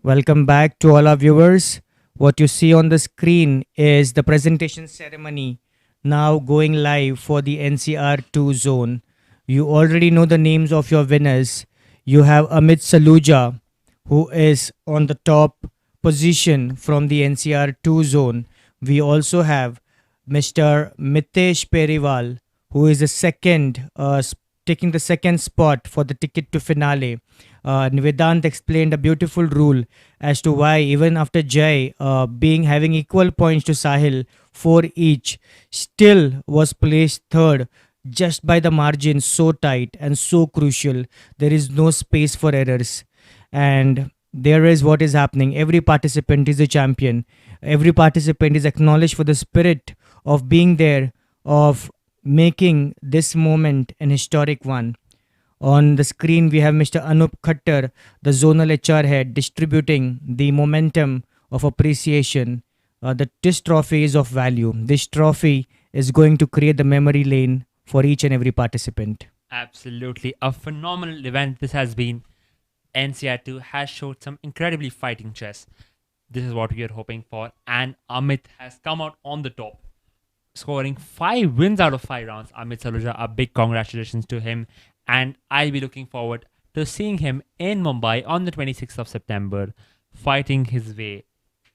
S1: Welcome back to all our viewers. What you see on the screen is the presentation ceremony now going live for the NCR2 zone. You already know the names of your winners. You have Amit Saluja, who is on the top position from the NCR2 zone. We also have Mr. Mitesh Periwal, who is the second, taking the second spot for the ticket to finale. Vedant explained a beautiful rule as to why even after Jai being having equal points to Sahil, four each, still was placed third just by the margin so tight and so crucial. There is no space for errors. And there is what is happening. Every participant is a champion. Every participant is acknowledged for the spirit of being there, of making this moment an historic one. On the screen, we have Mr. Anup Khattar, the zonal HR head, distributing the momentum of appreciation. This trophy is of value. This trophy is going to create the memory lane for each and every participant.
S2: Absolutely. A phenomenal event this has been. NCR2 has showed some incredibly fighting chess. This is what we are hoping for. And Amit has come out on the top, scoring 5 wins out of 5 rounds. Amit Saluja, a big congratulations to him. And I'll be looking forward to seeing him in Mumbai on the 26th of September, fighting his way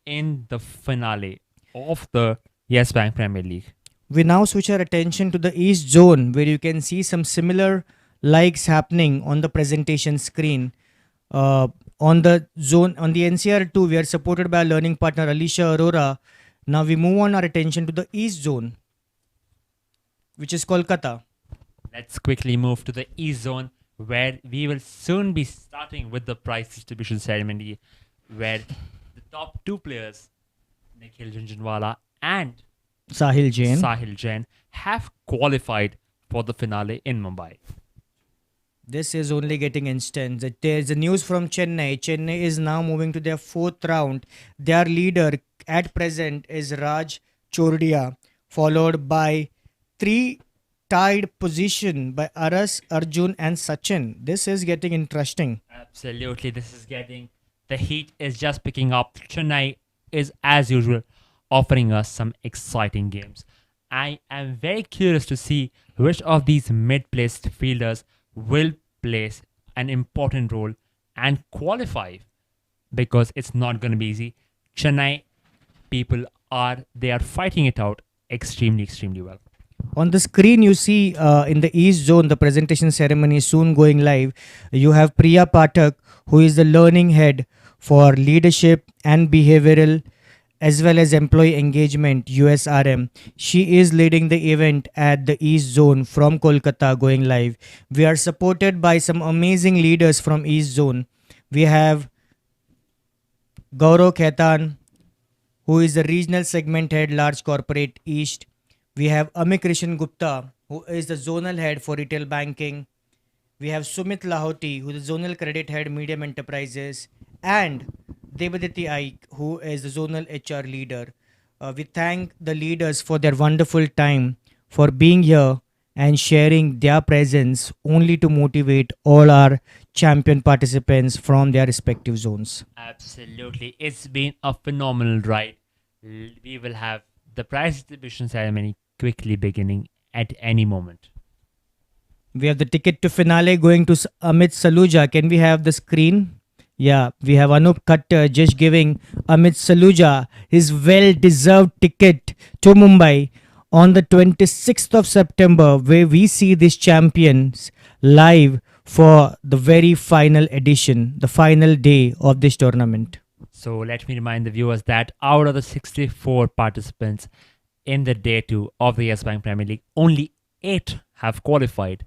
S2: in the finale of the Yes Bank Premier League.
S1: We now switch our attention to the East Zone, where you can see some similar likes happening on the presentation screen. On the zone, on the NCR2, we are supported by our learning partner Alicia Arora. Now we move on our attention to the East Zone, which is Kolkata.
S2: Let's quickly move to the East Zone, where we will soon be starting with the prize distribution ceremony, where the top 2 players, Nikhil Jhunjhunwala and
S1: Sahil Jain,
S2: have qualified for the finale in Mumbai.
S1: This is only getting instant. There's a news from Chennai. Chennai is now moving to their 4th round. Their leader at present is Raj Chordia, followed by 3 tied position by Aras, Arjun and Sachin. This is getting interesting.
S2: Absolutely, this is getting, the heat is just picking up. Chennai is, as usual, offering us some exciting games. I am very curious to see which of these mid-placed fielders will place an important role and qualify, because it's not going to be easy. Chennai people they are fighting it out extremely well.
S1: On the screen, you see in the East Zone, the presentation ceremony is soon going live. You have Priya Pathak, who is the learning head for leadership and behavioral as well as employee engagement, USRM. She is leading the event at the East Zone from Kolkata going live. We are supported by some amazing leaders from East Zone. We have Gaurav Khaitan, who is the regional segment head, large corporate East. We have Amik Krishan Gupta, who is the zonal head for retail banking. We have Sumit Lahoti, who is the zonal credit head, medium enterprises. And Devaditi Aik, who is the zonal HR leader. We thank the leaders for their wonderful time, for being here and sharing their presence only to motivate all our champion participants from their respective zones.
S2: Absolutely, it's been a phenomenal ride. We will have the prize distribution ceremony quickly beginning at any moment.
S1: We have the ticket to finale going to Amit Saluja. Can we have the screen? Yeah, we have Anup Khattar just giving Amit Saluja his well-deserved ticket to Mumbai on the 26th of September, where we see these champions live for the very final edition, the final day of this tournament.
S2: So let me remind the viewers that out of the 64 participants in the day 2 of the Yes Bank Premier League, only 8 have qualified,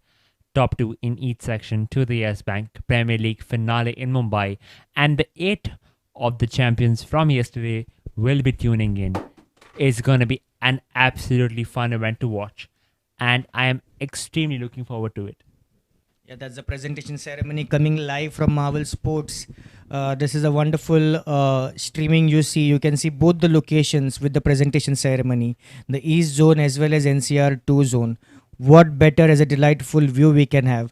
S2: top 2 in each section, to the Yes Bank Premier League finale in Mumbai. And the 8 of the champions from yesterday will be tuning in. It's going to be an absolutely fun event to watch, and I am extremely looking forward to it.
S1: Yeah, that's the presentation ceremony coming live from Marvel Sports. This is a wonderful streaming you see. You can see both the locations with the presentation ceremony, the East Zone as well as NCR2 Zone. What better as a delightful view we can have.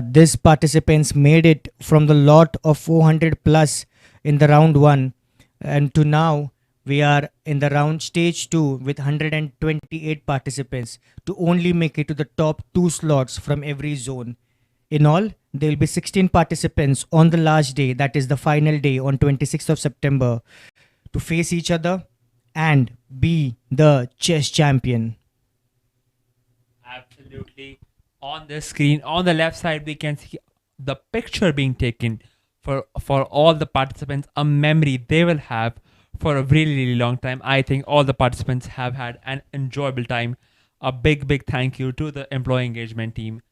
S1: This participants made it from the lot of 400 plus in the round 1, and to now we are in the round stage 2 with 128 participants to only make it to the top 2 slots from every zone. In all, there will be 16 participants on the last day, that is the final day on 26th of September, to face each other and be the chess champion.
S2: Absolutely. On the screen, on the left side, we can see the picture being taken for all the participants, a memory they will have for a really, really long time. I think all the participants have had an enjoyable time. A big, big thank you to the employee engagement team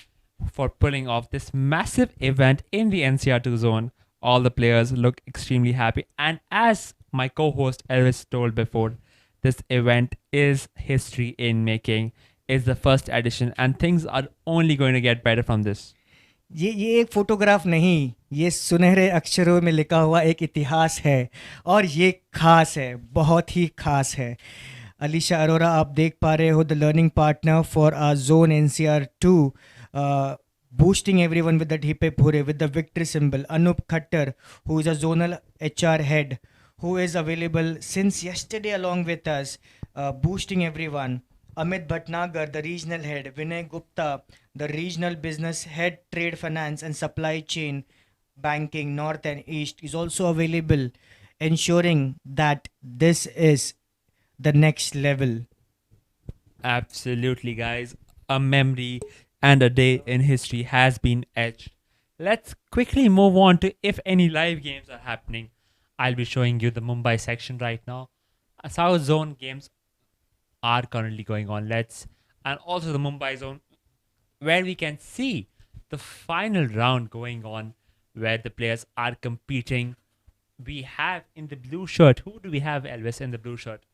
S2: for pulling off this massive event in the NCR2 zone. All the players look extremely happy. And as my co host Elvis told before, this event is history in making. It's the first edition, and things are only going to get better from this.
S1: ये एक photograph नहीं, ये सुनहरे अक्षरों में लिखा हुआ एक इतिहास है और ये खास है, बहुत ही खास है. अलीशा अरोरा, आप देख पा रहे हो the learning partner for our zone NCR2, boosting everyone with that hip hip hooray with the victory symbol. Anup Khattar, who is a zonal HR head, who is available since yesterday along with us, boosting everyone. Amit Bhatnagar, the regional head. Vinay Gupta, the regional business head, trade finance and supply chain, banking, north and east, is also available, ensuring that this is the next level.
S2: Absolutely, guys. A memory and a day in history has been etched. Let's quickly move on to if any live games are happening. I'll be showing you the Mumbai section right now. South Zone games are currently going on. And also the Mumbai Zone, where we can see the final round going on, where the players are competing. We have in the blue shirt. Who do we have, Elvis, in the blue shirt?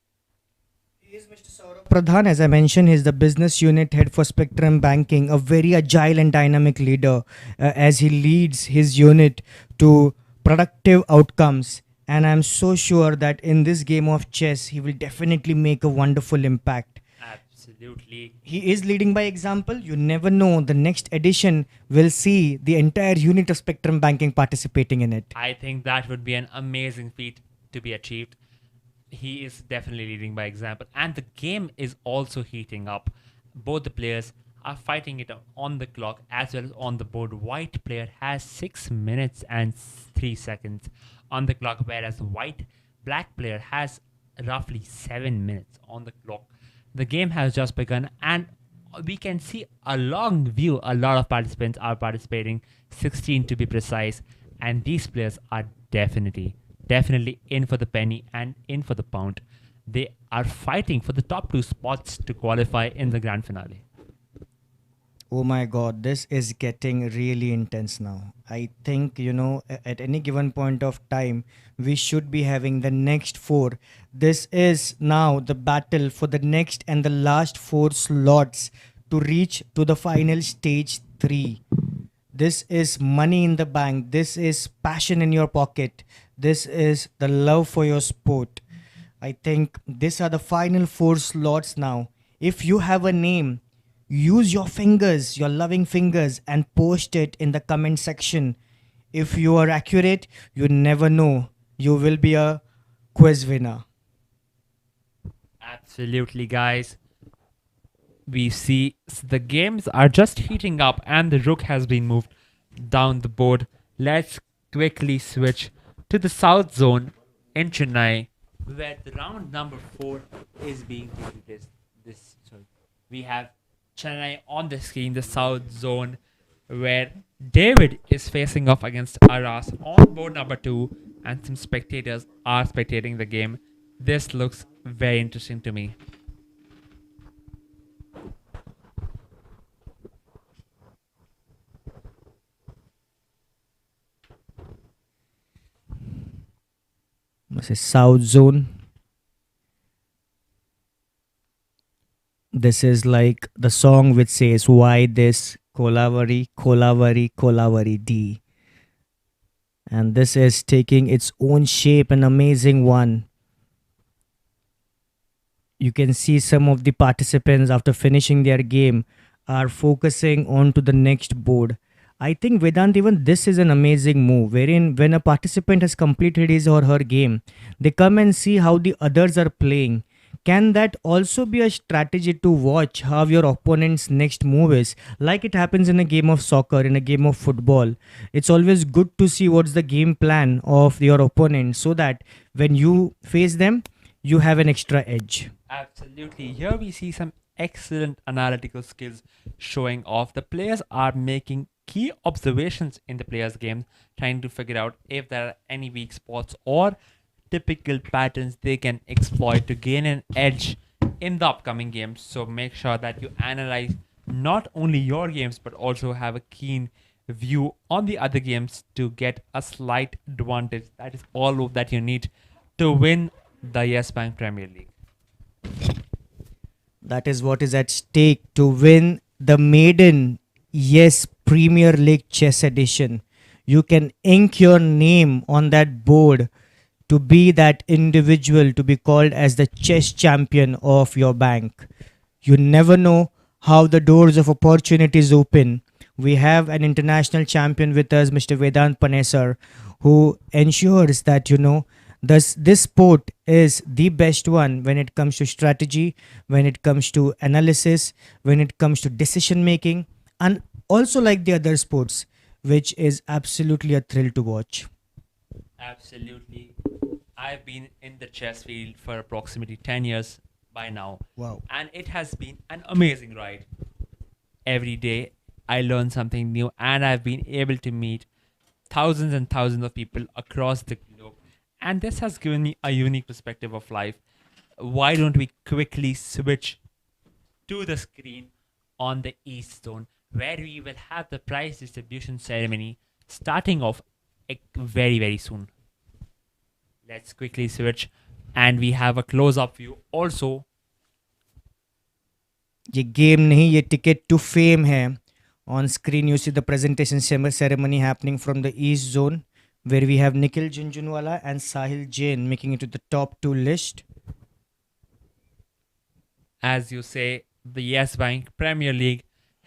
S1: He is Mr. Saurabh Pradhan. As I mentioned, he's the business unit head for Spectrum Banking, a very agile and dynamic leader as he leads his unit to productive outcomes. And I'm so sure that in this game of chess, he will definitely make a wonderful impact.
S2: Absolutely.
S1: He is leading by example. You never know. The next edition will see the entire unit of Spectrum Banking participating in it.
S2: I think that would be an amazing feat to be achieved. He is definitely leading by example, and the game is also heating up. Both the players are fighting it on the clock as well as on the board. White player has 6 minutes and 3 seconds on the clock, whereas black player has roughly 7 minutes on the clock. The game has just begun, and we can see a long view. A lot of participants are participating, 16 to be precise, and these players are definitely in for the penny and in for the pound. They are fighting for the top 2 spots to qualify in the grand finale.
S1: Oh my god, this is getting really intense now. I think, at any given point of time, we should be having the next 4. This is now the battle for the next and the last 4 slots to reach to the final stage 3. This is money in the bank. This is passion in your pocket. This is the love for your sport. I think these are the final 4 slots now. If you have a name, use your fingers, your loving fingers, and post it in the comment section. If you are accurate, you never know. You will be a quiz winner.
S2: Absolutely, guys. We see the games are just heating up, and the rook has been moved down the board. Let's quickly switch to the South Zone in Chennai, where the round number 4 is being taken. We have Chennai on the screen, the South Zone, where David is facing off against Aras on board number 2, and some spectators are spectating the game. This looks very interesting to me.
S1: This is South Zone. This is like the song which says, why this Kolavari, Kolavari, Kolavari D. And this is taking its own shape, an amazing one. You can see some of the participants after finishing their game are focusing on to the next board. I think Vedant, even this is an amazing move wherein when a participant has completed his or her game, they come and see how the others are playing. Can that also be a strategy to watch how your opponent's next move is? Like it happens in a game of soccer, in a game of football. It's always good to see what's the game plan of your opponent so that when you face them, you have an extra edge.
S2: Absolutely. Here we see some excellent analytical skills showing off. The players are making key observations in the players' game, trying to figure out if there are any weak spots or typical patterns they can exploit to gain an edge in the upcoming games. So make sure that you analyze not only your games but also have a keen view on the other games to get a slight advantage. That is all that you need to win the Yes Bank Premier League.
S1: That is what is at stake to win the maiden Yes Premier League Chess Edition. You can ink your name on that board to be that individual to be called as the chess champion of your bank. You never know how the doors of opportunities open. We have an international champion with us, Mr. Vedant Panesar, who ensures that this sport is the best one when it comes to strategy, when it comes to analysis, when it comes to decision making, and also like the other sports, which is absolutely a thrill to watch.
S2: Absolutely. I've been in the chess field for approximately 10 years by now,
S1: Wow.
S2: and it has been an amazing ride. Every day, I learn something new, and I've been able to meet thousands and thousands of people across the globe. And this has given me a unique perspective of life. Why don't we quickly switch to the screen on the East Zone, where we will have the prize distribution ceremony starting off very, very soon. Let's quickly switch, and we have a close-up view also.
S1: ये game नहीं, ये ticket to fame है. On screen you see the presentation ceremony happening from the East Zone, where we have Nikhil Junjunwala and Sahil Jain making it to the top two list.
S2: As you say, the Yes Bank Premier League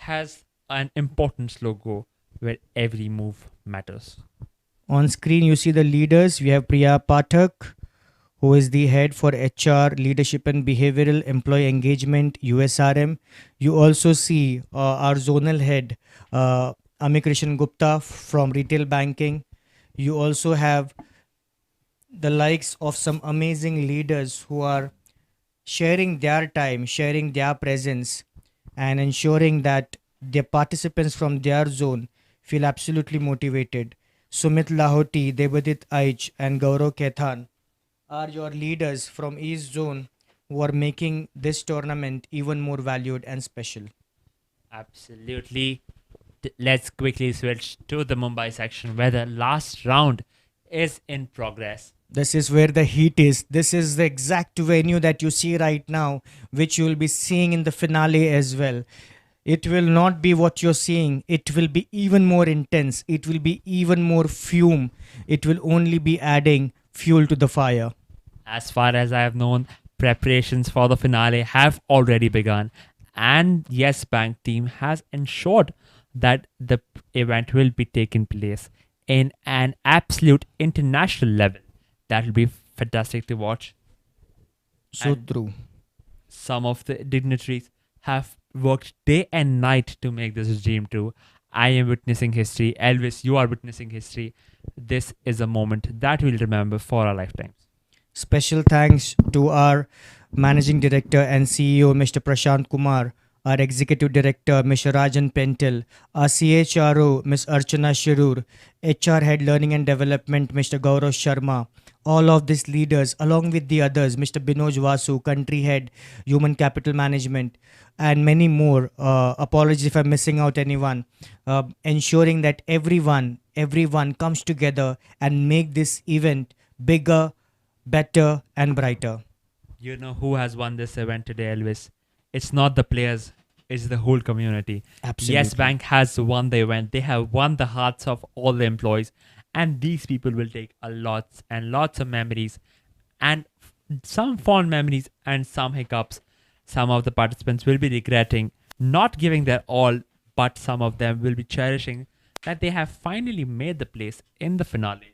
S2: has an importance logo where every move matters.
S1: On screen you see the leaders. We have Priya Pathak, who is the head for HR, Leadership and Behavioral Employee Engagement, USRM. You also see our zonal head, Ami Krishan Gupta from Retail Banking. You also have the likes of some amazing leaders who are sharing their time, sharing their presence, and ensuring that the participants from their zone feel absolutely motivated. Sumit Lahoti, Debadit Aich, and Gaurav Kethan are your leaders from East Zone who are making this tournament even more valued and special.
S2: Absolutely. Let's quickly switch to the Mumbai section where the last round is in progress.
S1: This is where the heat is. This is the exact venue that you see right now, which you will be seeing in the finale as well. It will not be what you're seeing. It will be even more intense. It will be even more fume. It will only be adding fuel to the fire.
S2: As far as I have known, preparations for the finale have already begun, and Yes Bank team has ensured that the event will be taking place in an absolute international level. That will be fantastic to watch.
S1: So
S2: And
S1: true.
S2: some of the dignitaries have worked day and night to make this dream true. I am witnessing history. Elvis, you are witnessing history. This is a moment that we'll remember for our lifetimes.
S1: Special thanks to our Managing Director and CEO, Mr. Prashant Kumar, our Executive Director, Mr. Rajan Pentel, our CHRO, Ms. Archana Shirur, HR Head Learning and Development, Mr. Gaurav Sharma, all of these leaders, along with the others, Mr. Binoj Vasu, Country Head, Human Capital Management, and many more. Apologies if I'm missing out anyone. Ensuring that everyone comes together and make this event bigger, better, and brighter.
S2: You know who has won this event today, Elvis? It's not the players, it's the whole community.
S1: Absolutely.
S2: Yes Bank has won the event. They have won the hearts of all the employees. And these people will take a lots and lots of memories and some fond memories and some hiccups. Some of the participants will be regretting not giving their all, but some of them will be cherishing that they have finally made the place in the finale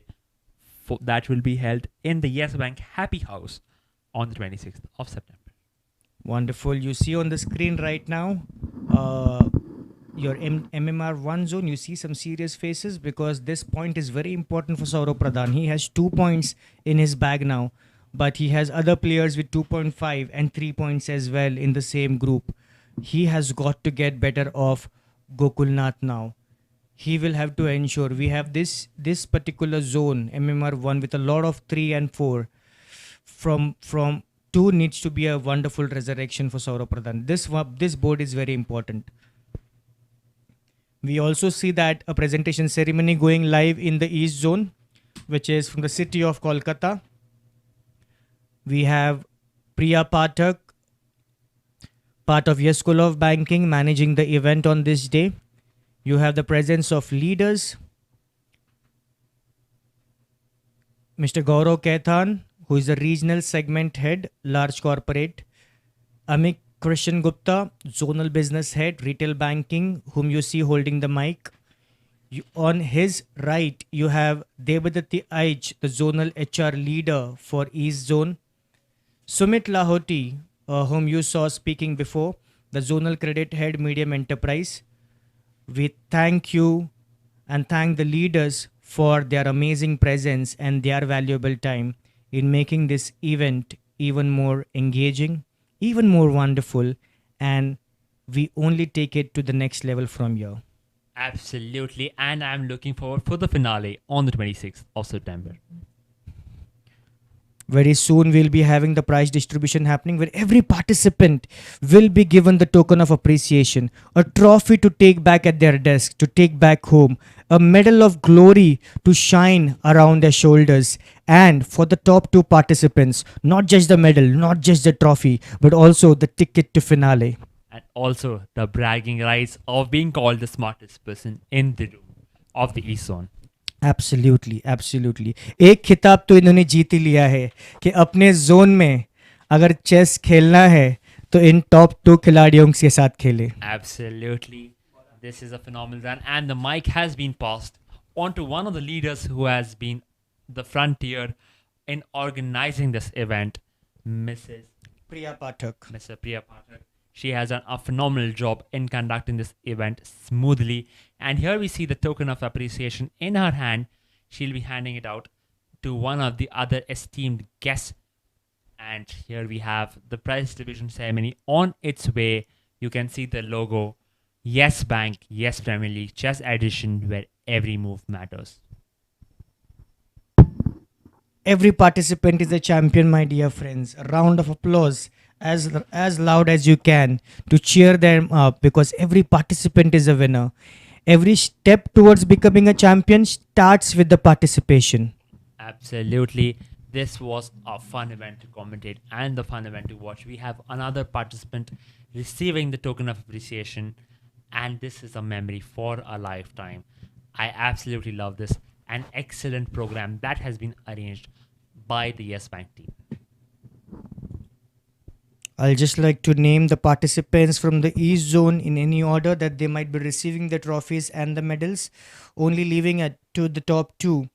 S2: that will be held in the Yes Bank Happy House on the 26th of September.
S1: Wonderful. You see on the screen right now, uh, your MMR1 zone, you see some serious faces because this point is very important for Saurav Pradhan. He has 2 points in his bag now, but he has other players with 2.5 and 3 points as well in the same group. He has got to get better off Gokulnath now. He will have to ensure we have this particular zone MMR1 with a lot of 3 and 4 from 2 needs to be a wonderful resurrection for Saurav Pradhan. This board is very important. We also see that a presentation ceremony going live in the East Zone, which is from the city of Kolkata. We have Priya Pathak, part of Yes School of Banking, managing the event on this day. You have the presence of leaders. Mr. Gaurav Kethan, who is the regional segment head, large corporate. Amit Christian Gupta, zonal business head, retail banking, whom you see holding the mic. On his right, you have Devadatti Aij, the zonal HR leader for East Zone. Sumit Lahoti, whom you saw speaking before, the zonal credit head, medium enterprise. We thank you and thank the leaders for their amazing presence and their valuable time in making this event even more engaging, even more wonderful, and we only take it to the next level from here.
S2: Absolutely, and I'm looking forward for the finale on the 26th of September.
S1: Very soon we'll be having the prize distribution happening where every participant will be given the token of appreciation, a trophy to take back at their desk, to take back home, a medal of glory to shine around their shoulders, and for the top 2 participants, not just the medal, not just the trophy, but also the ticket to finale.
S2: And also the bragging rights of being called the smartest person in the room of the East Zone.
S1: Absolutely absolutely एक खिताब तो इन्होंने जीत ही लिया है कि अपने zone में अगर चेस खेलना है तो इन टॉप 2 खिलाड़ियों के साथ खेले.
S2: Absolutely. This is a phenomenal run, and the mic has been passed on to one of the leaders who has been the frontier in organizing this event, Mrs.
S1: Priya Pathak.
S2: Mr. Priya Pathak. She has done a phenomenal job in conducting this event smoothly. And here we see the token of appreciation in her hand. She'll be handing it out to one of the other esteemed guests. And here we have the prize distribution ceremony on its way. You can see the logo. Yes Bank, Yes Premier League, Chess Edition, where every move matters.
S1: Every participant is a champion, my dear friends. A round of applause as loud as you can to cheer them up because every participant is a winner. Every step towards becoming a champion starts with the participation.
S2: Absolutely. This was a fun event to commentate and the fun event to watch. We have another participant receiving the token of appreciation, and this is a memory for a lifetime. I absolutely love this. An excellent program that has been arranged by the Yes Bank team.
S1: I'll just like to name the participants from the East Zone in any order that they might be receiving the trophies and the medals, only leaving it to the top 2.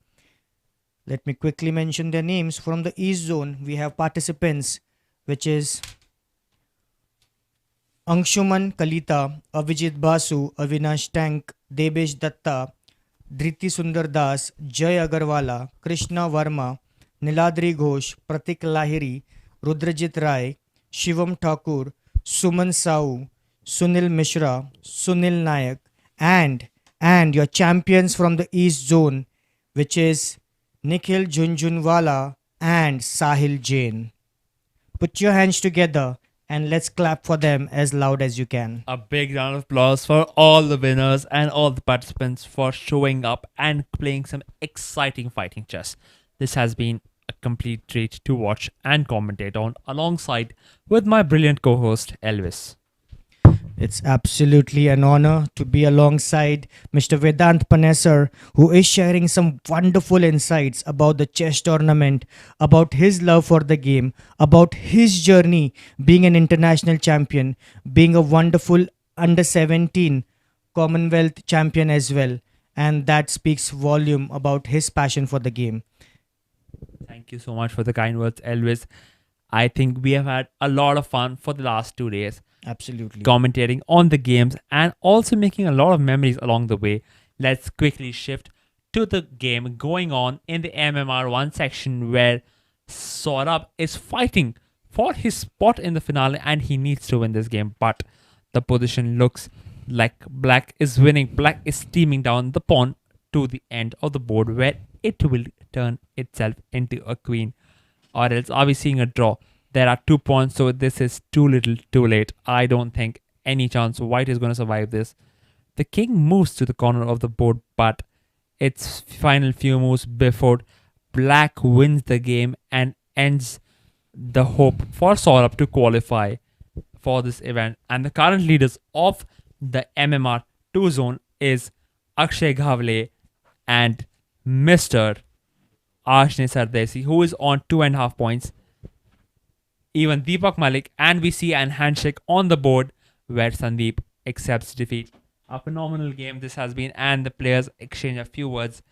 S1: Let me quickly mention their names. From the East Zone, we have participants, which is Angshuman Kalita, Avijit Basu, Avinash Tank, Debesh Datta, Dhriti Sundar Das, Jay Agarwala, Krishna Varma, Niladri Ghosh, Pratik Lahiri, Rudrajit Rai, Shivam Thakur, Suman Sau, Sunil Mishra, Sunil Nayak, and your champions from the East Zone, which is Nikhil Junjunwala and Sahil Jain. Put your hands together and let's clap for them as loud as you can.
S2: A big round of applause for all the winners and all the participants for showing up and playing some exciting fighting chess. This has been a complete treat to watch and commentate on alongside with my brilliant co-host Elvis.
S1: It's absolutely an honor to be alongside Mr. Vedant Panesar, who is sharing some wonderful insights about the chess tournament, about his love for the game, about his journey being an international champion, being a wonderful under 17 Commonwealth champion as well, and that speaks volume about his passion for the game.
S2: Thank you so much for the kind words, Elvis. I think we have had a lot of fun for the last 2 days
S1: Absolutely.
S2: commentating on the games and also making a lot of memories along the way. Let's quickly shift to the game going on in the MMR1 section where Saurabh is fighting for his spot in the finale and he needs to win this game. But the position looks like Black is winning. Black is steaming down the pawn to the end of the board where it will turn itself into a queen. Or else, are we seeing a draw? There are 2 points, so this is too little, too late. I don't think any chance White is going to survive this. The king moves to the corner of the board, but its final few moves before Black wins the game and ends the hope for Saurabh to qualify for this event. And the current leaders of the MMR 2 zone is Akshay Ghavle and Mr. Ashne Sardesi, who is on 2.5 points. Even Deepak Malik, and we see an handshake on the board where Sandeep accepts defeat. A phenomenal game this has been, and the players exchange a few words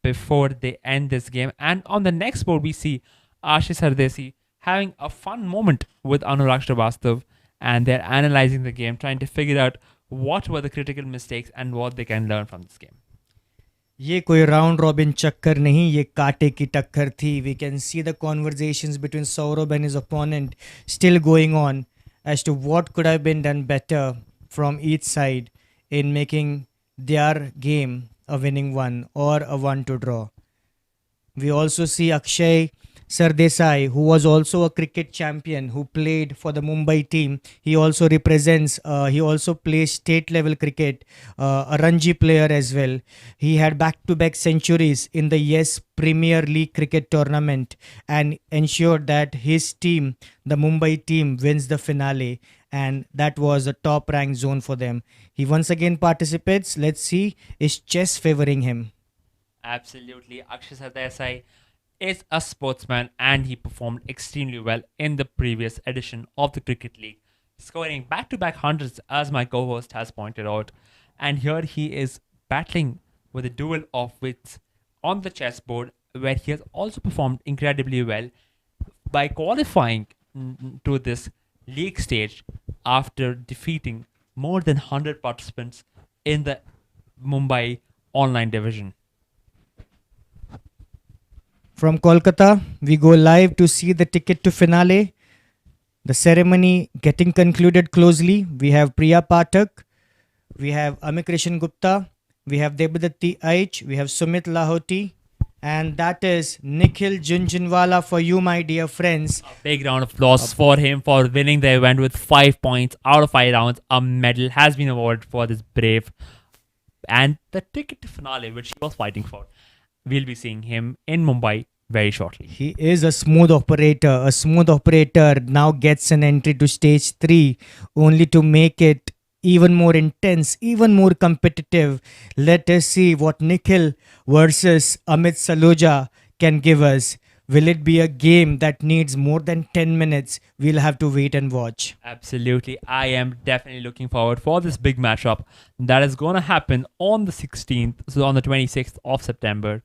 S2: before they end this game. And on the next board, we see Ashish Sardesi having a fun moment with Anurag Srivastav, and they're analyzing the game, trying to figure out what were the critical mistakes and what they can learn from this game.
S1: ये कोई round robin चक्कर नहीं, ये कांटे की टक्कर थी. We can see the conversations between Saurabh and his opponent still going on as to what could have been done better from each side in making their game a winning one or a one to draw. We also see Akshay Sardesai, who was also a cricket champion who played for the Mumbai team. He also he also plays state level cricket, a Ranji player as well. He had back to back centuries in the Yes Premier League cricket tournament and ensured that his team, the Mumbai team, wins the finale. And that was a top ranked zone for them. He once again participates. Let's see, is chess favoring him?
S2: Absolutely. Akshay Sardesai is a sportsman and he performed extremely well in the previous edition of the Cricket League, scoring back to back hundreds, as my co host has pointed out. And here he is battling with a duel of wits on the chessboard, where he has also performed incredibly well by qualifying to this league stage after defeating more than 100 participants in the Mumbai online division.
S1: From Kolkata, we go live to see the ticket to finale. The ceremony getting concluded closely. We have Priya Pathak, we have Amikrishan Gupta, we have Debadatti Aich, we have Sumit Lahoti, and that is Nikhil Junjunwala for you, my dear friends.
S2: Big round of applause for him for winning the event with 5 points out of 5 rounds. A medal has been awarded for this brave. And the ticket to finale, which he was fighting for, we'll be seeing him in Mumbai very shortly.
S1: He is a smooth operator. A smooth operator now gets an entry to stage 3 only to make it even more intense, even more competitive. Let us see what Nikhil versus Amit Saluja can give us. Will it be a game that needs more than 10 minutes? We'll have to wait and watch.
S2: Absolutely. I am definitely looking forward for this big matchup that is going to happen on the 16th, so on the 26th of September,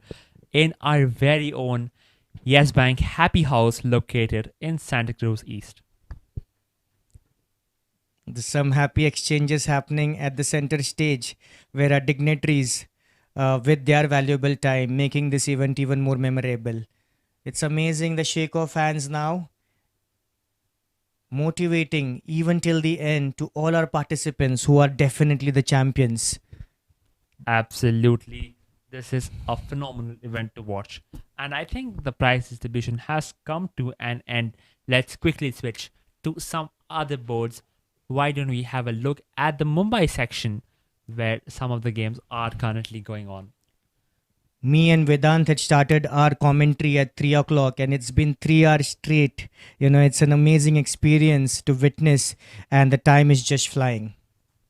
S2: in our very own Yes Bank Happy House located in Santa Cruz East.
S1: There's some happy exchanges happening at the center stage where our dignitaries, with their valuable time, making this event even more memorable. It's amazing the shake of hands now, motivating even till the end to all our participants who are definitely the champions.
S2: Absolutely. This is a phenomenal event to watch. And I think the prize distribution has come to an end. Let's quickly switch to some other boards. Why don't we have a look at the Mumbai section where some of the games are currently going on?
S1: Me and Vedant had started our commentary at 3 o'clock, and it's been 3 hours straight. It's an amazing experience to witness, and the time is just flying.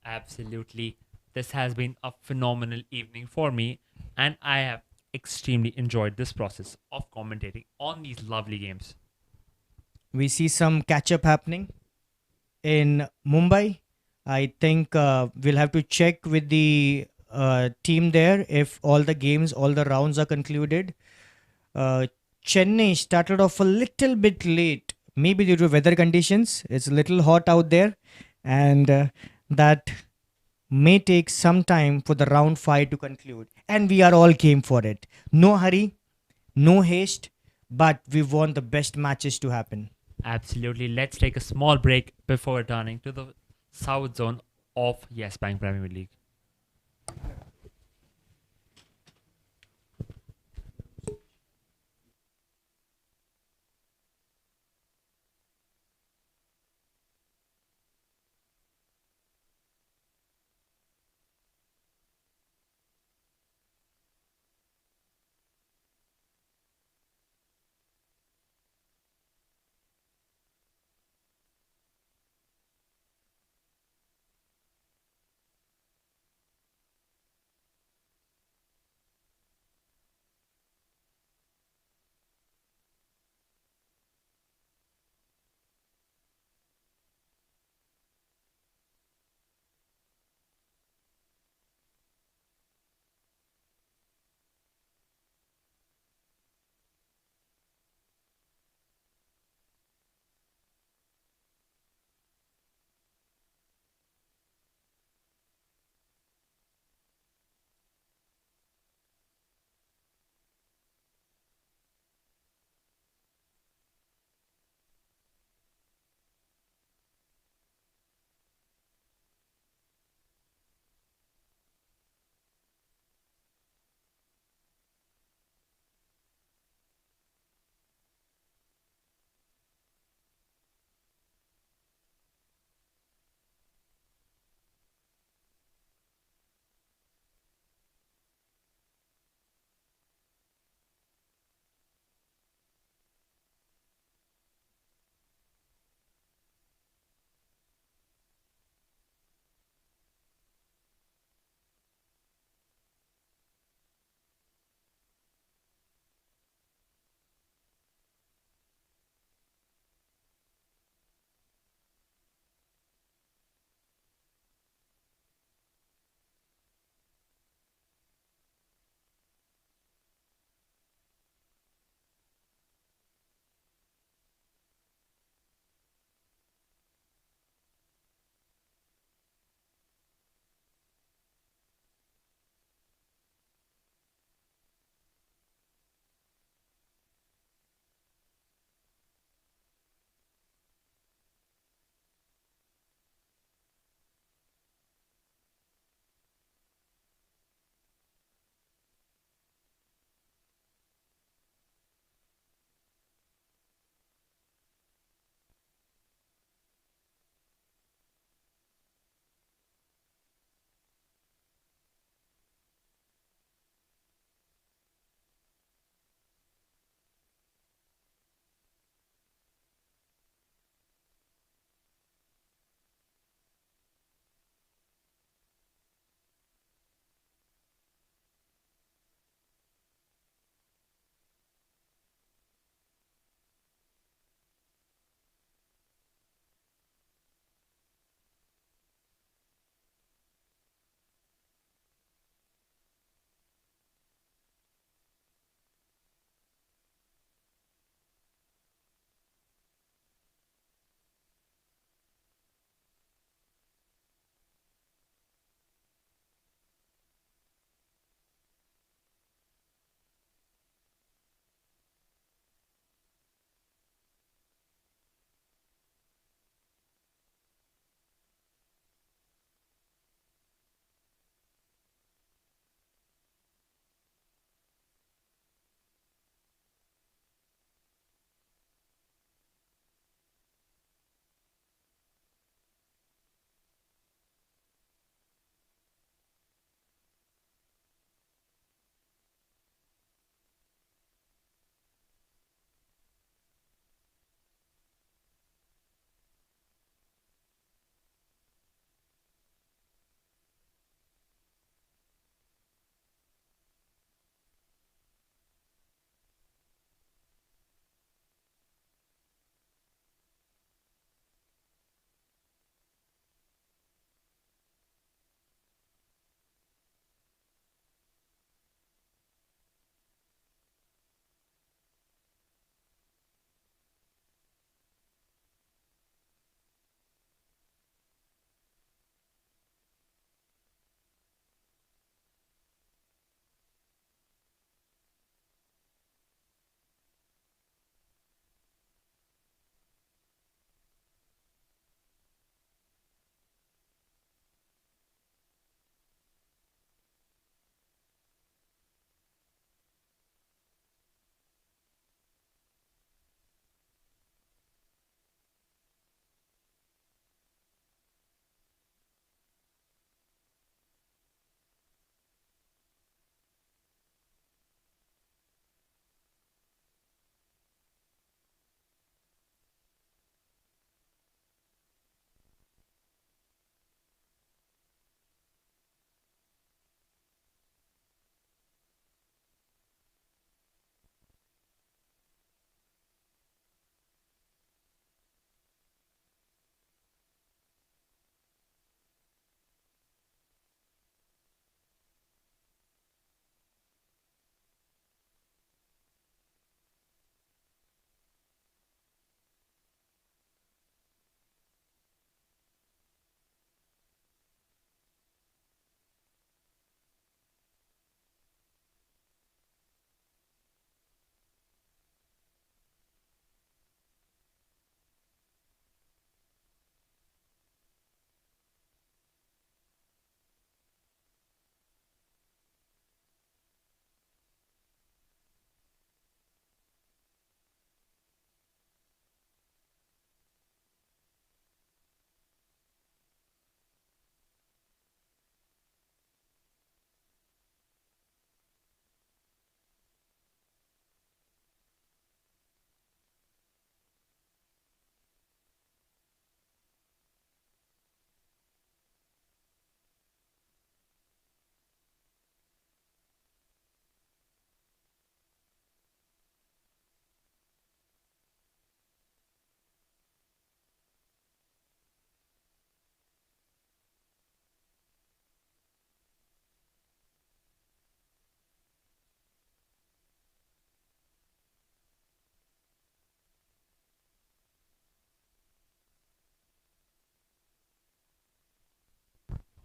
S2: Absolutely. This has been a phenomenal evening for me, and I have extremely enjoyed this process of commentating on these lovely games.
S1: We see some catch up happening in Mumbai. I think we'll have to check with the team there if all the games, all the rounds are concluded. Uh, Chennai started off a little bit late, maybe due to weather conditions. It's a little hot out there, and that may take some time for the round 5 to conclude. And we are all game for it. No hurry, no haste, but we want the best matches to happen.
S2: Absolutely. Let's take a small break before returning to the South Zone of Yes Bank Premier League.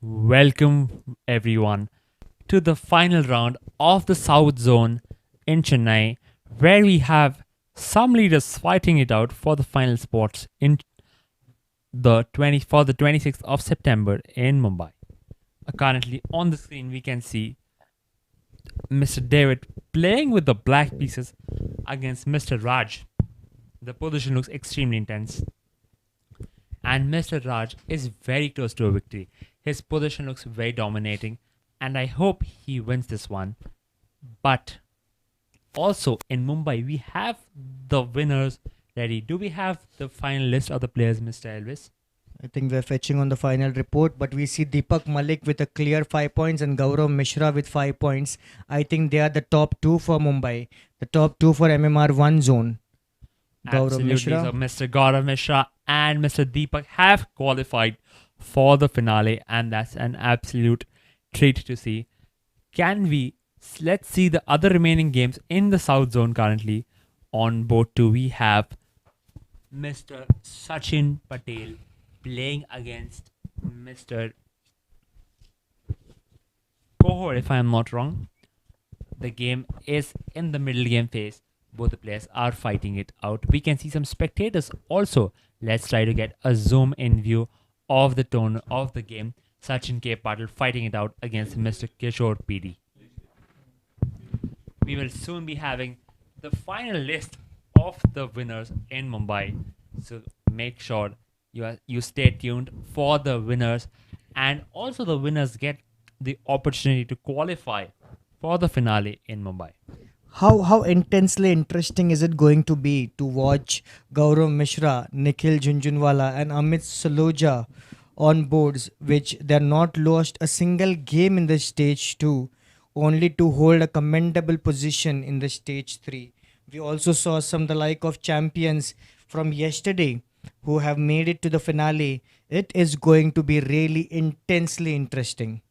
S2: welcome everyone to the final round of the South Zone in Chennai, where we have some leaders fighting it out for the final spots in the 26th of September in Mumbai. Currently on the screen, we can see Mr. David playing with the black pieces against Mr. Raj. The position looks extremely intense, and Mr. Raj is very close to a victory. His position looks very dominating, and I hope he wins this one. But also in Mumbai, we have the winners ready. Do we have the final list of the players, Mr. Elvis?
S1: I think we're fetching on the final report, but we see Deepak Malik with a clear 5 points and Gaurav Mishra with 5 points. I think they are the top two for Mumbai, the top two for MMR1 zone. Gaurav
S2: Absolutely.
S1: Mishra.
S2: So Mr. Gaurav Mishra and Mr. Deepak have qualified for the finale, and that's an absolute treat to see. Let's see the other remaining games in the South Zone currently. On board two, we have Mr. Sachin Patel playing against Mr. Kohor, if I am not wrong. The game is in the middle game phase. Both the players are fighting it out. We can see some spectators also. Let's try to get a zoom in view of the tone of the game. Sachin K. Patel fighting it out against Mr. Kishore PD. We will soon be having the final list of the winners in Mumbai. So make sure you stay tuned for the winners, and also the winners get the opportunity to qualify for the finale in Mumbai.
S1: How intensely interesting is it going to be to watch Gaurav Mishra, Nikhil Junjunwala and Amit Saloja on boards, which they're not lost a single game in the stage 2, only to hold a commendable position in the stage 3. We also saw some the like of champions from yesterday who have made it to the finale. It is going to be really intensely interesting.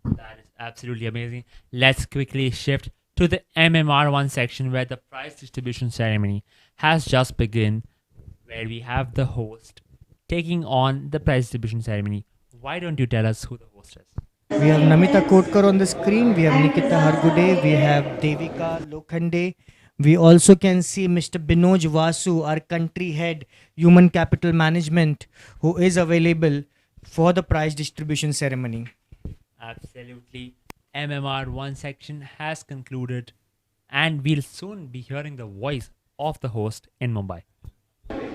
S2: That is absolutely amazing. Let's quickly shift to the MMR1 section, where the prize distribution ceremony has just begun, where we have the host taking on the prize distribution ceremony. Why don't you tell us who the host is?
S1: We have Namita Kotkar on the screen, we have Nikita Hargude, we have Devika Lokhande. We also can see Mr. Binoj Vasu, our country head, Human Capital Management, who is available for the prize distribution ceremony.
S2: Absolutely. MMR1 section has concluded, and we'll soon be hearing the voice of the host in Mumbai.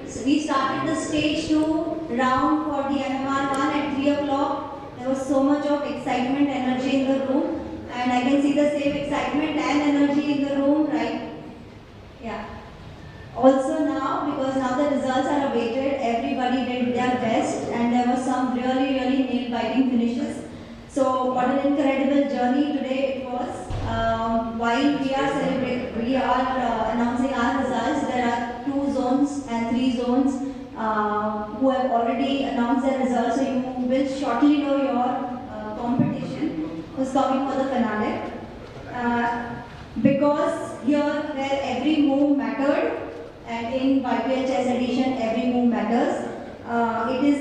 S3: So we started the stage 2 round for the MMR1 at 3 o'clock. There was so much of excitement, energy in the room, and I can see the same excitement and energy in the room, right? Yeah. Also now, because now the results are awaited, everybody did their best, and there were some really nail-biting finishes. So what an incredible journey today it was. While we are announcing our results, there are 2 zones and 3 zones who have already announced their results. So you will shortly know your competition who's coming for the finale. Because here where every move mattered, and in YPL chess edition every move matters, it is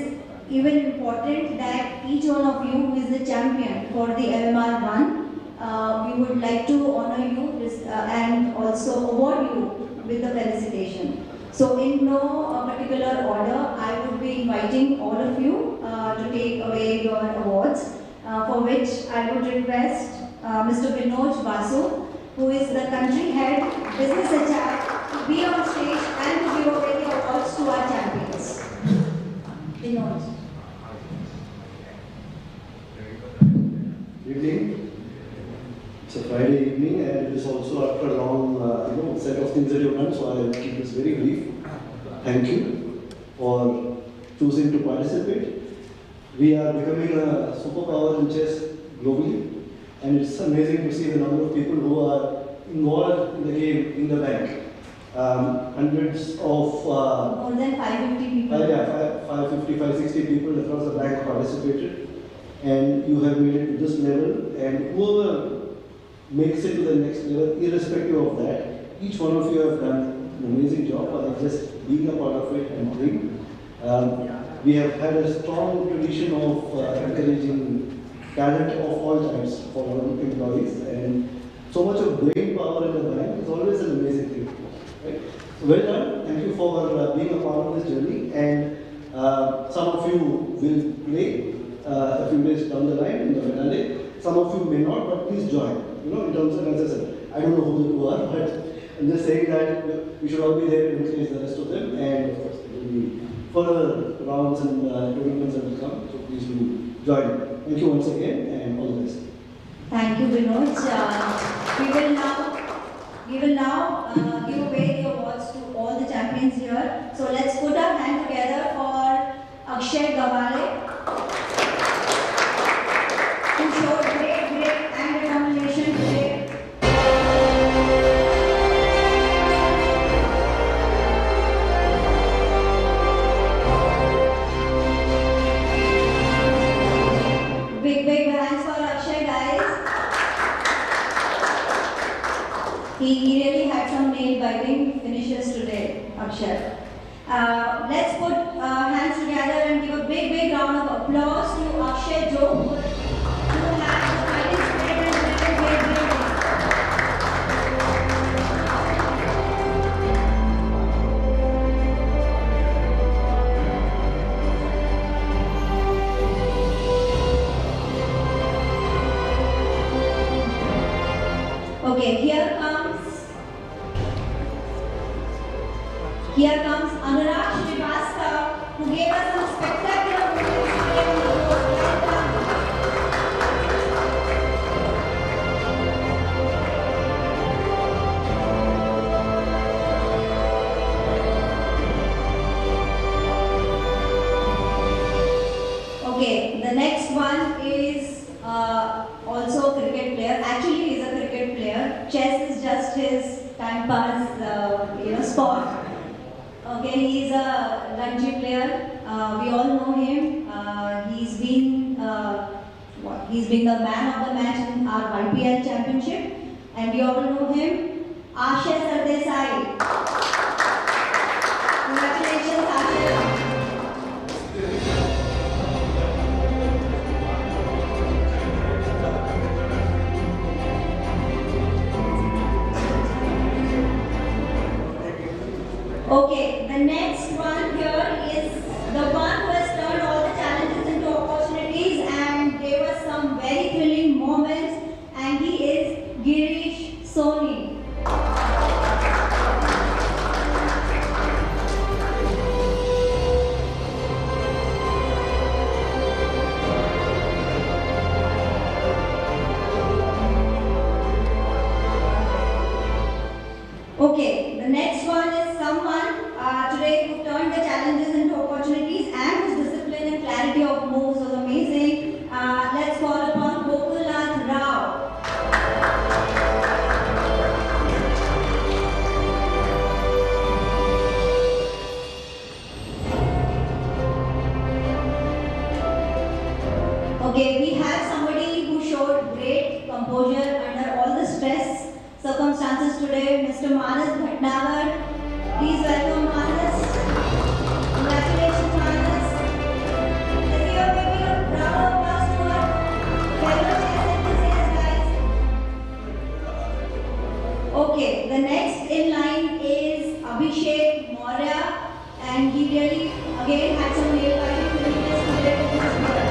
S3: even important that each one of you who is the champion for the MMR1, we would like to honor you and also award you with the felicitation. So in no particular order, I would be inviting all of you to take away your awards, for which I would request Mr. Binoj Vasu, who is the country head business HR, to be on stage and to give away the awards to our champions. Binoj.
S4: Evening. It's a Friday evening, and it is also after a long set of things that you've done, so I'll keep this very brief. Thank you for choosing to participate. We are becoming a superpower in chess globally, and it's amazing to see the number of people who are involved in the game in the bank. Hundreds of
S3: more than 550 people.
S4: 550, 560 people across the bank participated, and you have made it to this level, and whoever makes it to the next level, irrespective of that, each one of you have done an amazing job by just being a part of it and playing. We have had a strong tradition of encouraging talent of all types for our employees, and so much of brain power in the bank is always an amazing thing. Right? So well done. Thank you for being a part of this journey. And some of you will play a few days down the line in the finale. Some of you may not, but please join. You know, in terms of, as I said, I don't know who the two are, but I'm just saying that we should all be there to encourage the rest of them. And of course, there will be further rounds and tournaments that will come. So please do join. Thank you once again, and all the best.
S3: Thank you, Vinod. We will now give away the awards to all the champions here. So let's put our hand together for Akshay Gawale, who showed great grit and determination today. Big hands for Akshay, guys. He really had some nail-biting finishes today, Akshay. Let's put hands together and give a big round of applause to Akshay Jo, who had the fighting spirit and great building. Okay, here comes Anurag Srivastava, who gave us some spectacular movements today on the road. Okay, the next one is also a cricket player. Actually, he's a cricket player. Chess is just his time pass, sport. Okay, he's a Ranji player. We all know him. He's been the man of the match in our YPL championship, and we all know him. Ashay Sardesai. Congratulations, Ashay. Okay, the next one here is the one who has turned all the challenges into opportunities and gave us some very thrilling moments, and he is Girish Soni. Okay, the next one is someone today who turned the challenges into opportunities, and whose discipline and clarity of moves was amazing. Let's call upon Gokulath Rao. Okay, we have somebody who showed great composure under all the stress circumstances today, Mr. Manas Bhatnagar. Please welcome Manas. Congratulations, Manas. Let's give a big round of applause to our fellow chess enthusiasts, guys. Okay, the next in line is Abhishek Maurya, and he really again had some nail-biting finishes today with his work.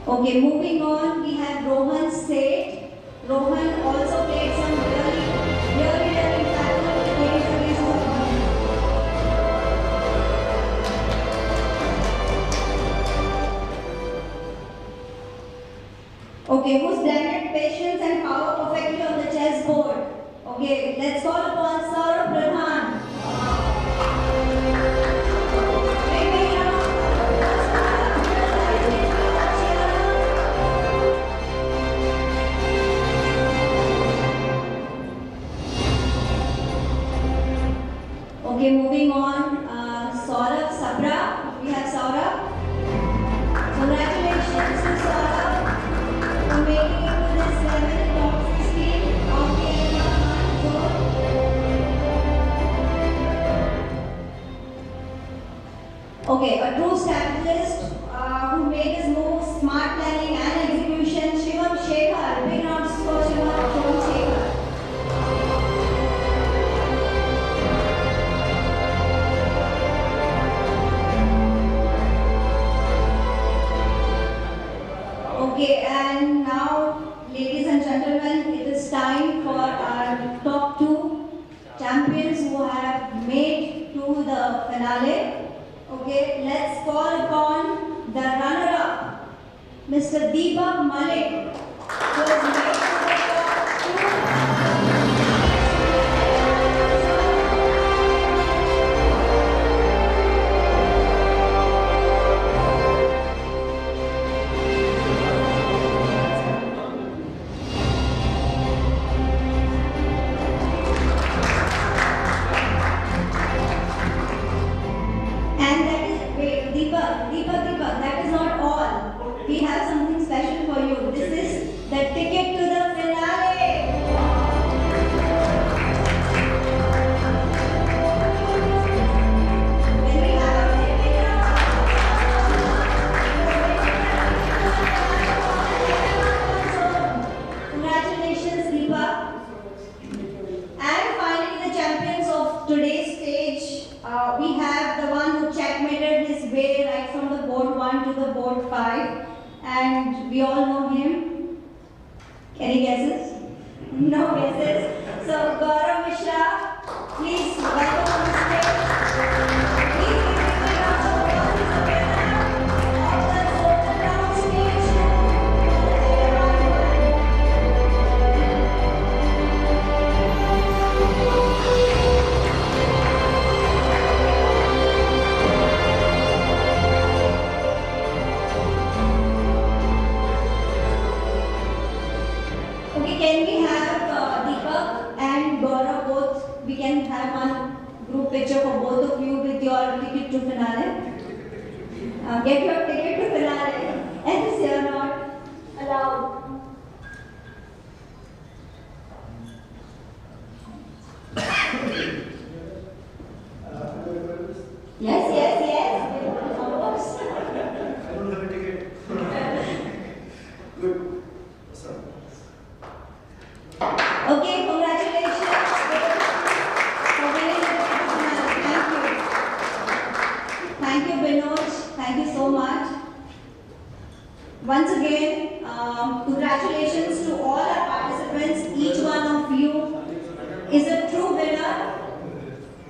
S3: Okay, moving on, we have Rohan Seth. Rohan also played some really impactful games against the opponent. Okay, who's demonstrated patience and power perfectly on the chessboard? Okay, let's call upon Saurabh Pradhan. Okay, moving on, Saurabh Sabra. We have Saurabh. Congratulations to Saurabh for making it to this level, top 16 of finale. Okay, let's call upon the runner-up, Mr. Deepak Malik, who has made it to the top two. And that is, wait, Deepak, that is not all. We have something special for you. This is the ticket to the finale. When we have a congratulations, Deepak. And finally, the champions of today's stage. We have the one who checkmated his way right from the board 1 to the board 5. And we all know him. Any guesses? No guesses. So, Gaurav Mishra, please welcome on the stage. Please give a big round of applause to the winner of the golden round stage 2. Okay, can we have Deepak and Gaurav both? We can have one group picture for both of you with your ticket to finale. Get your ticket to finale, as you are not allowed. Yes. Of course.
S4: I don't have a ticket. Good.
S3: Okay, congratulations for winning the ticket to finale. Thank you. Thank you, Binod. Thank you so much. Once again, congratulations to all our participants. Each one of you is a true winner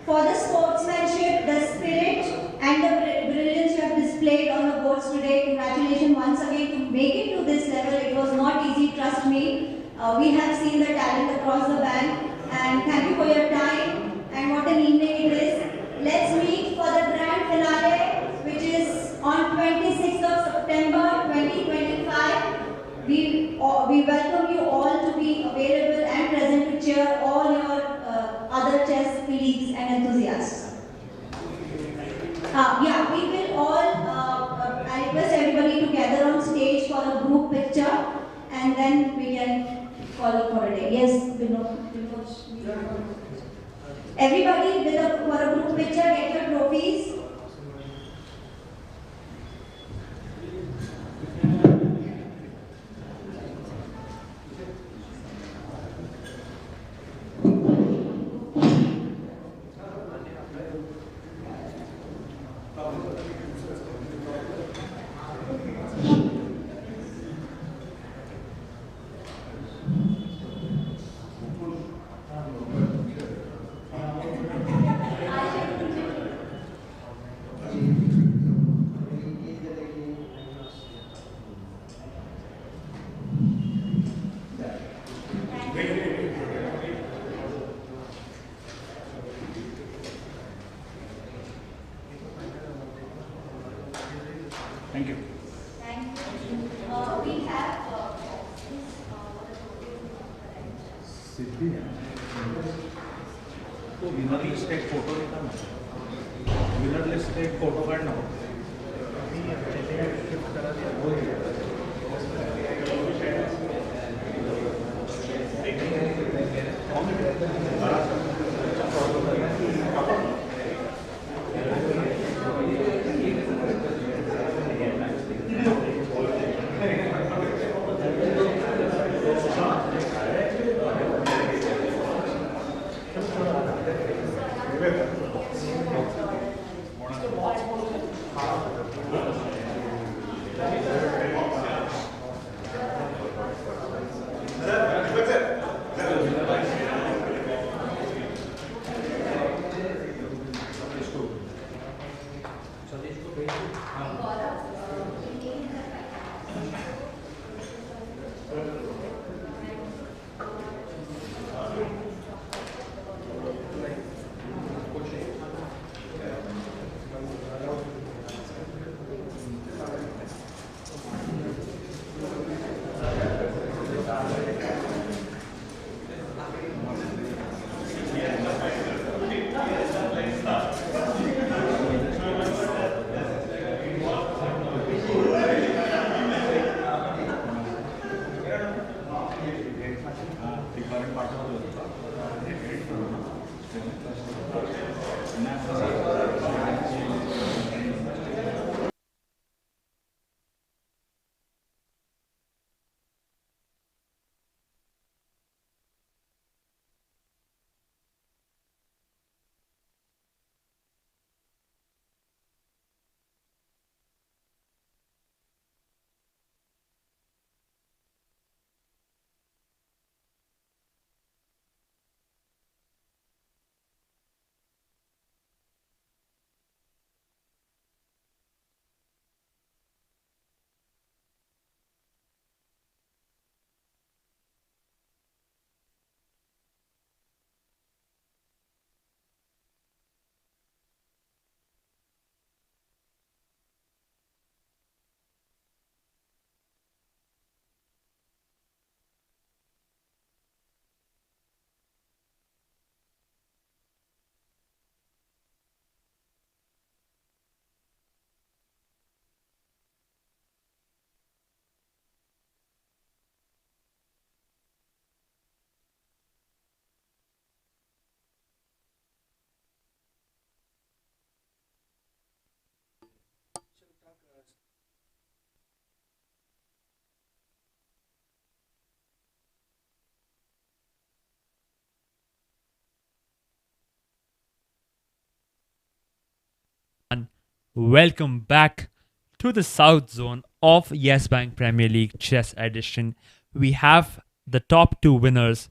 S3: for the sportsmanship, the spirit, and the brilliance you have displayed on the boards today. Congratulations once again to make it to this level. It was not easy, trust me. We have seen the talent across the bank, and thank you for your time. And what an evening it is. Let's meet for the grand finale, which is on 26th of September 2025. We welcome you all to be available and present to cheer all your other chess colleagues and enthusiasts. Yeah, we will all, I request everybody to gather on stage for a group picture, and then we can call it for a day. Yes, Vinod. Everybody for a group picture, get your trophies.
S5: Thank you.
S3: Thank you. We have
S5: सिद्धि है तो winner list एक photo देता ना winner list एक photo काढना current पार्टमध्ये होता.
S2: Welcome back to the South Zone of Yes Bank Premier League Chess Edition. We have the top two winners,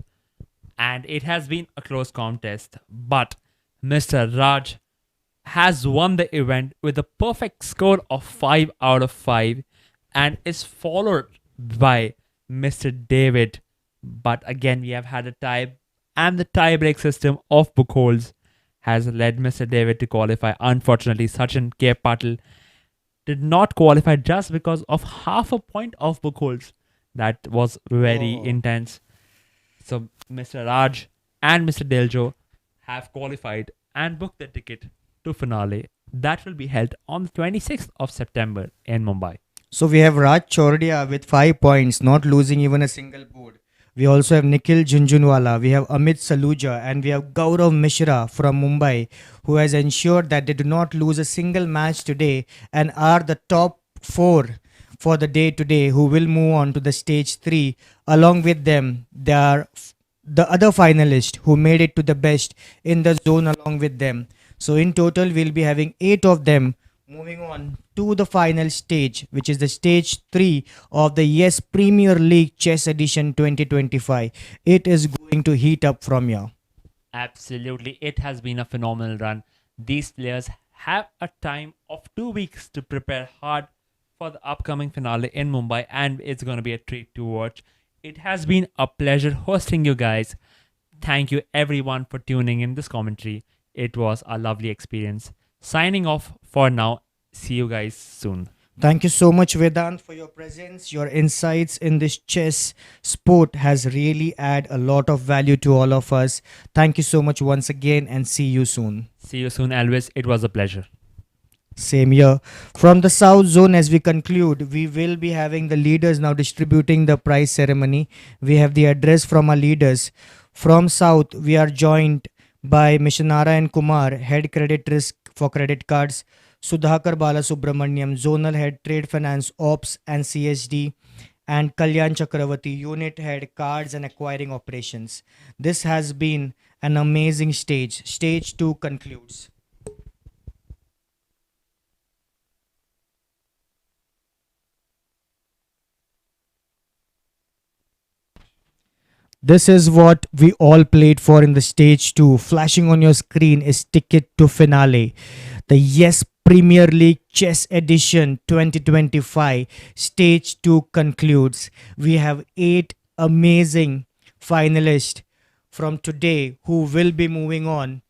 S2: and it has been a close contest. But Mr. Raj has won the event with a perfect score of 5 out of 5 and is followed by Mr. David. But again, we have had a tie, and the tie-break system of Buchholz has led Mr. David to qualify. Unfortunately, Sachin K. Patil did not qualify just because of half a point of Buchholz. That was very intense. So Mr. Raj and Mr. Deljo have qualified and booked their ticket to finale. That will be held on the 26th of September in Mumbai.
S1: So we have Raj Chordia with 5 points, not losing even a single board. We also have Nikhil Junjunwala, we have Amit Saluja, and we have Gaurav Mishra from Mumbai, who has ensured that they do not lose a single match today and are the top 4 for the day today, who will move on to the stage 3. Along with them, there are the other finalists who made it to the best in the zone along with them. So in total, we'll be having 8 of them moving on to the final stage, which is the stage 3 of the Yes Premier League Chess Edition 2025. It is going to heat up from here.
S2: Absolutely, it has been a phenomenal run. These players have a time of 2 weeks to prepare hard for the upcoming finale in Mumbai, and it's going to be a treat to watch. It has been a pleasure hosting you guys. Thank you everyone for tuning in this commentary. It was a lovely experience. Signing off for now. See you guys soon.
S1: Thank you so much, Vedant, for your presence. Your insights in this chess sport has really add a lot of value to all of us. Thank you so much once again, and see you soon.
S2: See you soon, Elvis. It was a pleasure.
S1: Same here. From the South Zone, as we conclude, we will be having the leaders now distributing the prize ceremony. We have the address from our leaders. From South, we are joined by Mishanara and Kumar, Head Credit Risk for Credit Cards, Sudhakar Balasubramaniam, Zonal Head Trade Finance Ops and CSD, and Kalyan Chakravarti, Unit Head Cards and Acquiring Operations. This has been an amazing stage. Stage 2 concludes. This is what we all played for in the stage 2. Flashing on your screen is ticket to finale. The Yes Premier League Chess Edition 2025 stage 2 concludes. We have 8 amazing finalists from today who will be moving on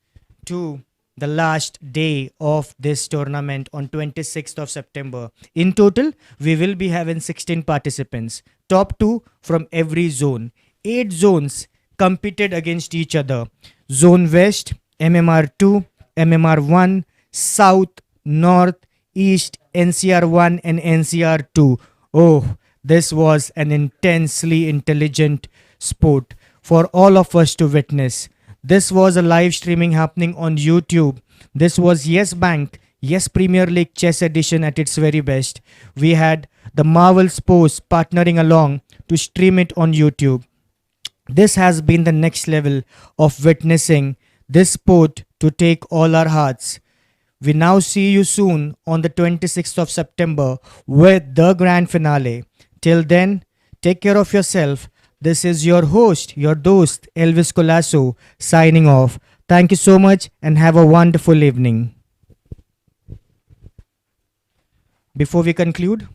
S1: to the last day of this tournament on 26th of September. In total, we will be having 16 participants, top 2 from every zone. 8 zones competed against each other. Zone West, MMR2, MMR1, South, North, East, NCR1 and NCR2. Oh, this was an intensely intelligent sport. for all of us to witness. This was a live streaming happening on YouTube. This was Yes Bank, Yes Premier League Chess Edition at its very best. We had the Marvel Sports partnering along to stream it on YouTube. This has been the next level of witnessing this sport to take all our hearts. We now see you soon on the 26th of September with the grand finale. Till then, take care of yourself. This is your host, your dost, Elvis Colasso, signing off. Thank you so much and have a wonderful evening. Before we conclude,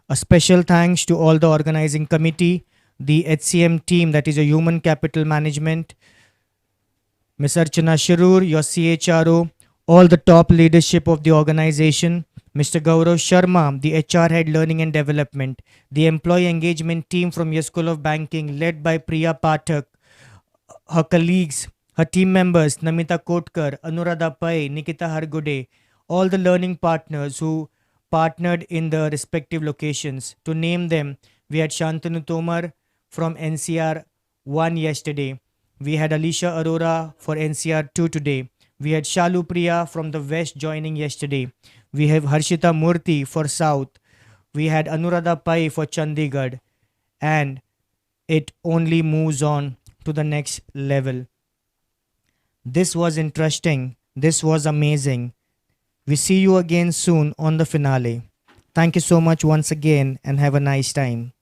S1: a special thanks to all the organizing committee, the HCM team, that is a human capital management, Ms. Archana Shirur, your CHRO, all the top leadership of the organization, Mr. Gaurav Sharma, the HR head learning and development, the employee engagement team from your School of Banking led by Priya Pathak, her colleagues, her team members, Namita Kotkar, Anuradha Pai, Nikita Hargude, all the learning partners who partnered in the respective locations. To name them, we had Shantanu Tomar from NCR1 yesterday. We had Alicia Arora for NCR2 today. We had Shalu Priya from the West joining yesterday. We have Harshita Murthy for South. We had Anuradha Pai for Chandigarh. And it only moves on to the next level. This was interesting. This was amazing. We see you again soon on the finale. Thank you so much once again and have a nice time.